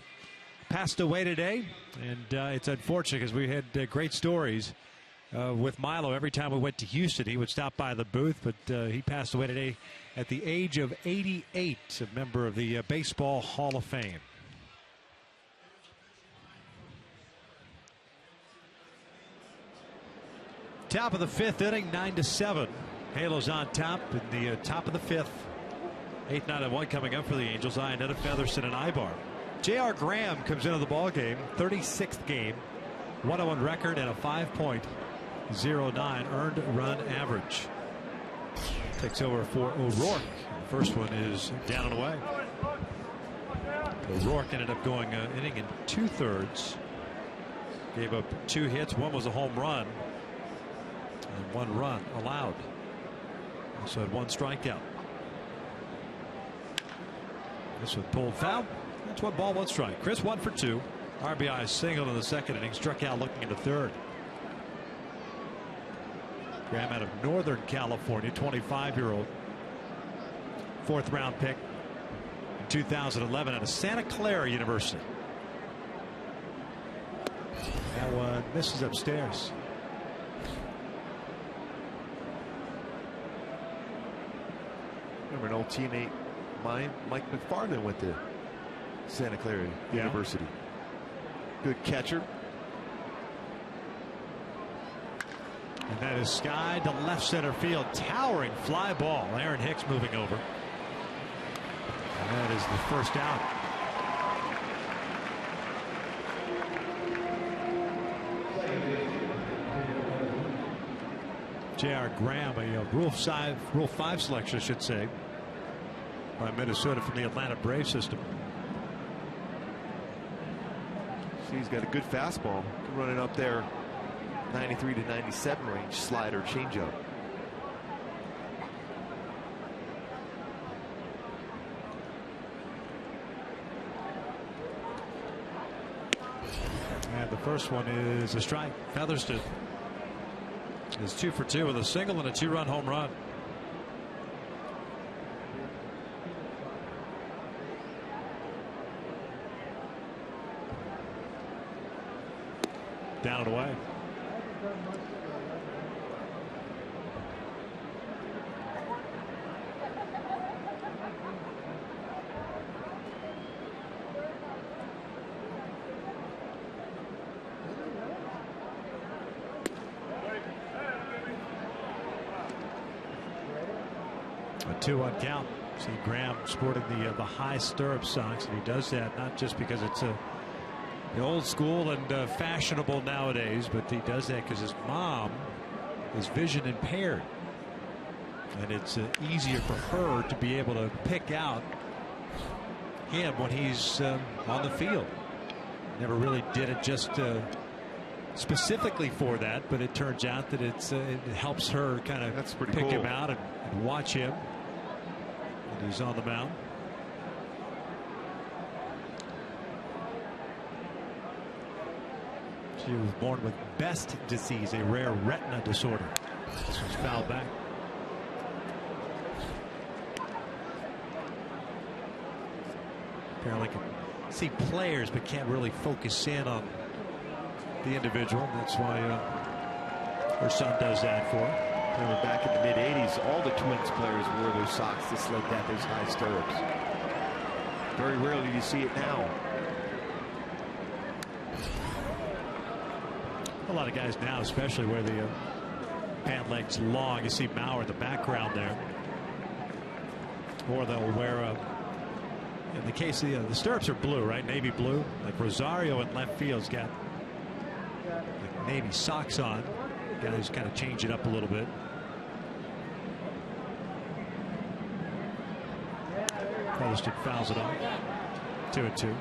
Passed away today, and it's unfortunate because we had great stories with Milo. Every time we went to Houston, he would stop by the booth, but he passed away today at the age of 88, a member of the Baseball Hall of Fame. Top of the fifth inning, 9-7. Halos on top in the top of the fifth. 8-9-1 coming up for the Angels. Iannetta, Featherston, and Ibar. J.R. Graham comes into the ball game, 36th game, 101 record and a 5.09 earned run average. Takes over for O'Rourke. The first one is down and away. O'Rourke ended up going inning in 2/3. Gave up 2 hits. One was a home run. And 1 run allowed. Also had 1 strikeout. This one pulled foul. That's 1 ball, 1 strike. Chris 1 for 2. RBI single in the second inning. Struck out looking into third. Graham out of Northern California, 25-year-old. 4th round pick in 2011 out of Santa Clara University. That one misses upstairs. Remember an old teammate mine, Mike McFarland, went to Santa Clara University. Good catcher. And that is skied to left center field. Towering fly ball. Aaron Hicks moving over. And that is the first out. J.R. Graham, a Rule 5 selection, I should say, by Minnesota from the Atlanta Braves system. See, he's got a good fastball. Running up there 93 to 97 range, slider, changeup. And the first one is a strike. Featherston is 2 for 2 with a single and a 2-run home run. Down and away. A 2-1 count. See Graham sporting the high stirrup socks, and he does that not just because it's the old school and fashionable nowadays, but he does that because his mom is vision impaired, and it's easier for her to be able to pick out him when he's on the field. Never really did it just specifically for that, but it turns out that it helps her kind of pick him out and watch him when he's on the mound. She was born with Best disease, a rare retina disorder. This was fouled back. Apparently can see players but can't really focus in on the individual. That's why her son does that for her. Remember back in the mid-'80s, all the Twins players wore those socks just like that, those high stirrups. Very rarely do you see it now. A lot of guys now, especially where the pant legs long. You see Mauer in the background there. Or they'll wear in the case of the stirrups are blue, right? Navy blue. Like Rosario in left field's got like navy socks on. Guys kind of change it up a little bit. Featherston fouls it off. 2-2.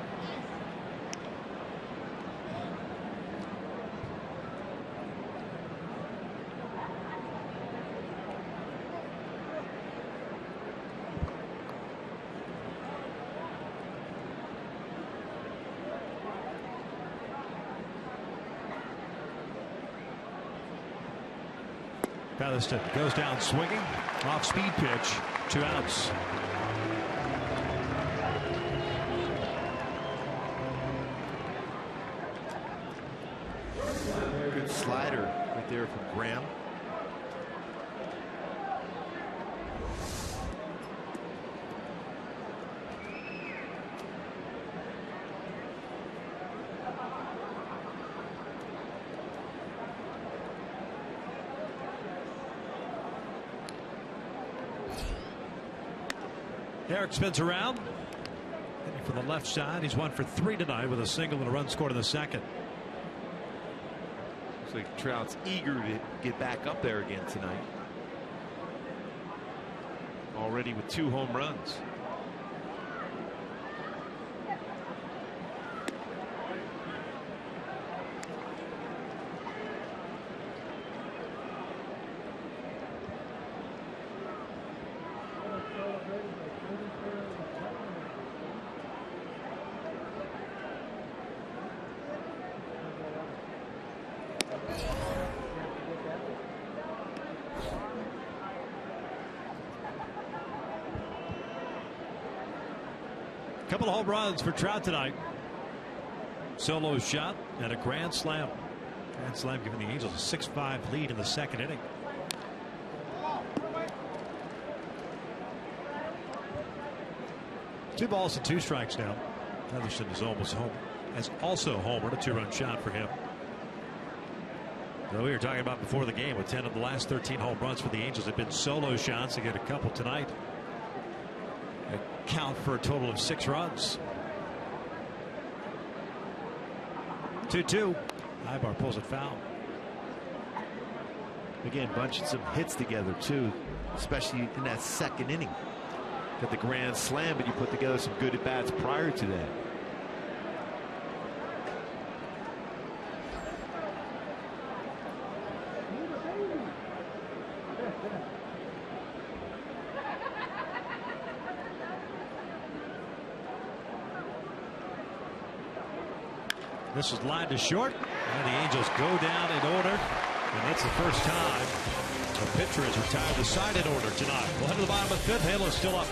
Featherston goes down swinging, off speed pitch, 2 outs. Good slider right there from Graham. Eric spins around. Heading for the left side. He's 1 for 3 tonight with a single and a run scored in the second. Looks like Trout's eager to get back up there again tonight. Already with 2 home runs. Couple of home runs for Trout tonight. Solo shot and a grand slam. Grand slam giving the Angels a 6-5 lead in the second inning. Two balls and 2 strikes now. Featherston is almost home. Has also homered, a 2-run shot for him. So we were talking about before the game with 10 of the last 13 home runs for the Angels have been solo shots. They get a couple tonight. Count for a total of 6 runs. 2-2. Ibar pulls it foul. Again, bunching some hits together too, especially in that second inning. Got the grand slam, but you put together some good at bats prior to that. This is lined to short, and the Angels go down in order, and that's the first time a pitcher has retired the side in order tonight. We'll head to the bottom of the fifth. Halo's still up.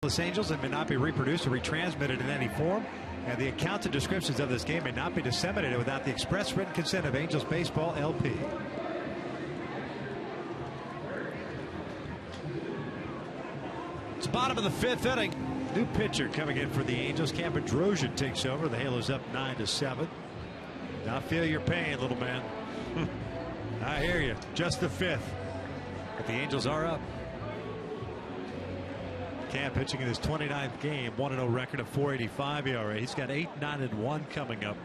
Los Angels and may not be reproduced or retransmitted in any form, and the accounts and descriptions of this game may not be disseminated without the express written consent of Angels Baseball LP. It's the bottom of the fifth inning. New pitcher coming in for the Angels. Cam Bedrosian takes over. The Halos up 9-7. Now feel your pain, little man. I hear you. Just the fifth. But the Angels are up. Cam pitching in his 29th game, 1-0 record of 4.85 ERA. He's got 8-9-1 coming up.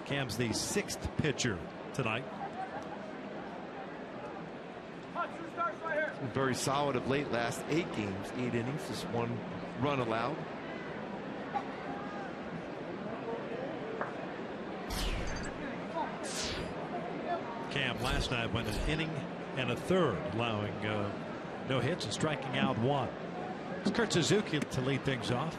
Cam's the sixth pitcher tonight. Very solid of late. Last 8 games, 8 innings, just 1 run allowed. Cam last night went an inning and a third, allowing no hits and striking out 1. It's Kurt Suzuki to lead things off.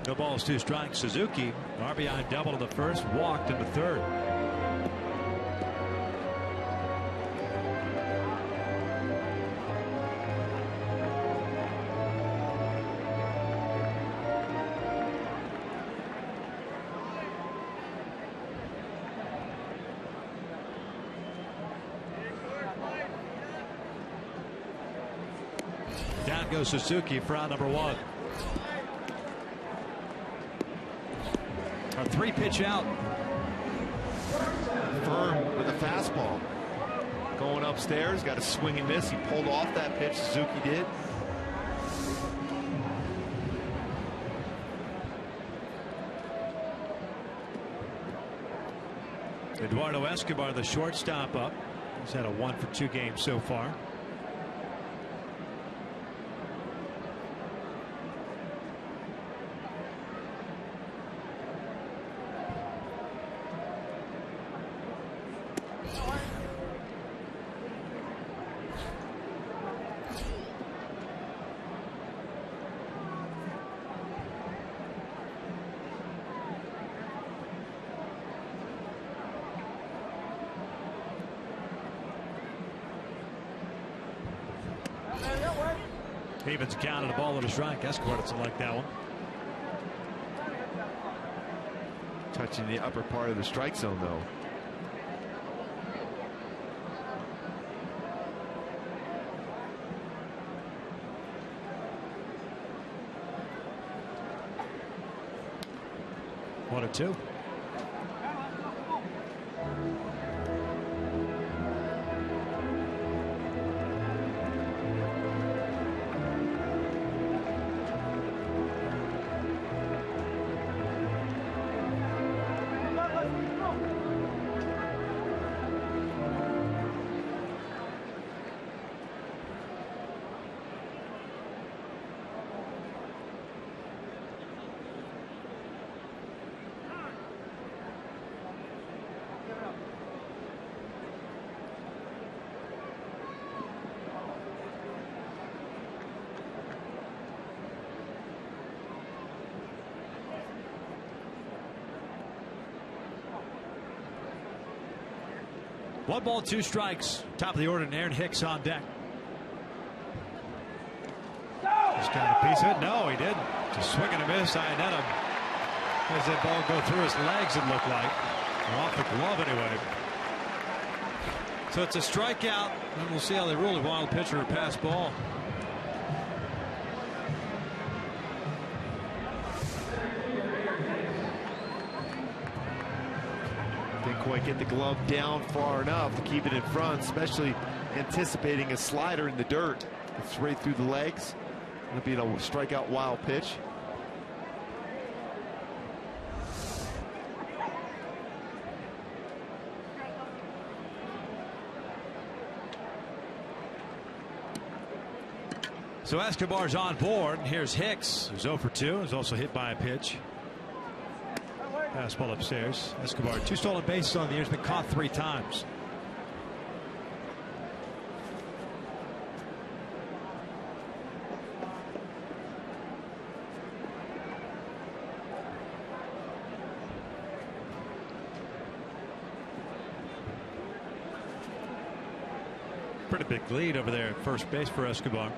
No balls, 2 strikes. Suzuki, RBI double in the first, walked in the third. Down goes Suzuki for out number 1. A 3-pitch out. Firm with a fastball. Going upstairs, got a swing and miss. He pulled off that pitch. Suzuki did. Eduardo Escobar, the shortstop, up. He's had a 1 for 2 games so far. Evans counted a ball and a strike. Escobar doesn't like that one. Touching the upper part of the strike zone, though. 1-2. One ball, two strikes. Top of the order, and Aaron Hicks on deck. Just got a piece of it. No, he didn't. Just swing and a miss. Iannetta. As that ball go through his legs, it looked like. Off the glove anyway. So it's a strikeout, and we'll see how they rule it. Wild pitcher or pass ball. Didn't quite get the glove down far enough to keep it in front, especially anticipating a slider in the dirt. It's right through the legs. It'll be a strikeout wild pitch. So Escobar's on board. Here's Hicks, who's 0 for 2. He's also hit by a pitch. Fastball upstairs. Escobar, 2 stolen bases on the year. Has been caught 3 times. Pretty big lead over there at first base for Escobar.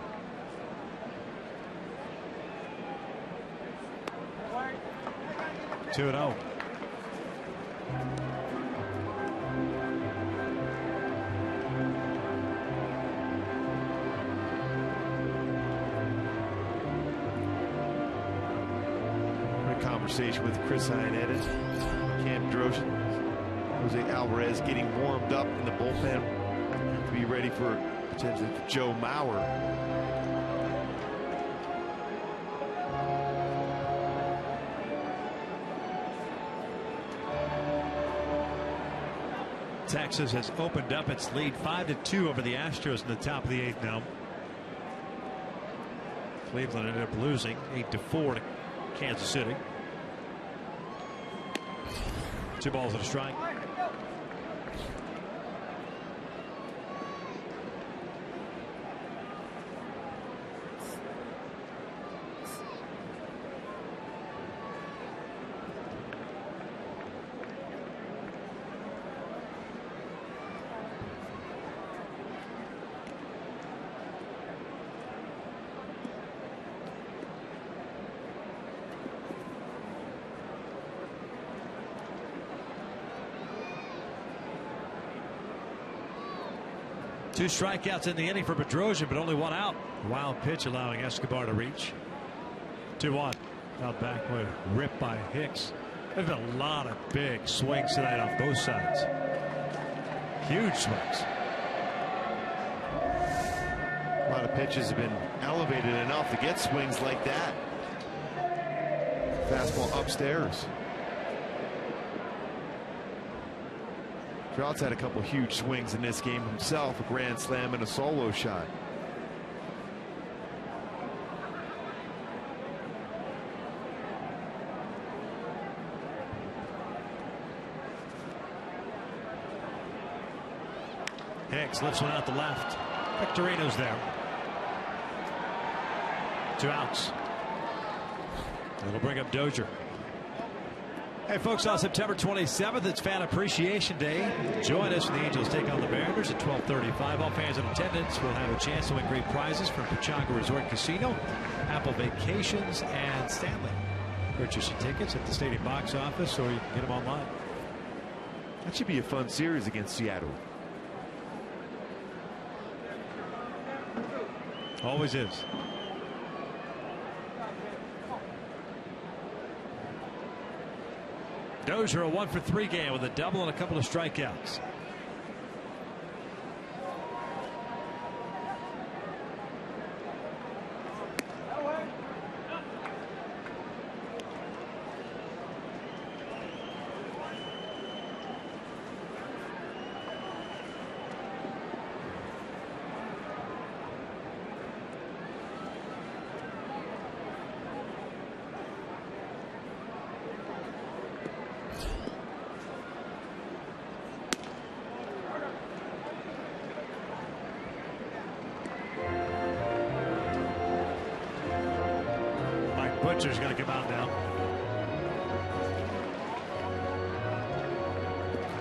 Two and 0. Great conversation with Chris Iannetta, Cam Droshin, Jose Alvarez getting warmed up in the bullpen to be ready for potentially Joe Mauer. Texas has opened up its lead 5-2 over the Astros in the top of the 8th now. Cleveland ended up losing 8-4 to Kansas City. 2 balls and a strike. Two strikeouts in the inning for Bedrosian, but only 1 out. Wild pitch allowing Escobar to reach. 2-1. Out back with ripped by Hicks. There's been a lot of big swings tonight on both sides. Huge swings. A lot of pitches have been elevated enough to get swings like that. Fastball upstairs. Trout's had a couple huge swings in this game himself, a grand slam and a solo shot. Hicks lifts one out the left. Victorino's there. 2 outs. It'll bring up Dozier. Hey folks, on September 27th, it's Fan Appreciation Day. Join us when the Angels take on the Mariners at 12:35. All fans in attendance will have a chance to win great prizes from Pechanga Resort Casino, Apple Vacations, and Stanley. Purchase your tickets at the stadium box office, or you can get them online. That should be a fun series against Seattle. Always is. Dozier a 1-for-3 game with a double and a couple of strikeouts. Butcher's going to come out now.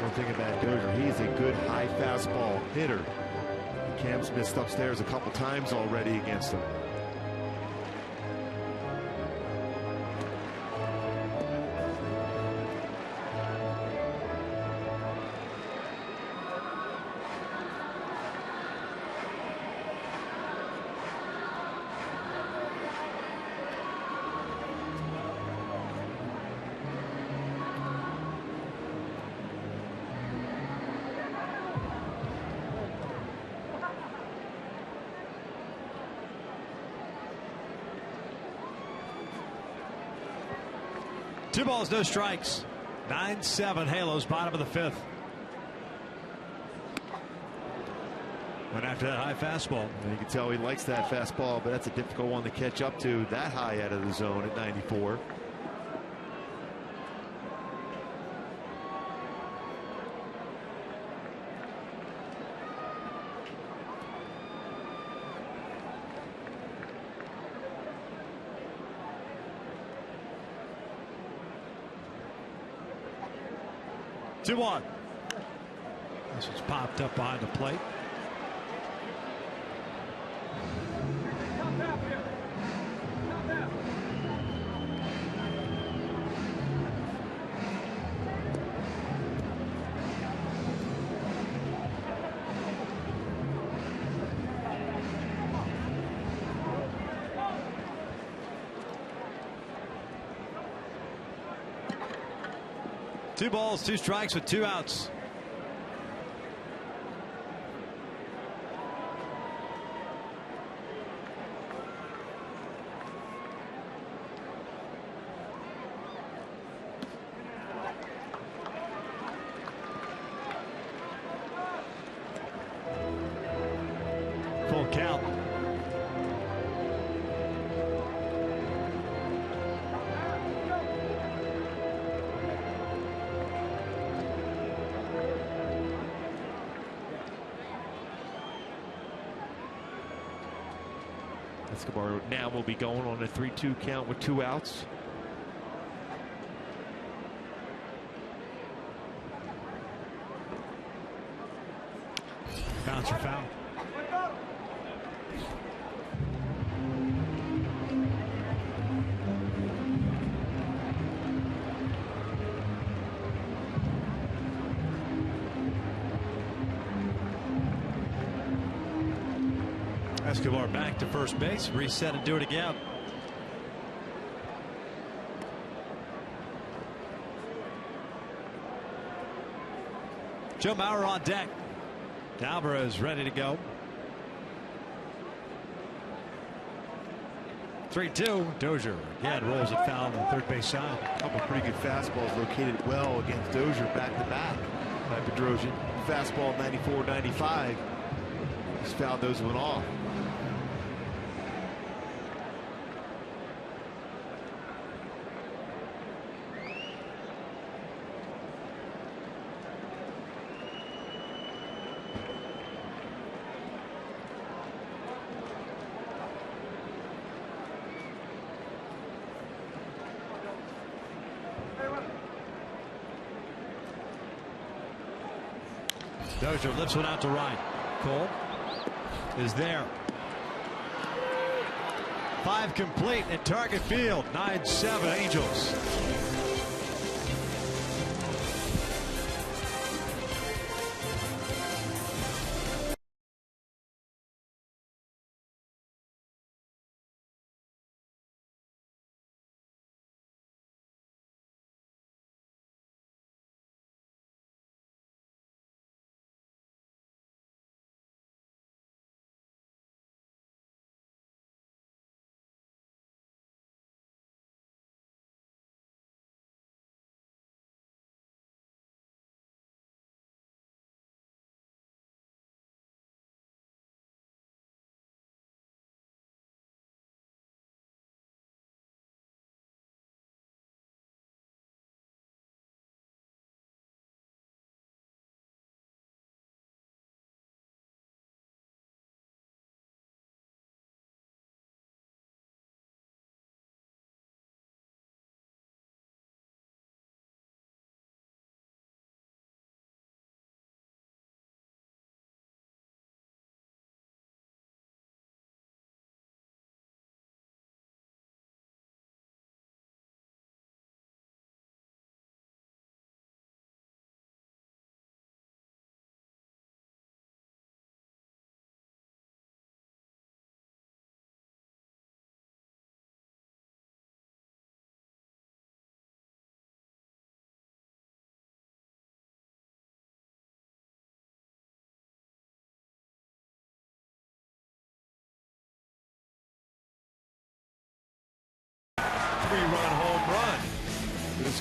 One thing about Dozier, he's a good high fastball hitter. Cam's missed upstairs a couple times already against him. Two balls, no strikes. 9-7 Halos, bottom of the fifth. Went after that high fastball. And you can tell he likes that fastball, but that's a difficult one to catch up to that high out of the zone at 94. Two one. This was popped up behind the plate. Two balls, two strikes with two outs. Full count. Escobar now will be going on a 3-2 count with two outs. Bouncer foul. Escobar back to first base, reset and do it again. Joe Mauer on deck. Alvarez ready to go. 3-2. Dozier again rolls it foul on the third base side. A couple pretty good fastballs located well against Dozier back to back by Bedrosian. Fastball 94-95. He's fouled those one off. Dozier lifts one out to right. Cole is there. 5 complete at target field. 9-7 Angels.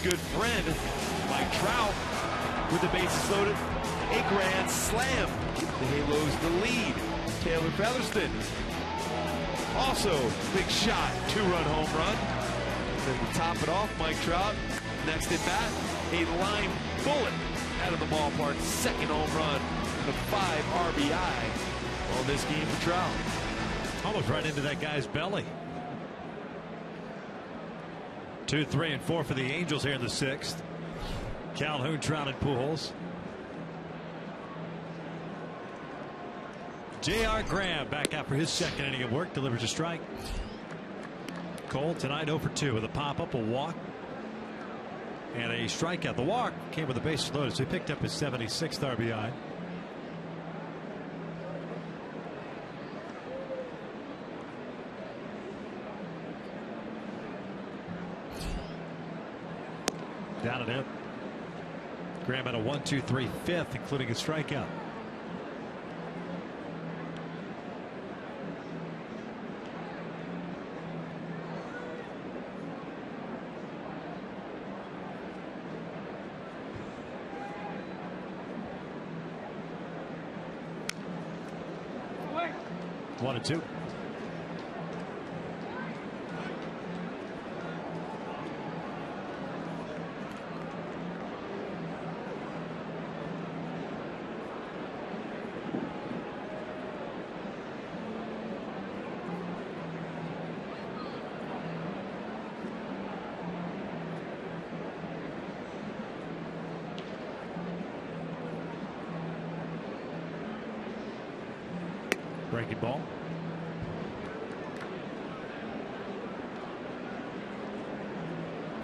good friend, Mike Trout, with the bases loaded. A grand slam. The Halos the lead. Taylor Featherston. Also, big shot, 2-run home run. Then to top it off, Mike Trout, next at bat, a line bullet out of the ballpark. Second home run, the 5 RBI on this game for Trout. Almost right into that guy's belly. 2, 3, and 4 for the Angels here in the 6th. Calhoun, Trout, and Pujols. J.R. Graham back out for his second inning of work, delivers a strike. Cole tonight 0 for 2 with a pop-up, a walk, and a strikeout. The walk came with the bases loaded, so he picked up his 76th RBI. Down and in. Graham had a 1-2-3 fifth, including a strikeout. One and two. Breaking ball.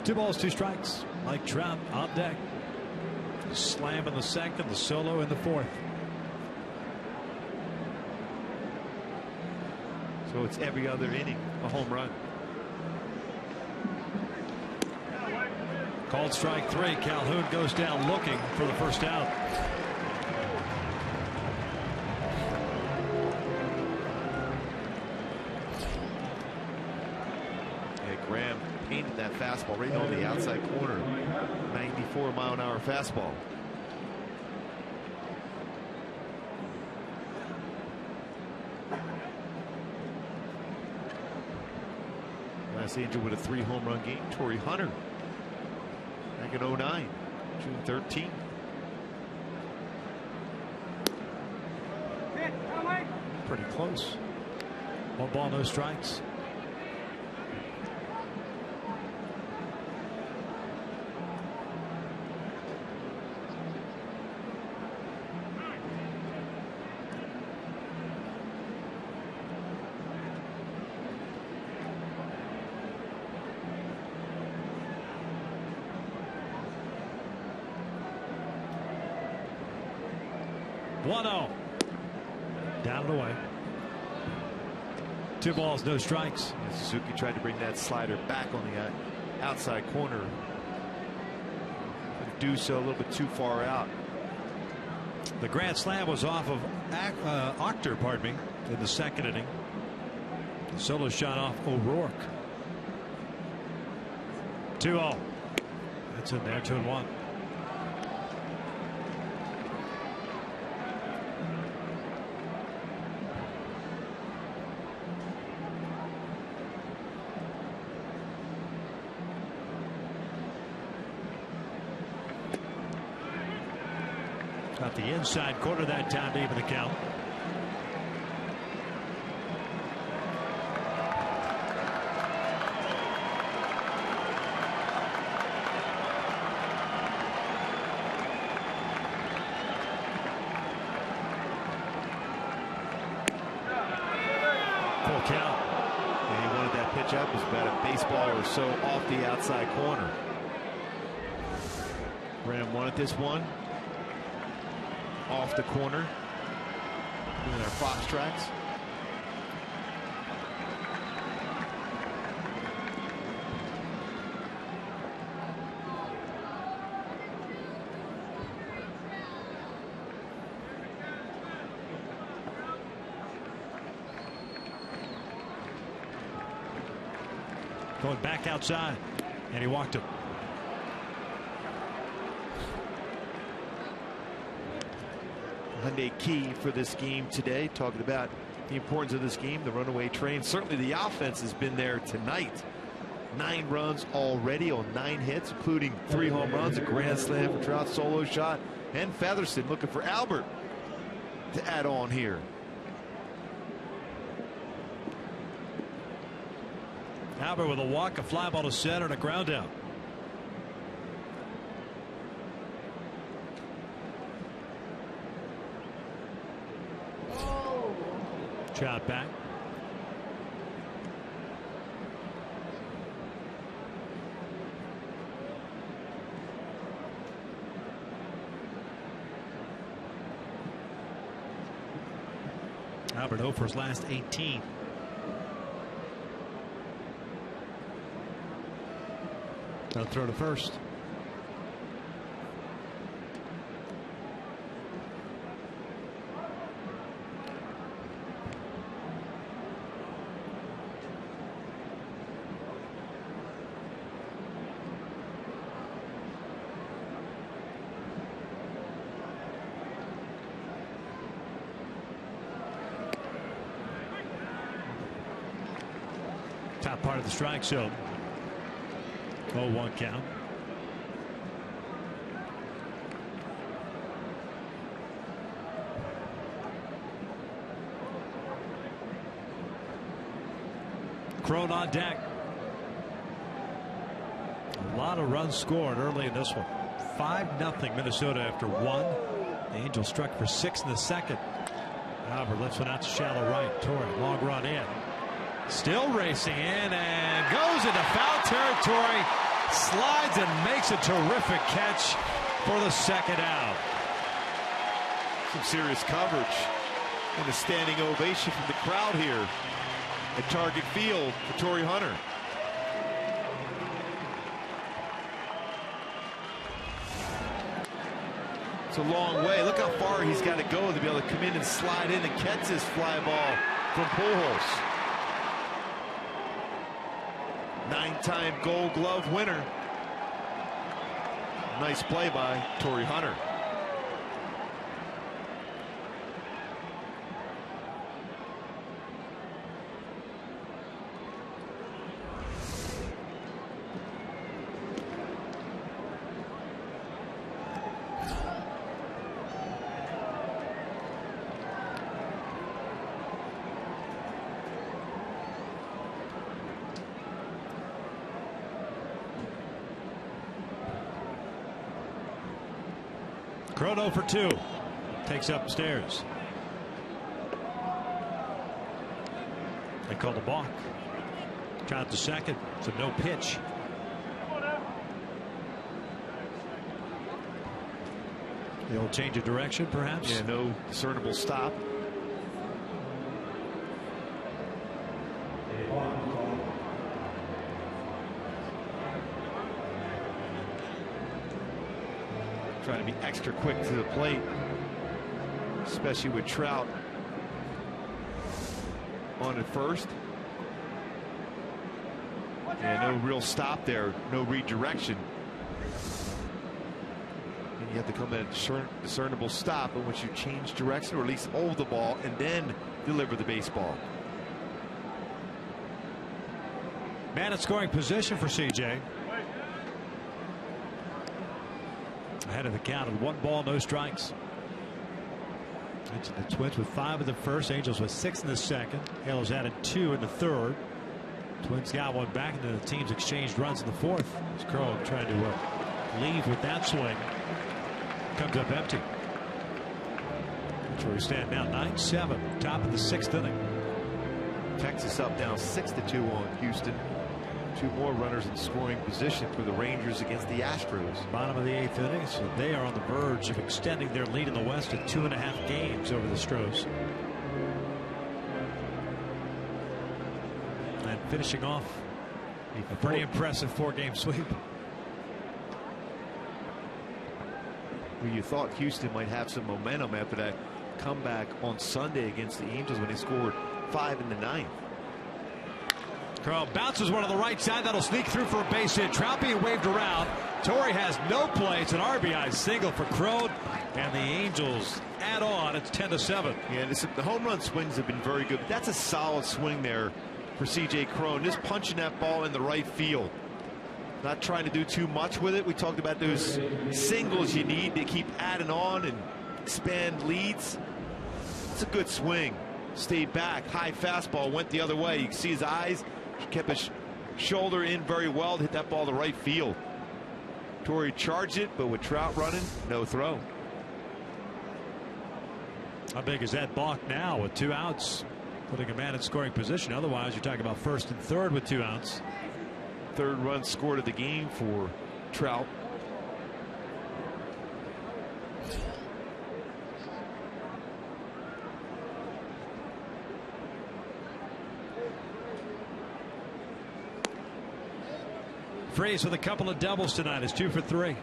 Two balls, two strikes. Mike Trout on deck. The slam in the second, the solo in the fourth. So it's every other inning a home run. Called strike 3. Calhoun goes down looking for the first out. Graham painted that fastball right on the outside corner. 94-mile-an-hour fastball. Last Angel with a 3-home run game. Torrey Hunter back in 09, June 13. Pretty close. 1 ball, no strikes. Down and away. 2 balls, no strikes. Suzuki tried to bring that slider back on the outside corner. Do so a little bit too far out. The grand slam was off of Octor, pardon me, in the second inning. The solo shot off O'Rourke. 2-0. That's in there, 2-1. Got the inside corner that time to even the count. Full count. And he wanted that pitch up. It was about a baseball or so off the outside corner. Graham wanted this one. Off the corner. Doing our Fox tracks. Going back outside, and he walked him. Hyundai key for this game today. Talking about the importance of this game, the runaway train. Certainly the offense has been there tonight. 9 runs already on 9 hits, including 3 home runs, a grand slam for Trout, solo shot, and Featherston looking for Albert to add on here. Albert with a walk, a fly ball to center, and a ground out. Trout back. Albert 0 for his last 18. They'll throw to first. Top part of the strike zone. 0-1 count. Crone on deck. A lot of runs scored early in this one. 5-0 Minnesota after 1. The Angels struck for 6 in the second. Albert lifts one out to shallow right. Torrey, long run in. Still racing in and goes into foul territory. Slides and makes a terrific catch for the second out. Some serious coverage and a standing ovation from the crowd here at Target Field for Torrey Hunter. It's a long way. Look how far he's got to go to be able to come in and slide in and catch this fly ball from Pujols. 9-time Gold Glove winner. Nice play by Torrey Hunter. Crono for 2. Takes upstairs. They call the balk. Trout to second. It's a no pitch. The old change of direction, perhaps. Yeah, no discernible stop. Trying to be extra quick to the plate, especially with Trout on at first. And no real stop there, no redirection. And you have to come at a discernible stop in which you change direction or at least hold the ball and then deliver the baseball. Man in scoring position for CJ. Ahead of the count of 1 ball, no strikes. The Twins with 5 in the first, Angels with 6 in the second. Halos added 2 in the third. Twins got 1 back, and then the teams exchanged runs in the fourth. As Crow trying to leave with that swing. Comes up empty. That's where we stand now, 9-7, top of the 6th inning. Texas up now 6-2 on Houston. 2 more runners in scoring position for the Rangers against the Astros. Bottom of the 8th inning, so they are on the verge of extending their lead in the West to 2.5 games over the Astros. And finishing off a pretty impressive 4-game sweep. Well, you thought Houston might have some momentum after that comeback on Sunday against the Angels when they scored 5 in the 9th. Crow bounces one on the right side. That'll sneak through for a base hit. Trout being waved around. Torrey has no play. It's an RBI single for Crow. And the Angels add on. It's 10-7. Yeah, the home run swings have been very good. That's a solid swing there for C.J. Cron. Just punching that ball in the right field. Not trying to do too much with it. We talked about those singles you need to keep adding on and expand leads. It's a good swing. Stayed back. High fastball went the other way. You can see his eyes. Kept his shoulder in very well to hit that ball to right field. Torrey charged it, but with Trout running, no throw. How big is that balk now with 2 outs? Putting a man in scoring position. Otherwise, you're talking about first and third with 2 outs. Third run scored of the game for Trout. Freeze with a couple of doubles tonight. Is 2 for 3.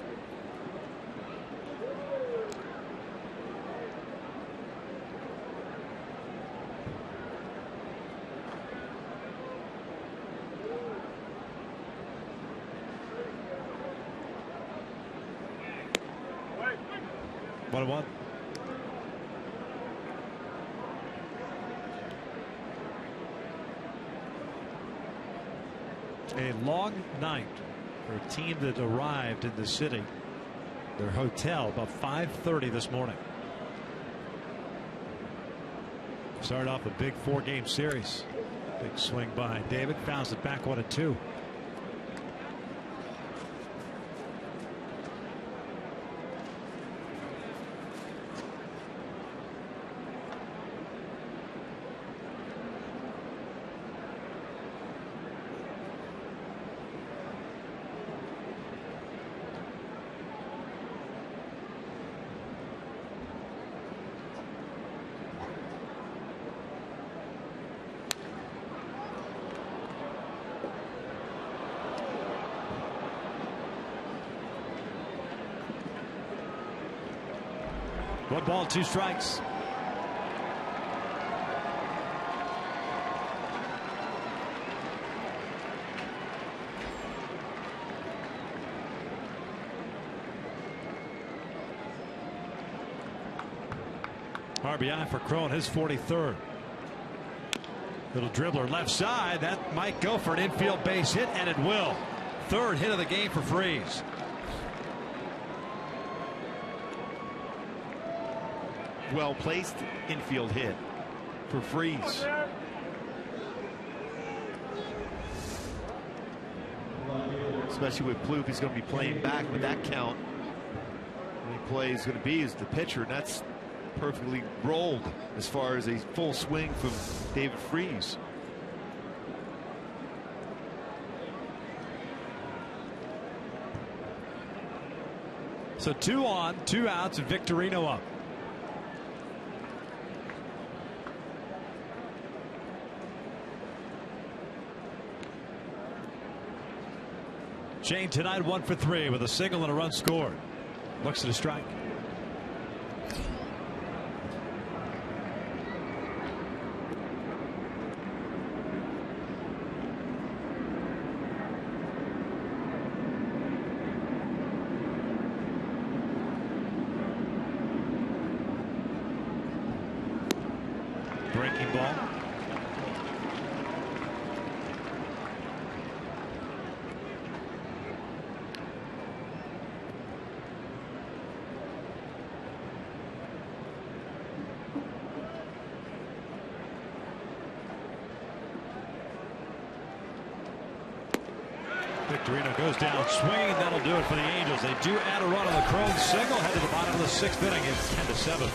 One. A long night for a team that arrived in the city, their hotel, about 5:30 this morning. Started off a big 4-game series. Big swing by David. Fouls it back 1-2. One ball, 2 strikes. RBI for Cron, his 43rd. Little dribbler left side. That might go for an infield base hit, and it will. 3rd hit of the game for Freeze. Well placed infield hit for Freeze. Especially with Plouffe, he's going to be playing back with that count. The only play is going to be as the pitcher, and that's perfectly rolled as far as a full swing from David Freeze. So 2 on, 2 outs, and Victorino up. Shane tonight 1 for 3 with a single and a run scored. Looks at a strike. Breaking ball. Victorino goes down swinging. That'll do it for the Angels. They do add a run on the Cron single. Head to the bottom of the 6th inning. It's 10-7.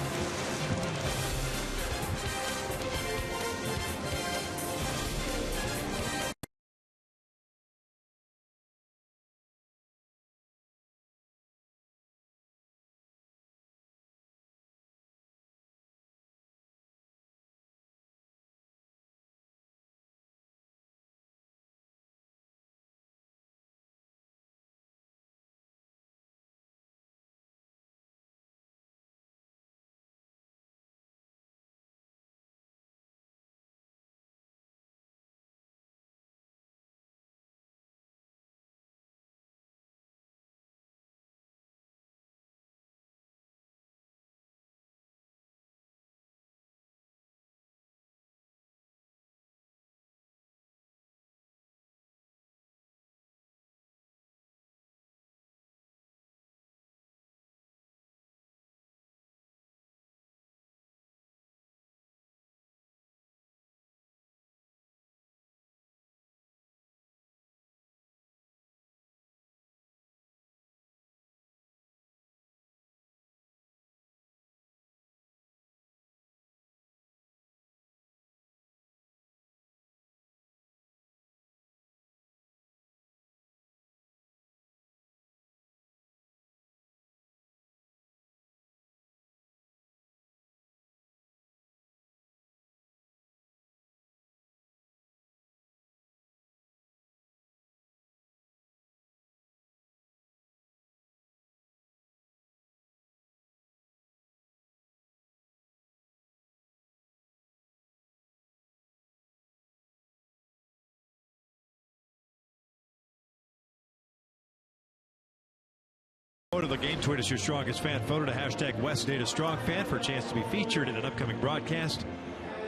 Photo of the game. Tweet us your strongest fan photo to hashtag WestDataStrongFan for a chance to be featured in an upcoming broadcast.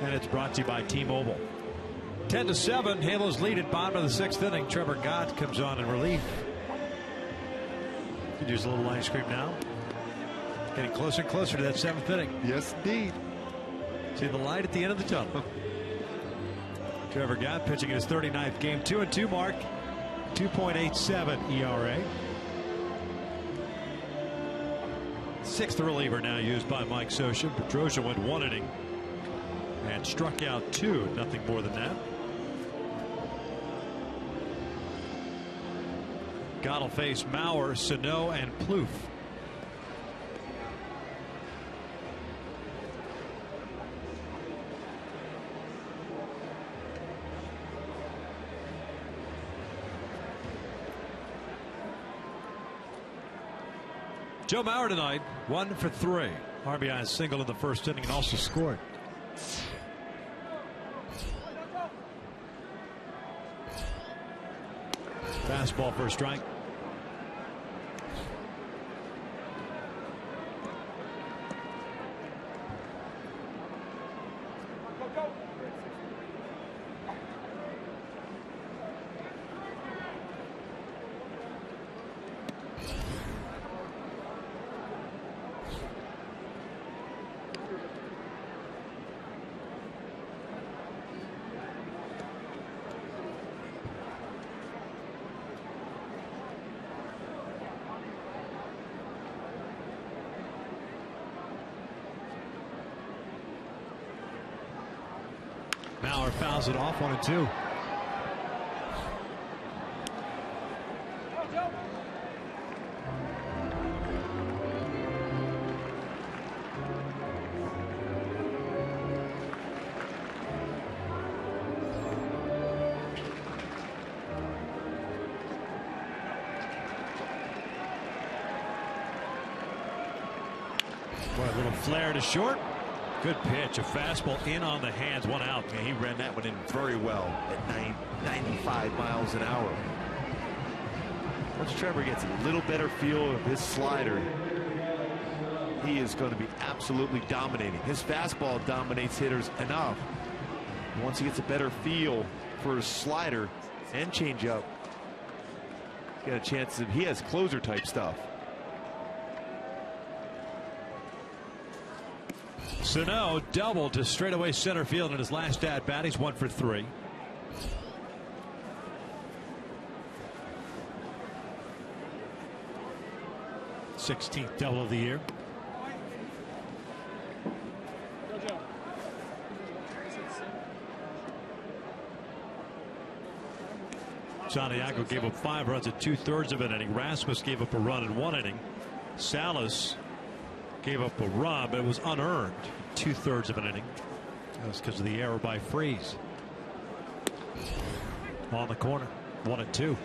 And it's brought to you by T-Mobile. 10-7. Halos lead at bottom of the 6th inning. Trevor Gott comes on in relief. Could use a little ice cream now. Getting closer and closer to that 7th inning. Yes, indeed. See the light at the end of the tunnel. Trevor Gott pitching in his 39th game. 2-2 mark. 2.87 ERA. 6th reliever now used by Mike Scioscia. Pedroia went 1 inning and struck out 2. Nothing more than that. Gott will face Mauer, Sano, and Plouffe. Joe Mauer tonight, 1 for 3. RBI single in the 1st inning and also scored. Fastball for a strike. Mauer fouls it off. 1-2. Boy, a little flare to short. Good pitch, a fastball in on the hands, 1 out. Yeah, he ran that one in very well at 95 miles an hour. Once Trevor gets a little better feel of his slider, he is going to be absolutely dominating. His fastball dominates hitters enough. Once he gets a better feel for his slider and changeup, he's got a chance of, he has closer type stuff. Sano doubled to straightaway center field in his last at bat. He's 1 for 3. Sixteenth double of the year. Santiago gave up 5 runs at 2/3 of an inning. Rasmus gave up a run in 1 inning. Salas gave up a run, but it was unearned. 2/3 of an inning. That was because of the error by Freese. On the corner. 1-2.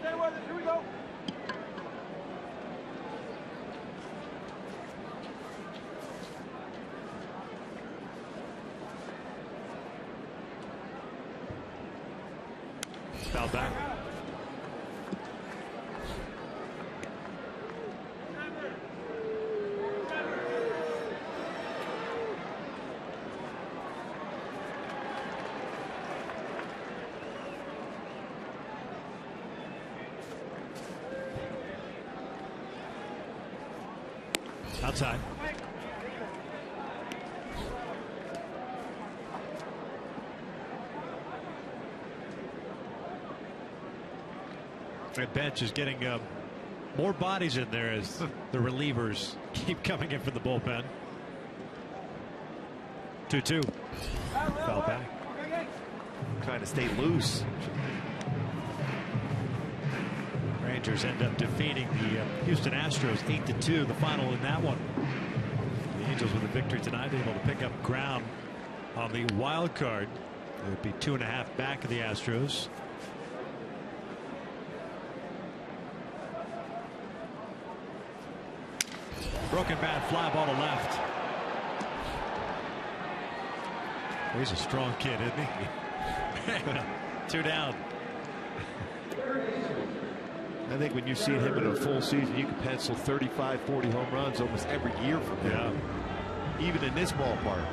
Stay with it. Here we go. Foul back. Outside. The bench is getting more bodies in there as the relievers keep coming in from the bullpen. 2-2. Foul back. Trying to stay loose. Rangers end up defeating the Houston Astros 8-2, the final in that one. The Angels with a victory tonight, able to pick up ground on the wild card. It would be 2.5 back of the Astros. Broken bat, fly ball to left. He's a strong kid, isn't he? 2 down. I think when you see him in a full season, you can pencil 35, 40 home runs almost every year from him. Yeah. Even in this ballpark.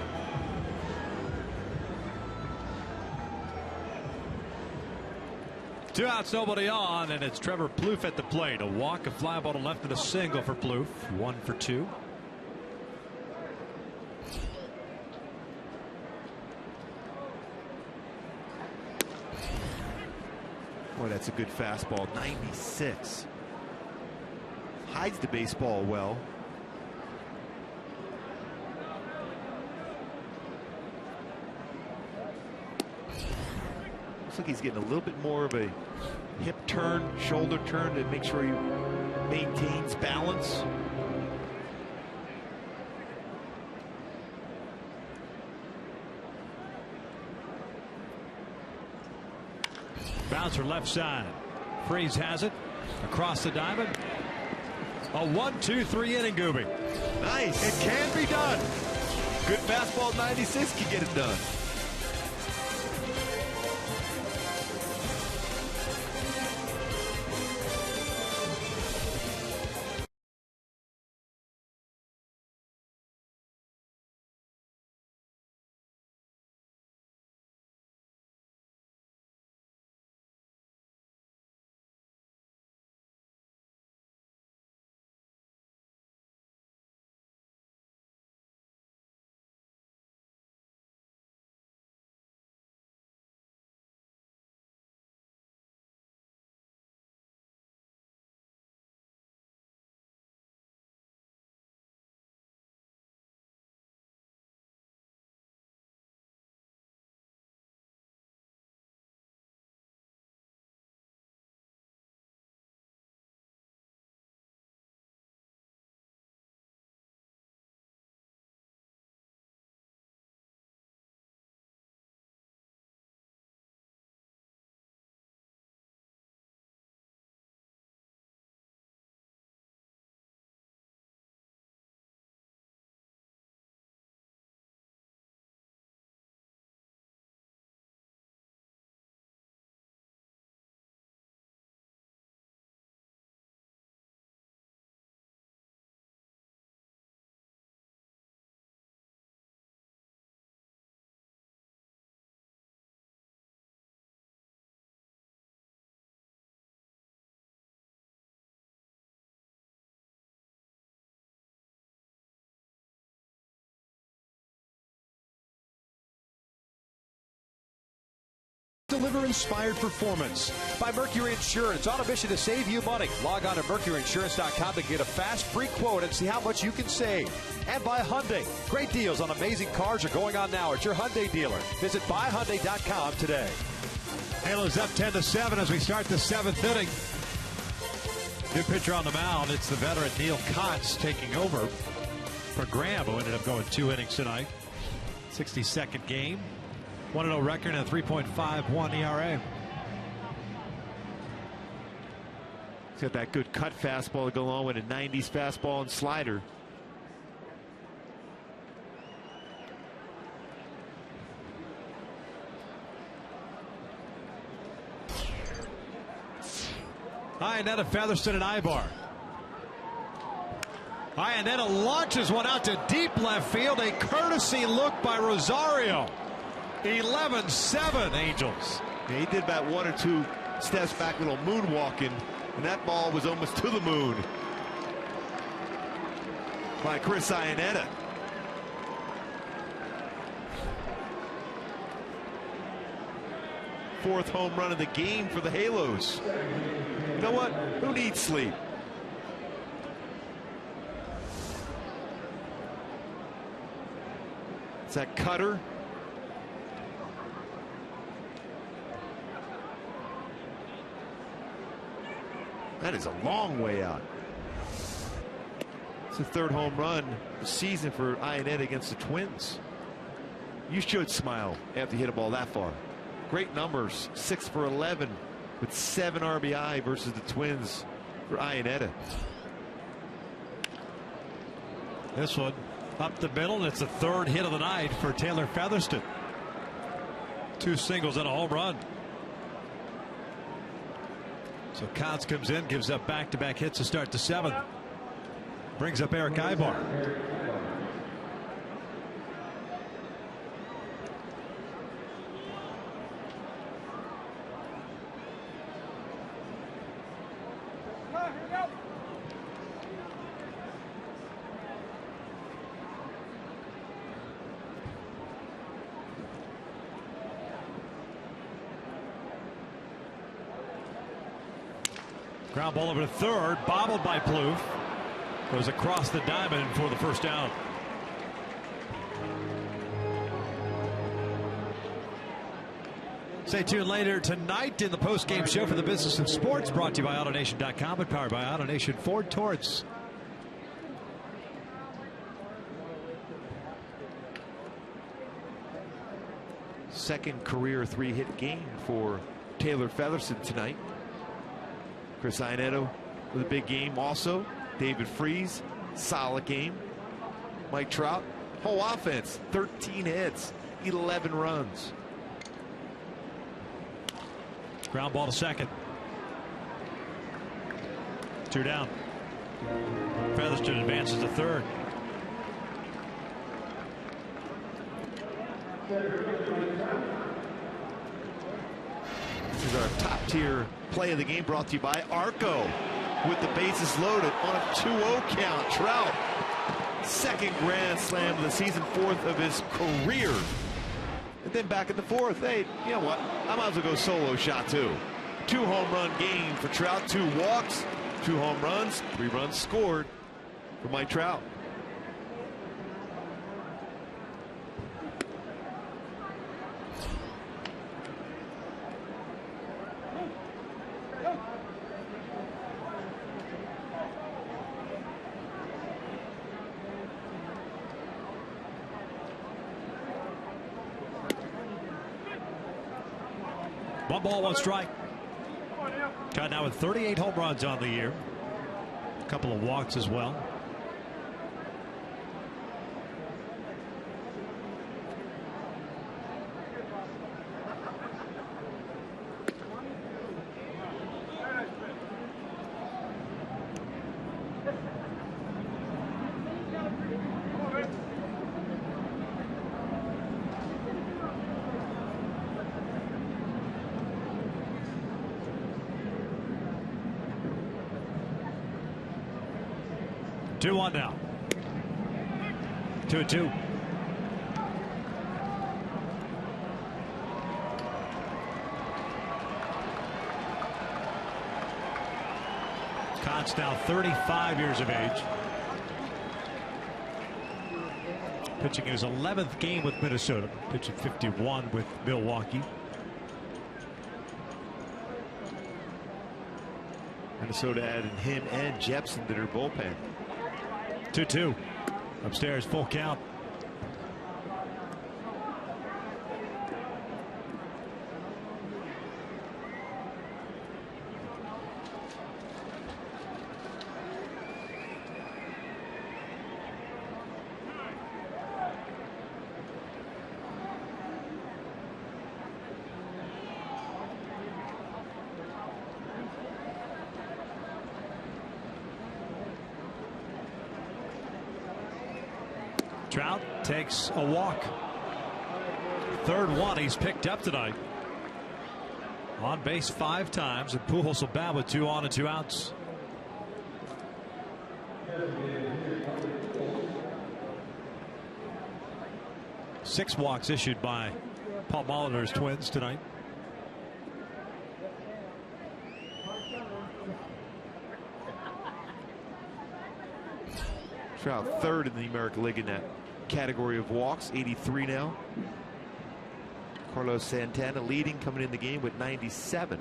Two outs, nobody on, and it's Trevor Plouffe at the plate. A walk, a fly ball to left, and a single for Plouffe. 1 for 2. Boy, that's a good fastball. 96. Hides the baseball well. Looks like he's getting a little bit more of a hip turn, shoulder turn to make sure he maintains balance. Bouncer left side. Freeze has it across the diamond. A 1-2-3 inning, Gooby. Nice. It can be done. Good fastball. 96 can get it done. Deliver inspired performance by Mercury Insurance, on a mission to save you money. Log on to mercuryinsurance.com to get a fast free quote and see how much you can save. And by Hyundai, great deals on amazing cars are going on now at your Hyundai dealer. Visit buyhyundai.com today. Halos up 10-7 as we start the 7th inning. New pitcher on the mound. It's the veteran Neil Kotz taking over for Graham, who ended up going 2 innings tonight. 62nd game. 1-0 record and a 3.51 ERA. He's got that good cut fastball to go along with a 90s fastball and slider. Iannetta, Featherston, and Ibar. Iannetta launches one out to deep left field. A courtesy look by Rosario. 11-7 Angels. Yeah, he did about 1 or 2 steps back, little moonwalking, and that ball was almost to the moon by Chris Iannetta. Fourth home run of the game for the Halos. You know what? Who needs sleep? It's that cutter. That is a long way out. It's the 3rd home run of the season for Iannetta against the Twins. You should smile after you hit a ball that far. Great numbers, 6 for 11 with 7 RBI versus the Twins for Iannetta. This one up the middle, and it's the 3rd hit of the night for Taylor Featherston. 2 singles and a home run. So Counts comes in, gives up back-to-back hits to start the seventh. Brings up Eric Ibar. Ground ball over to third, bobbled by Plouffe. Goes across the diamond for the first down. Stay tuned later tonight in the post-game show for the business of sports, brought to you by AutoNation.com and powered by AutoNation Ford Taurus. Second career 3-hit game for Taylor Featherston tonight. Chris Iannetto with a big game also. David Freese, solid game. Mike Trout, whole offense, 13 hits, 11 runs. Ground ball to second. 2 down. Featherston advances to third. This is our top tier play of the game, brought to you by Arco. With the bases loaded on a 2-0 count. Trout, second grand slam of the season, 4th of his career. And then back in the 4th, hey, you know what? I might as well go solo shot too. 2 home run game for Trout, 2 walks, 2 home runs, 3 runs scored for Mike Trout. One ball, one strike. Got now with 38 home runs on the year. A couple of walks as well. Two one now. 2-2. Cott's now 35 years of age. Pitching in his 11th game with Minnesota. Pitching 51 with Milwaukee. Minnesota added him and Jepson to their bullpen. 2-2. Upstairs, full count. Trout takes a walk. Third one he's picked up tonight. On base 5 times, and Pujols will bat with 2 on and 2 outs. Six walks issued by Paul Molitor's Twins tonight. Trout third in the American League in that category of walks, 83 now. Carlos Santana leading, coming in the game with 97.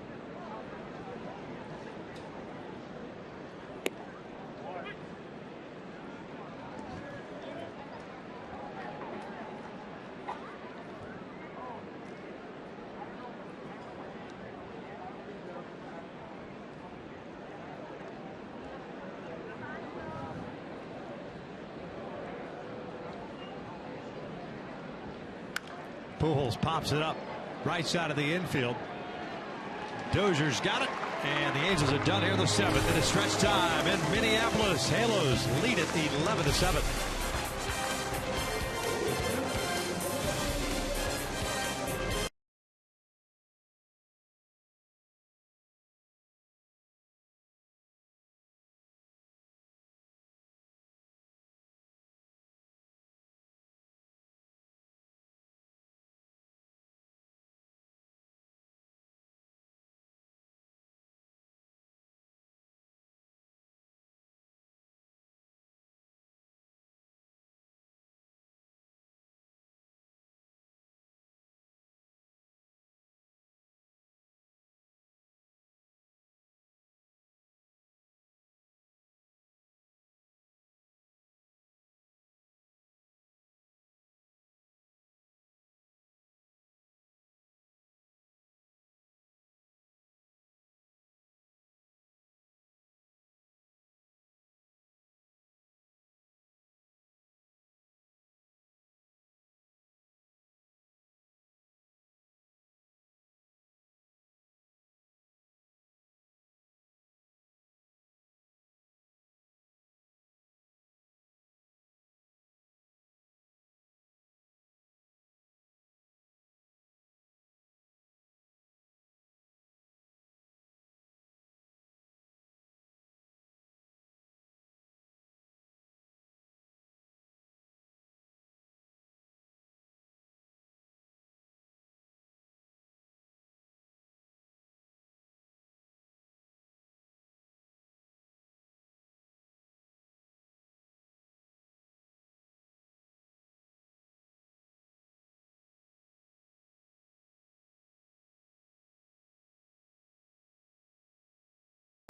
Pujols pops it up right side of the infield. Dozier's got it. And the Angels are done here in the 7th. And it's stretch time in Minneapolis. Halos lead it 11-7.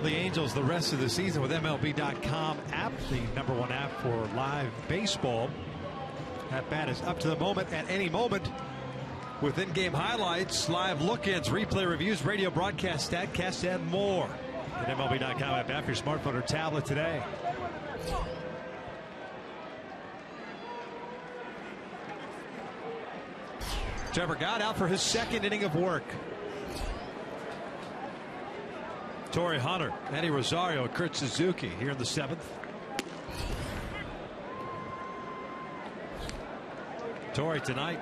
The Angels the rest of the season with MLB.com app, the #1 app for live baseball. That bat is up to the moment at any moment with in-game highlights, live look-ins, replay reviews, radio broadcast, statcasts, and more. At MLB.com app for your smartphone or tablet today. Trevor Gott out for his 2nd inning of work. Torrey Hunter, Eddie Rosario, Kurt Suzuki here in the 7th. Torrey tonight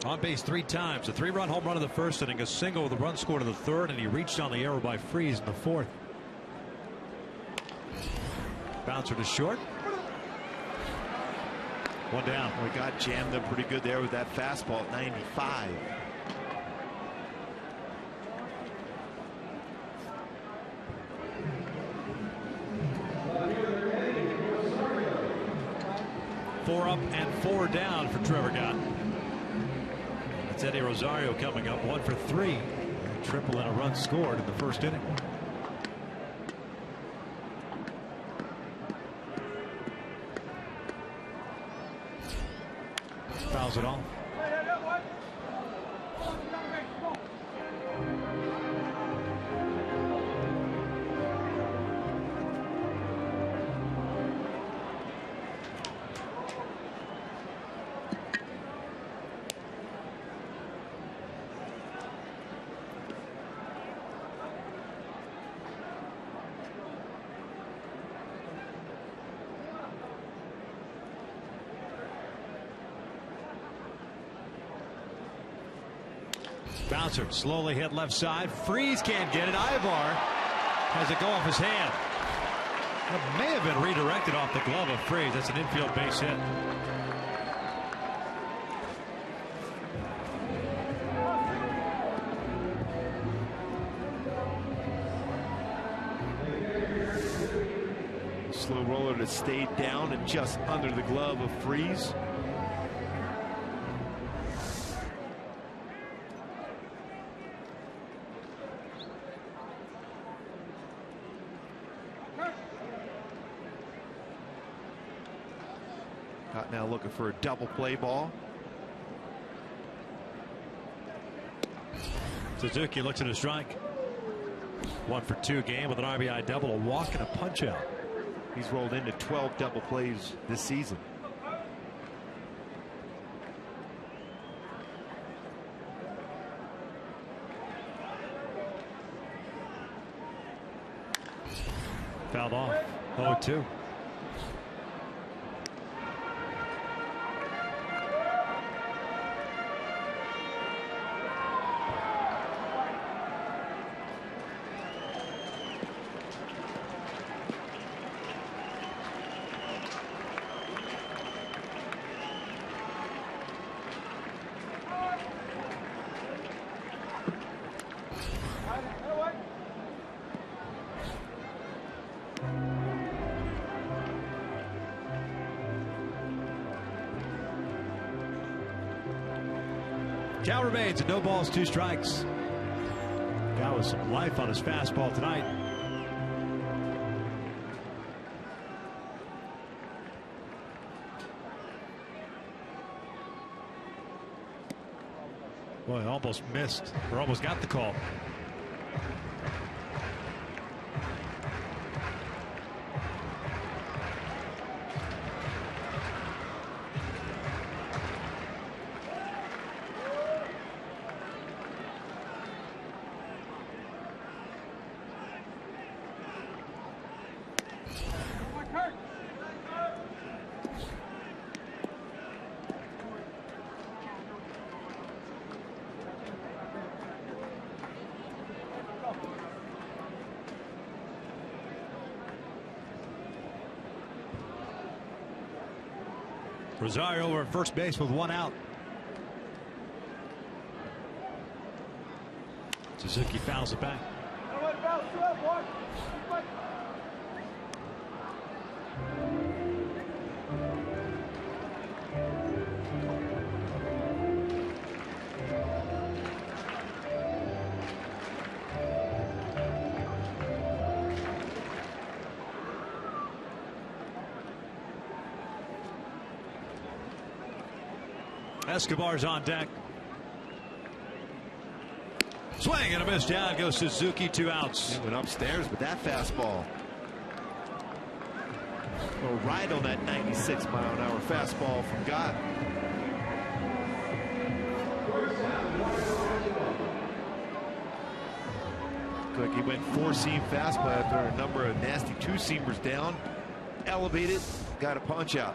on base 3 times. A 3-run home run in the 1st inning, a single with a run scored in the 3rd, and he reached on the arrow by Freese in the 4th. Bouncer to short. 1 down. We got jammed up pretty good there with that fastball at 95. Four up and 4 down for Trevor Gott. It's Eddie Rosario coming up 1 for 3. A triple and a run scored in the 1st inning. Fouls it off. Bouncer slowly hit left side. Freese can't get it. Ivar has it go off his hand. It may have been redirected off the glove of Freese. That's an infield base hit. Slow roller that stayed down and just under the glove of Freese. Now looking for a double play ball. Suzuki looks at a strike. 1 for 2 game with an RBI double, a walk, and a punch out. He's rolled into 12 double plays this season. Fouled off. 0-2. Count remains at 0 balls, 2 strikes. Guy with some life on his fastball tonight. Boy, almost missed, or almost got the call. Rosario over at first base with 1 out. Suzuki fouls it back. Escobar's on deck. Swing and a miss. Down goes Suzuki. 2 outs. He went upstairs with that fastball. A ride on that 96-mile-an-hour fastball from Gott. Looked like he went 4-seam fastball after a number of nasty 2-seamers down. Elevated, got a punch out.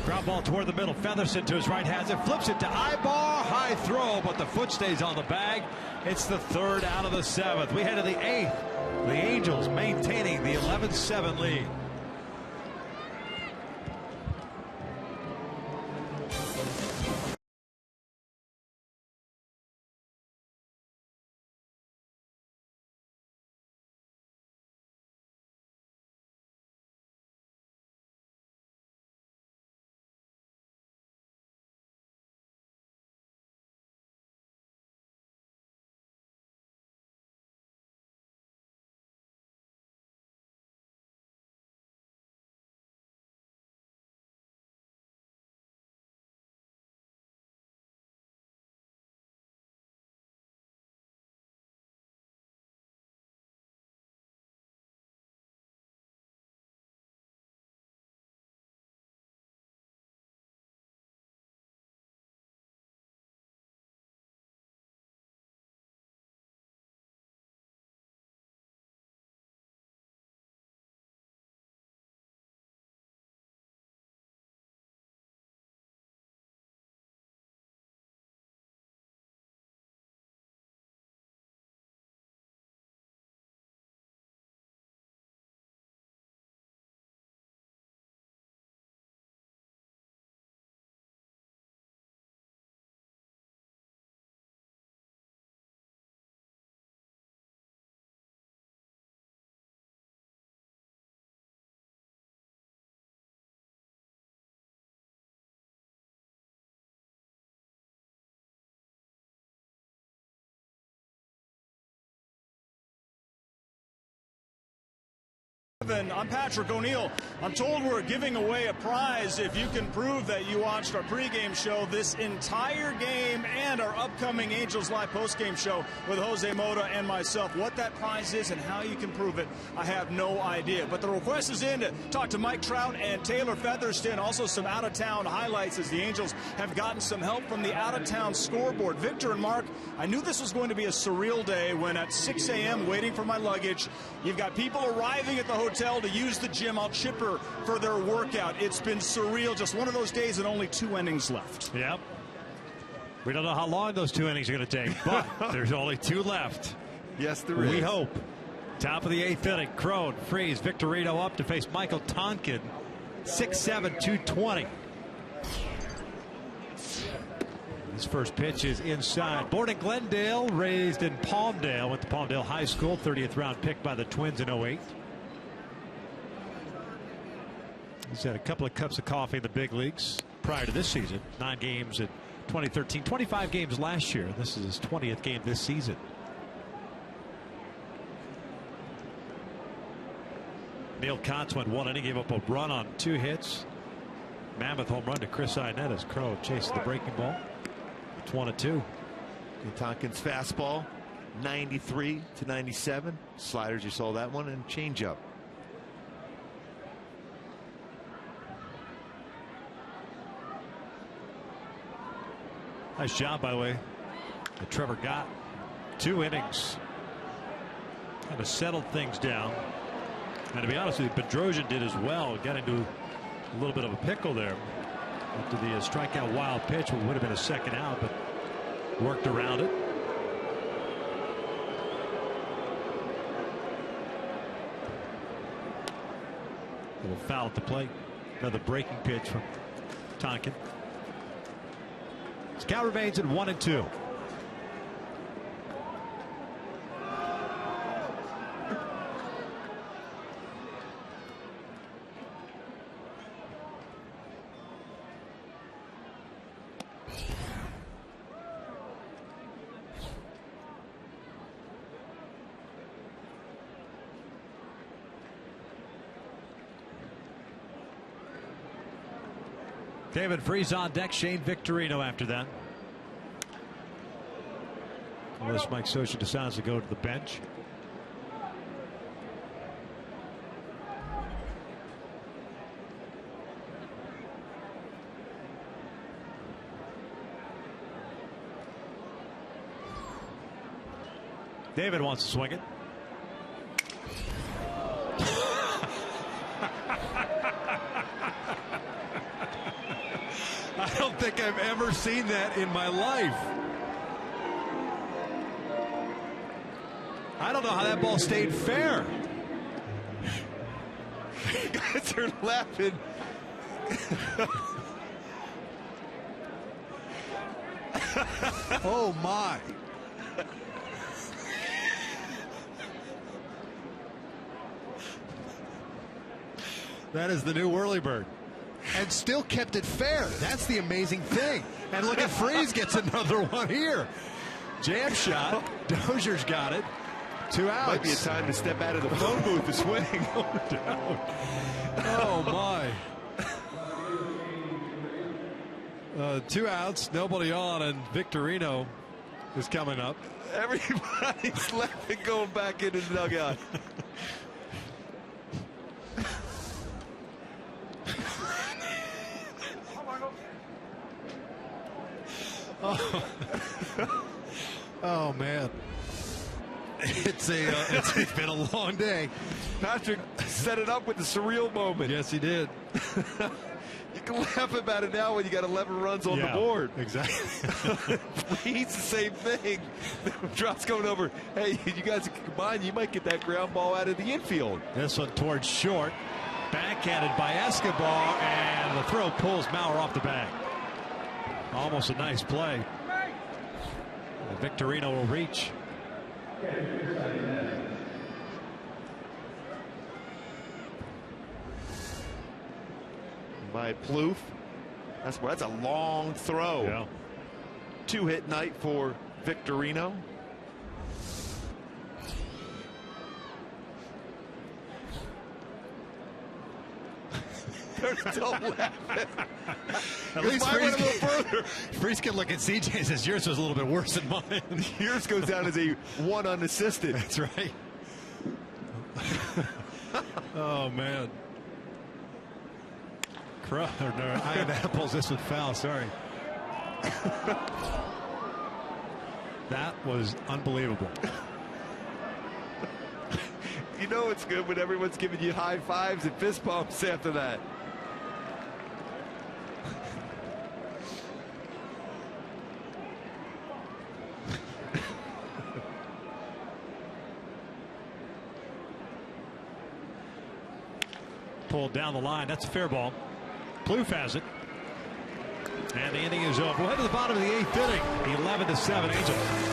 Ground ball toward the middle. Feathers it to his right, has it, flips it to Ibar. High throw, but the foot stays on the bag. It's the 3rd out of the 7th. We head to the 8th. The Angels maintaining the 11-7 lead. and I'm Patrick O'Neill. I'm told we're giving away a prize if you can prove that you watched our pregame show this entire game and our upcoming Angels Live postgame show with Jose Mota and myself. What that prize is and how you can prove it, I have no idea. But the request is in to talk to Mike Trout and Taylor Featherston. Also some out-of-town highlights as the Angels have gotten some help from the out-of-town scoreboard. Victor and Mark, I knew this was going to be a surreal day when at 6 a.m. waiting for my luggage, you've got people arriving at the hotel to use the gym out Chipper for their workout. It's been surreal. Just one of those days and only 2 innings left. Yep. We don't know how long those 2 innings are going to take, but there's only 2 left. Yes, there is. We hope. Top of the 8th inning, Crone frees Victorino up to face Michael Tonkin. 6'7", 220. His first pitch is inside. Born in Glendale, raised in Palmdale, went to Palmdale High School, 30th round pick by the Twins in 08. He's had a couple of cups of coffee in the big leagues prior to this season. 9 games in 2013, 25 games last year. This is his 20th game this season. Neil Kotz went 1 inning, gave up a run on 2 hits. Mammoth home run to Chris Inett as Crow chases the breaking ball. It's 1-2. Tonkin's fastball, 93 to 97. Sliders, you saw that one, and changeup. Nice job, by the way, that Trevor got. 2 innings. Kind of settled things down. And to be honest with you, Bedrosian did as well. Got into a little bit of a pickle there after the strikeout wild pitch, which would have been a second out, but worked around it. A little foul at the plate. Another breaking pitch from Tonkin. His count remains at 1-2. David Freese on deck. Shane Victorino after that. Unless Mike Scioscia decides to go to the bench. David wants to swing it. I don't think I've ever seen that in my life. I don't know how that ball stayed fair. You guys are laughing. Oh my. That is the new whirly bird. And still kept it fair. That's the amazing thing. And look at Freese gets another one here. Jam shot. Dozier's got it. 2 outs. Might be a time to step out of the phone booth to swing. Oh my. 2 outs, nobody on, and Victorino is coming up. Everybody's laughing, going back into the dugout. Oh man, it's been a long day. Patrick set it up with the surreal moment. Yes, he did. You can laugh about it now when you got 11 runs on the board. Exactly. He's the same thing. Trout's going over. Hey, you guys combine, you might get that ground ball out of the infield. This one towards short, backhanded by Escobar, and the throw pulls Mauer off the bag. Almost a nice play. Victorino will reach. By Plouffe. That's a long throw. Yeah. 2-hit night for Victorino. started double laughing. At least Mine went a little further. Freeze can look at CJ and says, yours was a little bit worse than mine. Yours goes down as a 1 unassisted. That's right. Oh, man. I had apples. This was foul. Sorry. That was unbelievable. You know it's good when everyone's giving you high fives and fist bumps after that. Pulled down the line. That's a fair ball. Plouffe has it. And the inning is over. We'll head to the bottom of the 8th inning. 11-7 Angels.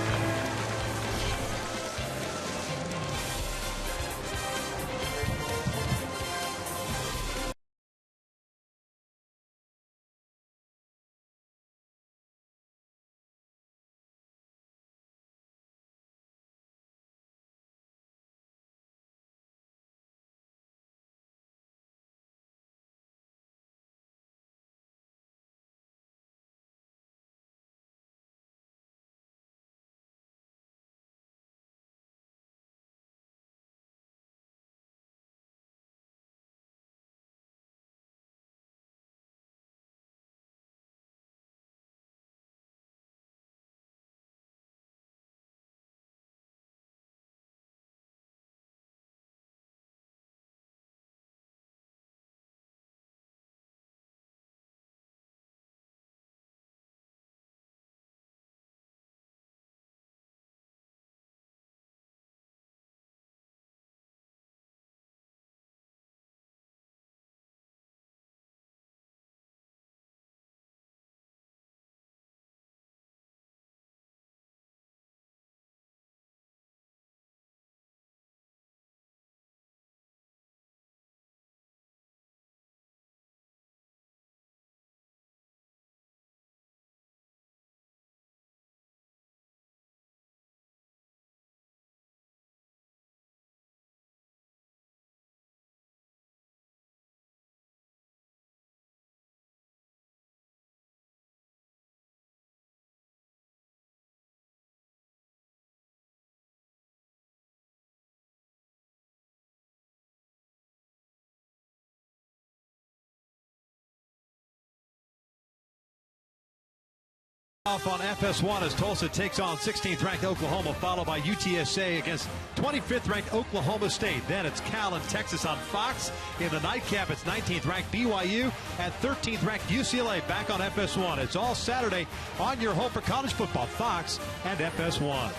Off on FS1 as Tulsa takes on 16th ranked Oklahoma, followed by UTSA against 25th ranked Oklahoma State. Then it's Cal and Texas on Fox. In the nightcap, it's 19th ranked BYU and 13th ranked UCLA back on FS1. It's all Saturday on your home for college football, Fox and FS1.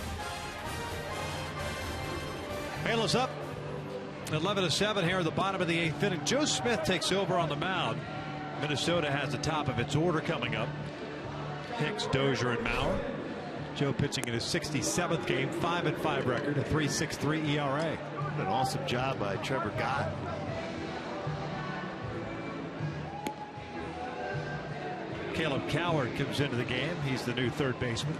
Bayless up 11-7 here at the bottom of the 8th inning. Joe Smith takes over on the mound. Minnesota has the top of its order coming up. Hicks, Dozier, and Maurer. Joe pitching in his 67th game, 5-5 record, a 3.63 ERA. An awesome job by Trevor Gott. Caleb Coward comes into the game. He's the new third baseman.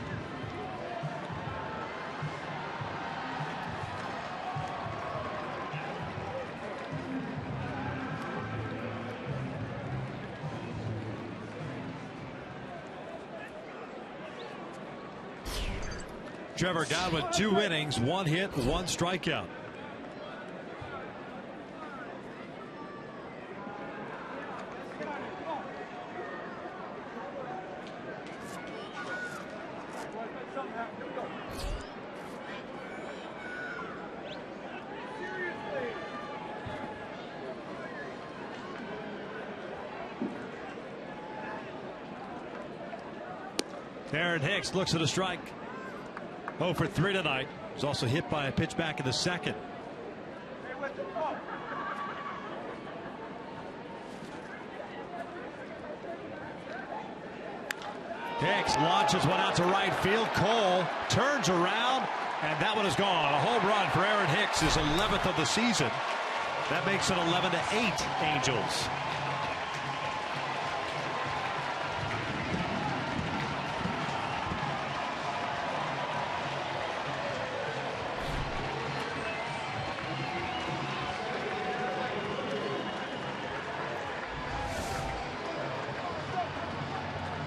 Trevor Godwin, 2 innings, 1 hit, 1 strikeout. Aaron Hicks looks at a strike. 0 for 3 tonight. He's also hit by a pitch back in the second. Hicks launches one out to right field. Cole turns around, and that one is gone. A home run for Aaron Hicks, his 11th of the season. That makes it 11-8 Angels.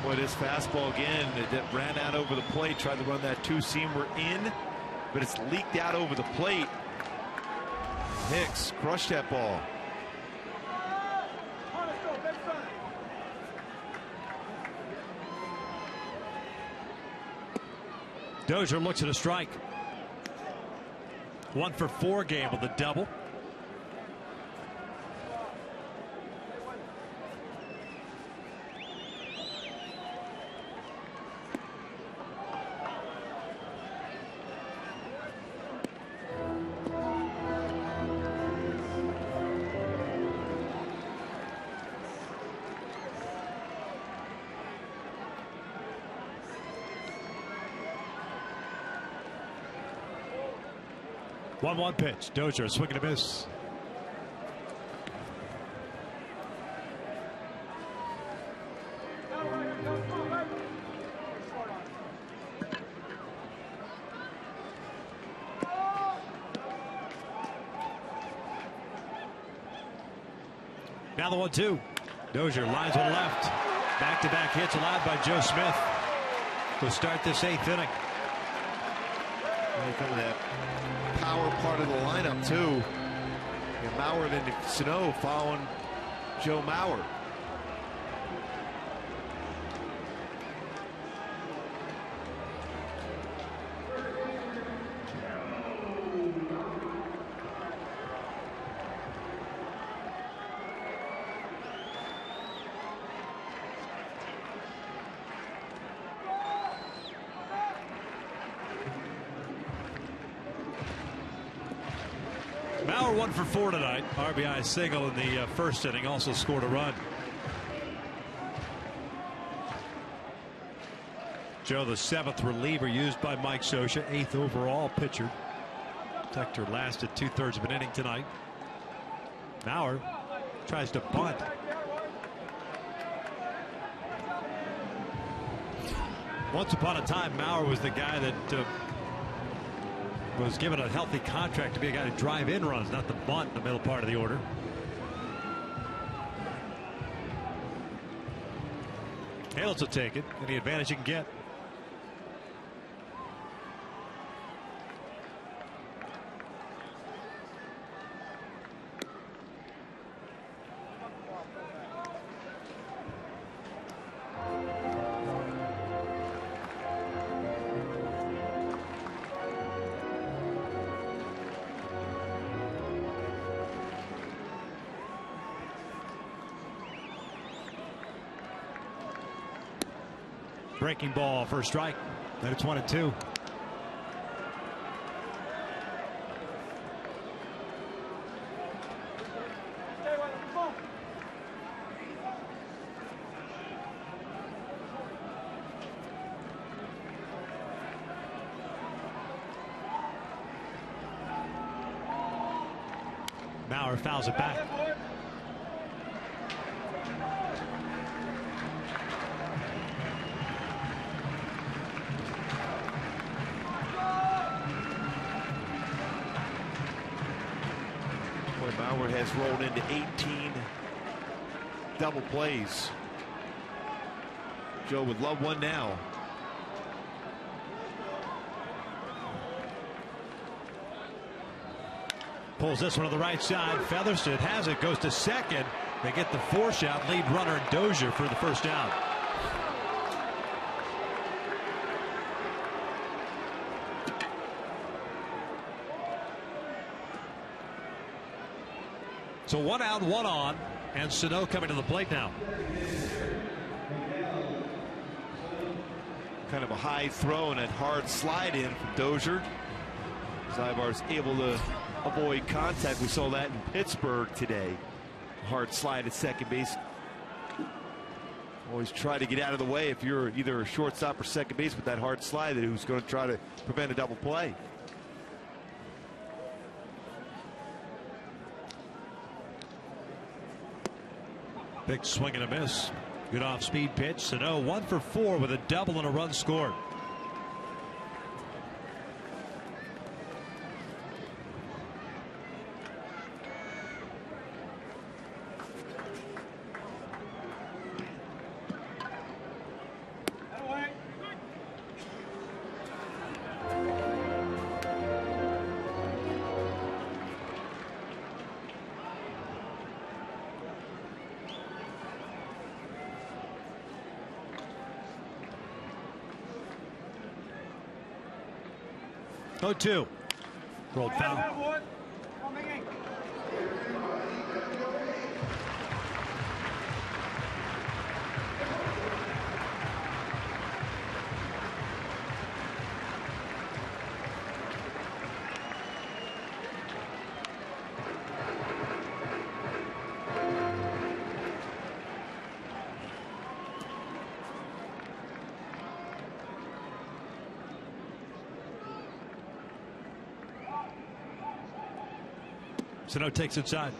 Boy, this fastball again that ran out over the plate, tried to run that two-seamer in, but it's leaked out over the plate. Hicks crushed that ball. Dozier looks at a strike. 1 for 4 game with a double. One pitch. Dozier swing and a miss. Now the 1-2. Dozier lines with left. Back-to-back hits allowed by Joe Smith to start this 8th inning. Here comes that power part of the lineup too. Mauer and Sano following Joe Mauer. Mauer 1 for 4 tonight. RBI single in the first inning. Also scored a run. Joe, the 7th reliever used by Mike Scioscia, 8th overall pitcher. Tector lasted 2/3 of an inning tonight. Mauer tries to bunt. Once upon a time, Mauer was the guy that was given a healthy contract to be a guy to drive in runs, not the bunt in the middle part of the order. Hales will take it. Any advantage he can get. Breaking ball for a strike. Then it's 1-2. Mauer fouls it back. Mauer has rolled into 18 double plays. Joe would love one now. Pulls this one to the right side. Featherston has it. Goes to second. They get the 4-shot lead runner Dozier for the first down. So 1 out, 1 on, and Sano coming to the plate now. Kind of a high throw and a hard slide in from Dozier. Zybar's able to avoid contact. We saw that in Pittsburgh today. Hard slide at second base. Always try to get out of the way if you're either a shortstop or second base with that hard slide, who's going to try to prevent a double play. Big swing and a miss. Good off speed pitch. Sano 1 for 4 with a double and a run scored. 0-2. Rolled foul. Sano takes inside.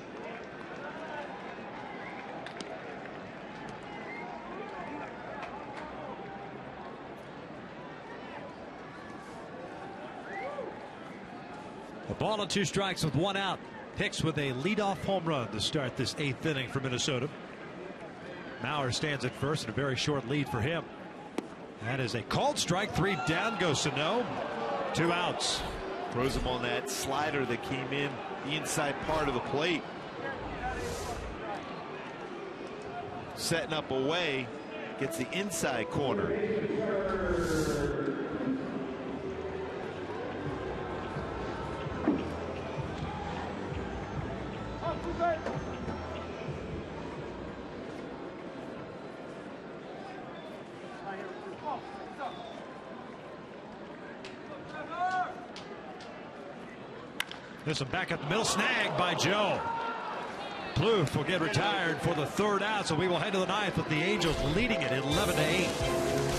A ball and 2 strikes with 1 out. Hicks with a leadoff home run to start this 8th inning for Minnesota. Mauer stands at first and a very short lead for him. That is a called strike. 3 down goes Sano. 2 outs. Throws him on that slider that came in the inside part of the plate. Setting up away, gets the inside corner. This one back up the middle, snag by Joe. Plouffe will get retired for the 3rd out, so we will head to the 9th with the Angels leading it 11-8.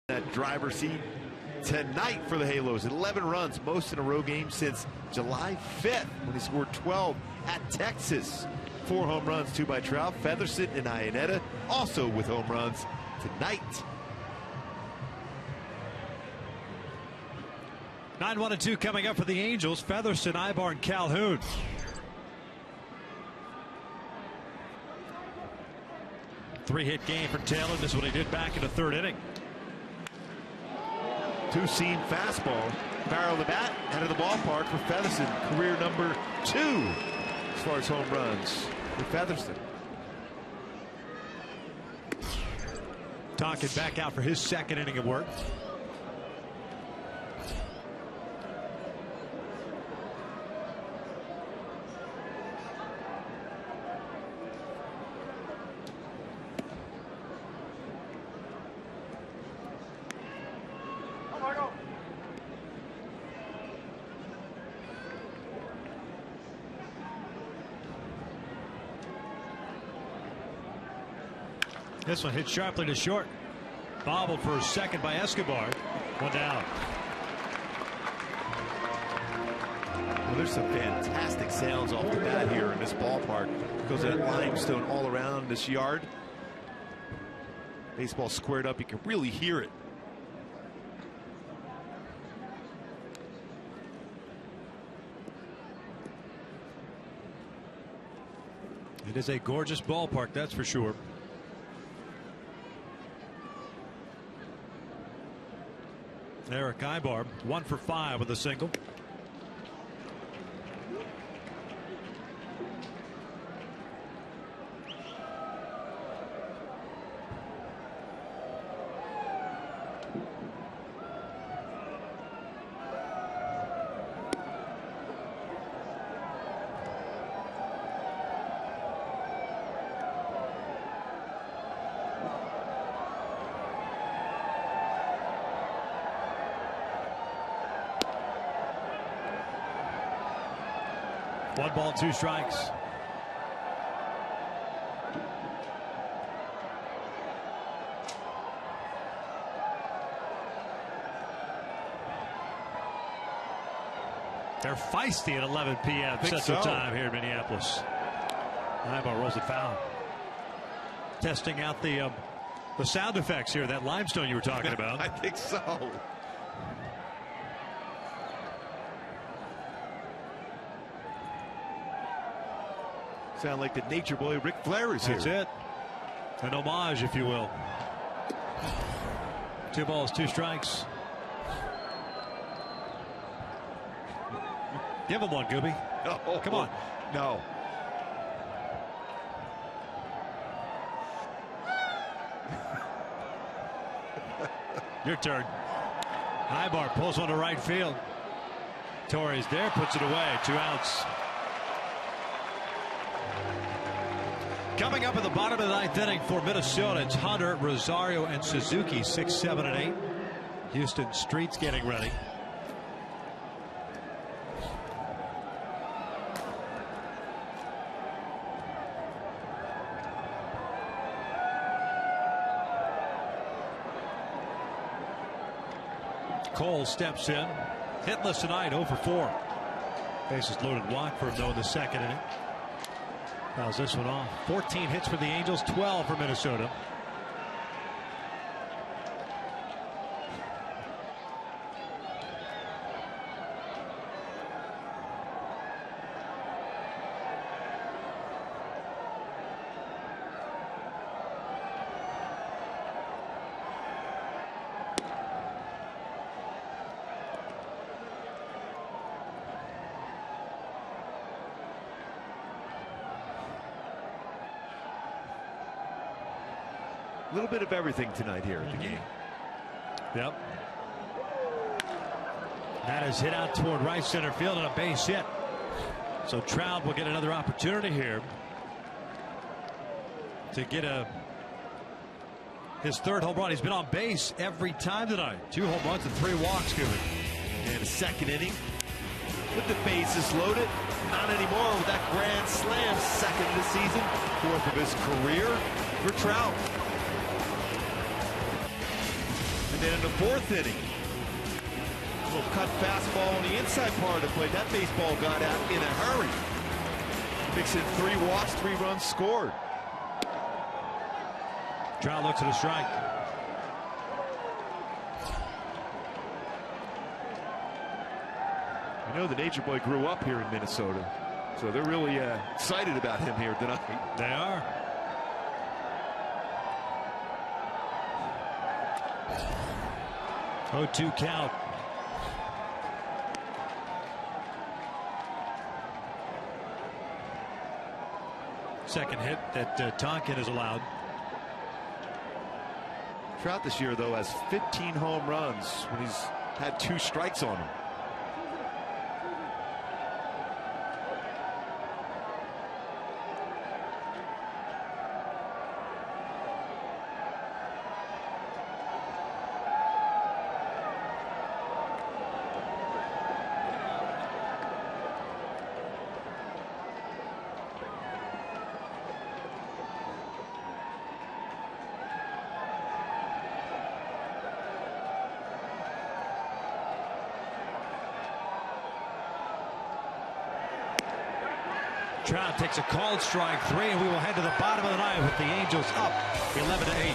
That driver's seat tonight for the Halos. 11 runs, most in a row game since July 5th when he scored 12 at Texas. 4 home runs, 2 by Trout. Featherston and Iannetta also with home runs tonight. 9-1-2 coming up for the Angels. Featherston, Ibar, and Calhoun. Three-hit game for Taylor. This is what he did back in the 3rd inning. 2-seam fastball. Barrel of the bat out of the ballpark for Featherston. Career number 2 as far as home runs for Featherston. Tonkin back out for his 2nd inning of work. This one hit sharply to short. Bobbled for a 2nd by Escobar. 1 down. Well, there's some fantastic sounds off the bat here in this ballpark because of that limestone all around this yard. Baseball squared up, you can really hear it. It is a gorgeous ballpark, that's for sure. Eric Ibar 1 for 5 with a single. One ball, 2 strikes. They're feisty at 11 p.m. Central Time here in Minneapolis. Ibar rolls it foul. Testing out the sound effects here, that limestone you were talking about. I think so. Sound like the nature boy Ric Flair is here. That's it. An homage, if you will. 2 balls, 2 strikes. Give him one, Gooby. Oh, come on. No. Your turn. Ibar pulls one to right field. Torres there, puts it away. 2 outs. Coming up at the bottom of the 9th inning for Minnesota, it's Hunter, Rosario, and Suzuki, 6, 7, and 8. Houston Street's getting ready. Cole steps in. Hitless tonight, 0 for 4. Bases loaded, walk for him, though, in the 2nd inning. Fouls this one off. 14 hits for the Angels, 12 for Minnesota. A little bit of everything tonight here at the game. Yep. That is hit out toward right center field and a base hit. So Trout will get another opportunity here to get his 3rd home run. He's been on base every time tonight. 2 home runs and 3 walks given. And a 2nd inning with the bases loaded. Not anymore with that grand slam. 2nd this season. 4th of his career for Trout. And then in the 4th inning, a little cut fastball on the inside part of the plate. That baseball got out in a hurry. Mixing 3 walks, 3 runs scored. Trout looks at a strike. I know the nature boy grew up here in Minnesota, so they're really excited about him here tonight. They are. Oh, 2 count. Second hit that Tonkin has allowed. Trout this year, though, has 15 home runs when he's had 2 strikes on him. Trout takes a called strike 3, and we will head to the bottom of the 9th with the Angels up 11-8.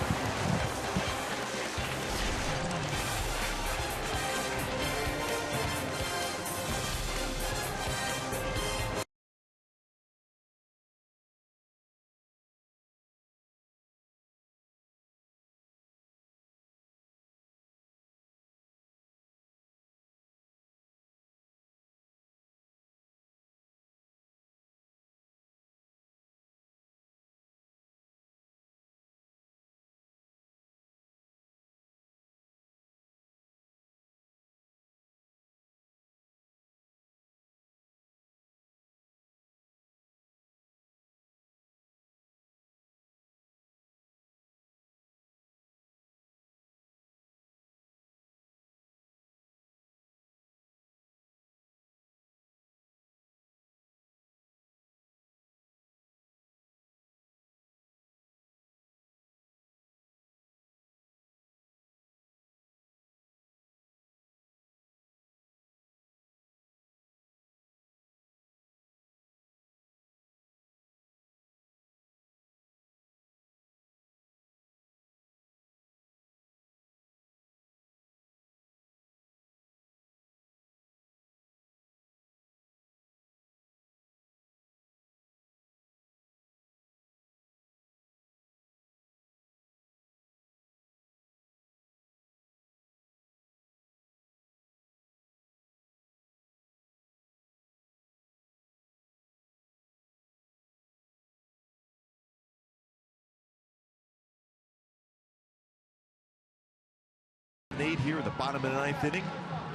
8 here at the bottom of the 9th inning.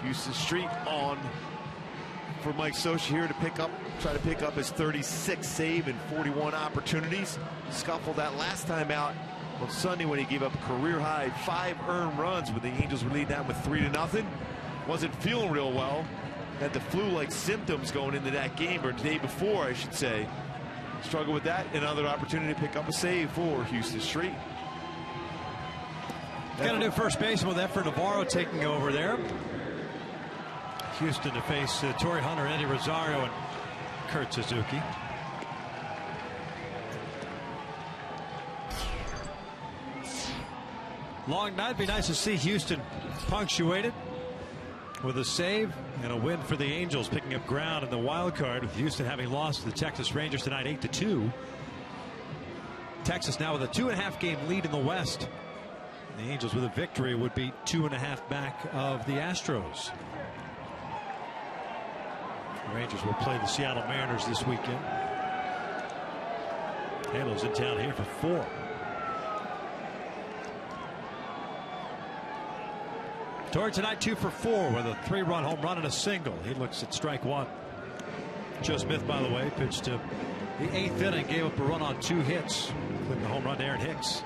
Houston Street on for Mike Scioscia here to try to pick up his 36th save in 41 opportunities. Scuffled that last time out on Sunday when he gave up a career high 5 earned runs when the Angels were leading down with 3-0. Wasn't feeling real well. Had the flu-like symptoms going into that game, or the day before, I should say. Struggled with that. Another opportunity to pick up a save for Houston Street. Got a new first baseman with Efren Navarro taking over there. Houston to face Torrey Hunter, Eddie Rosario, and Kurt Suzuki. Long night. Be nice to see Houston punctuated with a save and a win for the Angels, picking up ground in the wild card, with Houston having lost to the Texas Rangers tonight 8-2. Texas now with a 2.5 game lead in the West. The Angels with a victory would be 2.5 back of the Astros. The Rangers will play the Seattle Mariners this weekend. Halo's in town here for 4. Torrey tonight 2 for 4 with a 3-run home run and a single. He looks at strike 1. Joe Smith, by the way, pitched to the 8th inning, gave up a run on 2 hits, including a home run to Aaron Hicks.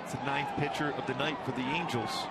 It's the 9th pitcher of the night for the Angels.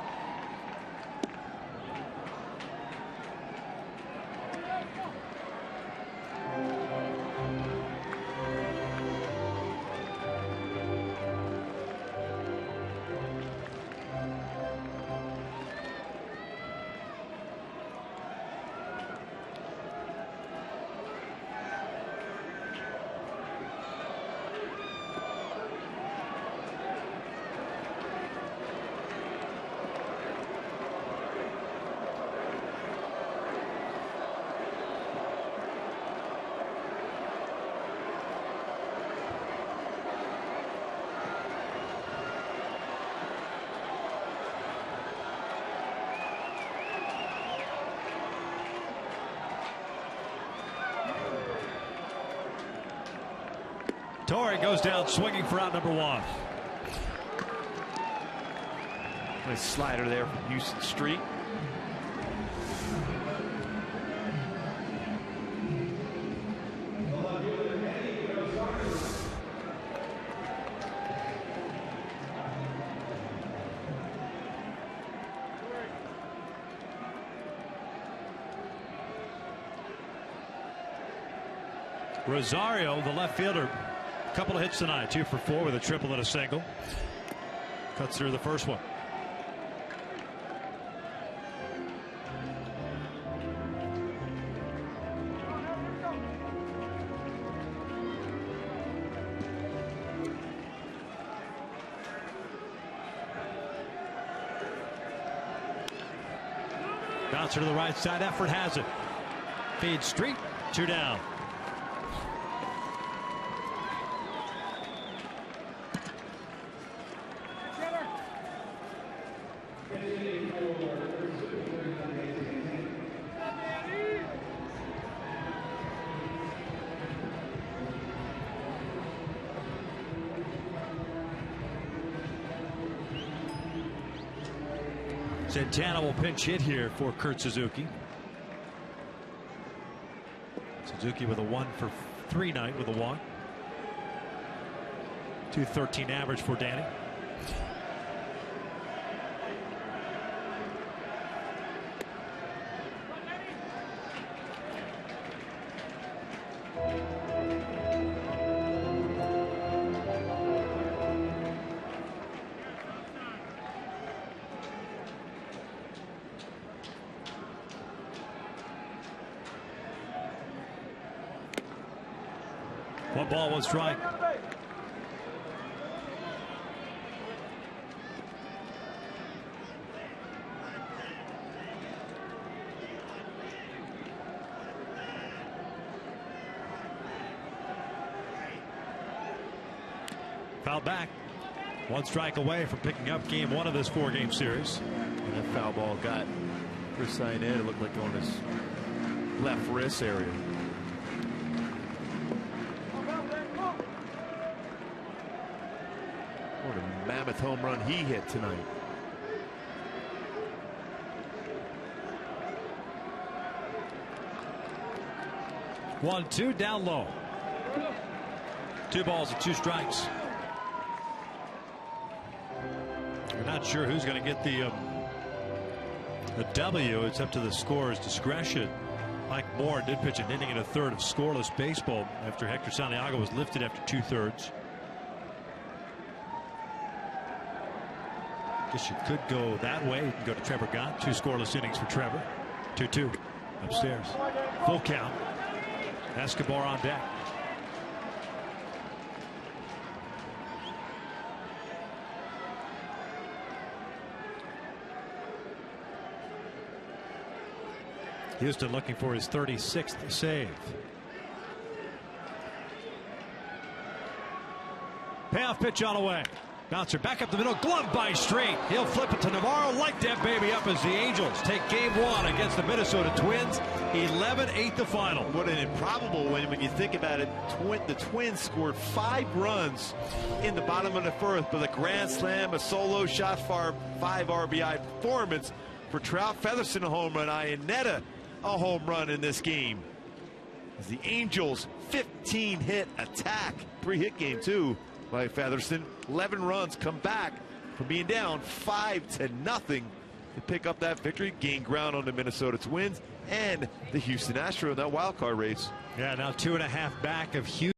Torrey goes down swinging for out number 1. Nice slider there from Houston Street. Rosario, the left fielder, a couple of hits tonight, 2 for 4 with a triple and a single. Cuts through the first one. Bouncer to the right side. Effort has it. Feed Street. 2 down. Santana will pinch hit here for Kurt Suzuki. Suzuki with a 1 for 3 night with a walk. .213 average for Danny. One ball, 1 strike. Foul back. 1 strike away from picking up game 1 of this 4-game series. And that foul ball got Chris Sainz. It looked like on his left wrist area. 11th home run he hit tonight. One, two, down low. 2 balls and 2 strikes. We're not sure who's going to get the W. It's up to the scorer's discretion. Mike Moore did pitch an inning and a third of scoreless baseball after Hector Santiago was lifted after 2/3. Guess you could go that way. You can go to Trevor Gott. 2 scoreless innings for Trevor. 2-2 upstairs. Full count. Escobar on deck. Houston looking for his 36th save. Payoff pitch on the way. Bouncer back up the middle, glove by Straight. He'll flip it to Navarro. Light that baby up as the Angels take game 1 against the Minnesota Twins. 11-8 the final. What an improbable win when you think about it. The Twins scored 5 runs in the bottom of the 1st, but a grand slam, a solo shot for 5 RBI performance for Trout. Featherston a home run. Iannetta a home run in this game. As the Angels 15-hit attack, 3-hit game too by Featherston. 11 runs come back from being down 5-0 to pick up that victory, gain ground on the Minnesota Twins and the Houston Astros in that wild card race. Yeah, now 2.5 back of Houston.